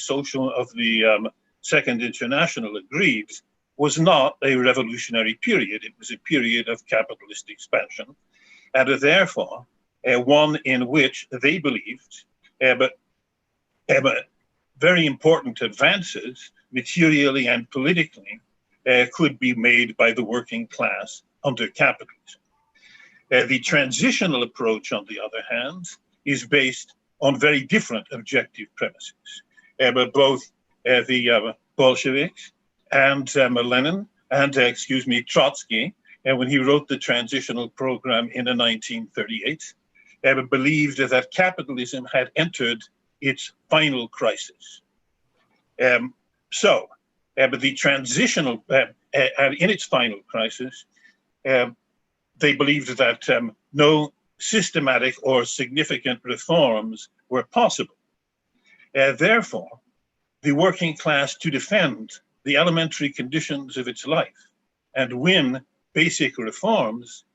Second International agreed was not a revolutionary period. It was a period of capitalist expansion, and therefore one in which they believed very important advances, materially and politically, could be made by the working class under capitalism. The transitional approach, on the other hand, is based on very different objective premises. But both the Bolsheviks and Lenin and, Trotsky, when he wrote the transitional program in 1938, believed that capitalism had entered its final crisis. But the transitional, in its final crisis, they believed that no systematic or significant reforms were possible. Therefore, the working class, to defend the elementary conditions of its life and win basic reforms,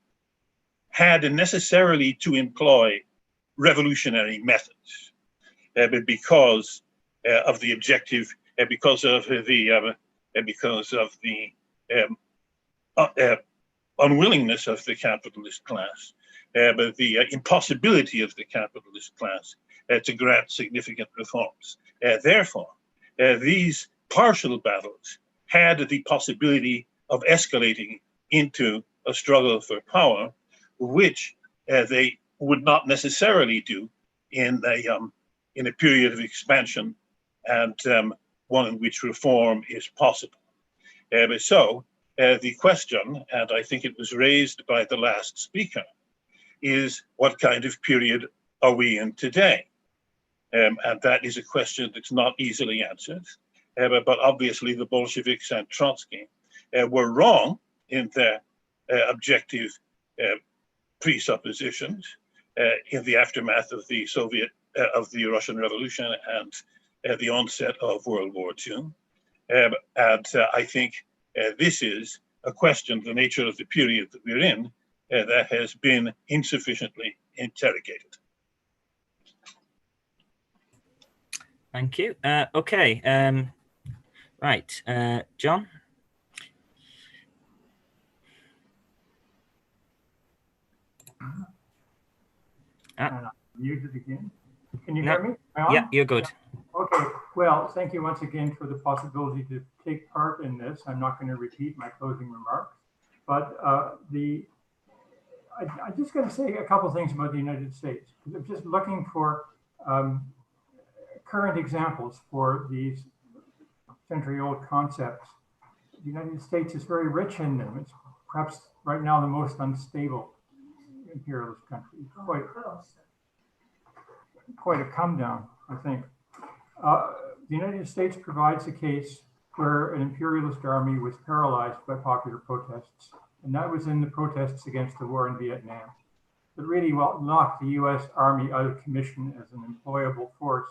had necessarily to employ revolutionary methods, but because of the objective, because of the unwillingness of the capitalist class, but the impossibility of the capitalist class to grant significant reforms. Therefore, these partial battles had the possibility of escalating into a struggle for power, which they would not necessarily do in a period of expansion and one in which reform is possible. The question, and I think it was raised by the last speaker, is what kind of period are we in today? And that is a question that's not easily answered. But obviously the Bolsheviks and Trotsky were wrong in their objective presuppositions in the aftermath of the Russian Revolution and the onset of World War II. I think this is a question, the nature of the period that we're in, that has been insufficiently interrogated. Thank you. Okay. Right. John? Muted again. Can you hear me? Yeah, you're good. Okay, well, thank you once again for the possibility to take part in this. I'm not going to repeat my closing remarks, but I'm just going to say a couple things about the United States. I'm just looking for current examples for these century-old concepts. The United States is very rich in them. It's perhaps right now the most unstable imperialist country. Quite a come down, I think. The United States provides a case where an imperialist army was paralyzed by popular protests, and that was in the protests against the war in Vietnam. It really knocked the US Army out of commission as an employable force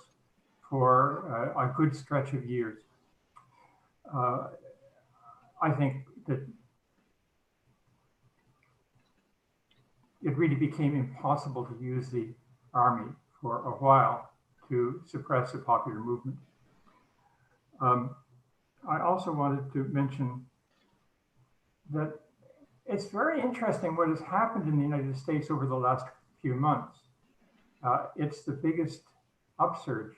for a good stretch of years. I think that it really became impossible to use the army for a while to suppress a popular movement. I also wanted to mention that it's very interesting what has happened in the United States over the last few months. It's the biggest upsurge,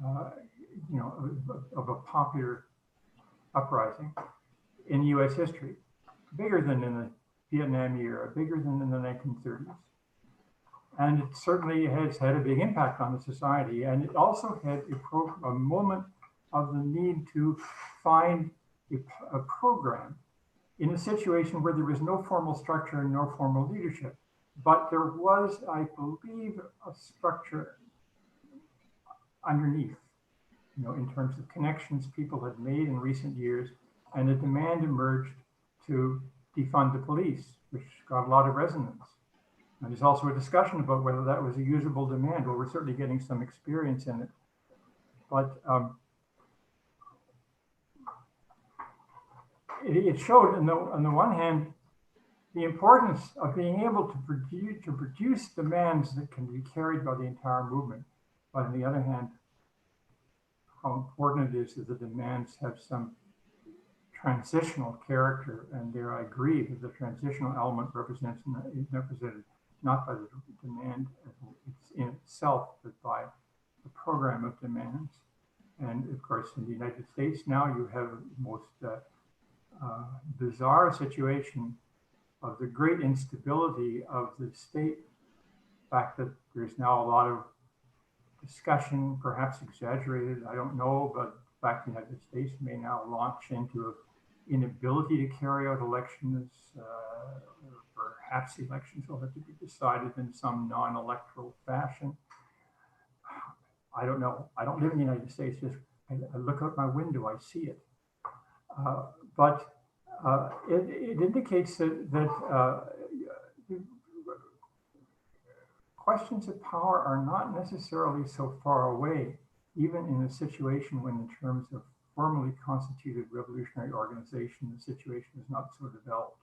of a popular uprising in US history, bigger than in the Vietnam era, bigger than in the 1930s. And it certainly has had a big impact on the society. And it also had a moment of the need to find a program in a situation where there was no formal structure and no formal leadership. But there was, I believe, a structure underneath, in terms of connections people had made in recent years, and a demand emerged to defund the police, which got a lot of resonance. And there's also a discussion about whether that was a usable demand. Well, we're certainly getting some experience in it. But it showed, on the one hand, the importance of being able to produce demands that can be carried by the entire movement. But on the other hand, how important it is that the demands have some transitional character. And there I agree that the transitional element is represented not by the demand it's in itself, but by the program of demands. And of course, in the United States now, you have the most bizarre situation of the great instability of the state. The fact that there's now a lot of discussion, perhaps exaggerated, I don't know, but the fact the United States may now launch into an inability to carry out elections. Perhaps elections will have to be decided in some non-electoral fashion. I don't know. I don't live in the United States. Just I look out my window, I see it. But it indicates that questions of power are not necessarily so far away, even in a situation when, in terms of formally constituted revolutionary organization, the situation is not so developed.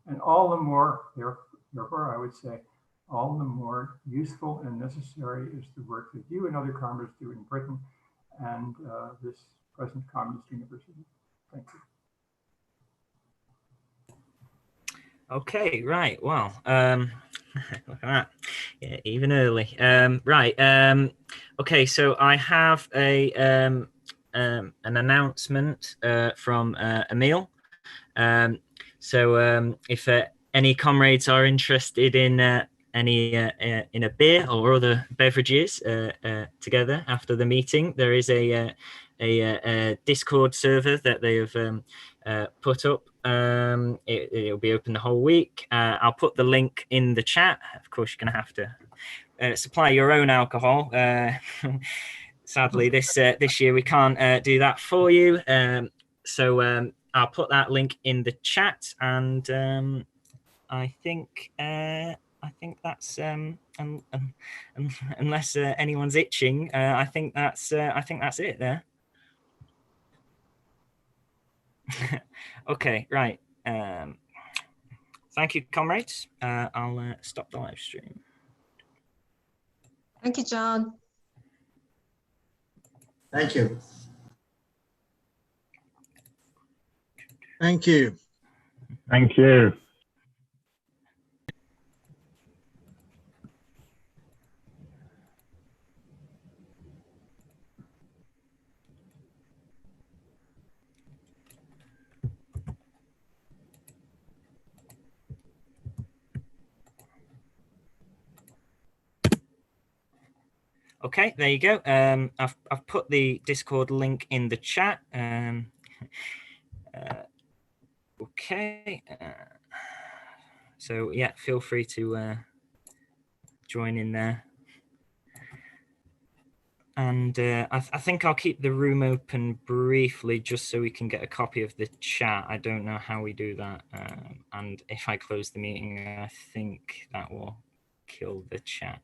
And all the more, therefore, I would say, all the more useful and necessary is the work that you and other comrades do in Britain and this present communist university. Thank you. Okay, right. Well, look at that. Yeah, even early. Right. Okay, so I have an announcement from Emil. So if any comrades are interested in in a beer or other beverages together after the meeting, there is a Discord server that they have put up. It'll be open the whole week. I'll put the link in the chat. Of course, you're going to have to supply your own alcohol. Sadly, this year we can't do that for you. So I'll put that link in the chat, and I think that's unless anyone's itching, I think that's it there. Okay, right. Thank you, comrades. I'll stop the live stream. Thank you, John. Thank you. Thank you. Thank you. Okay, there you go. I've put the Discord link in the chat. Okay. So yeah, feel free to join in there. And I think I'll keep the room open briefly just so we can get a copy of the chat. I don't know how we do that. And if I close the meeting, I think that will kill the chat.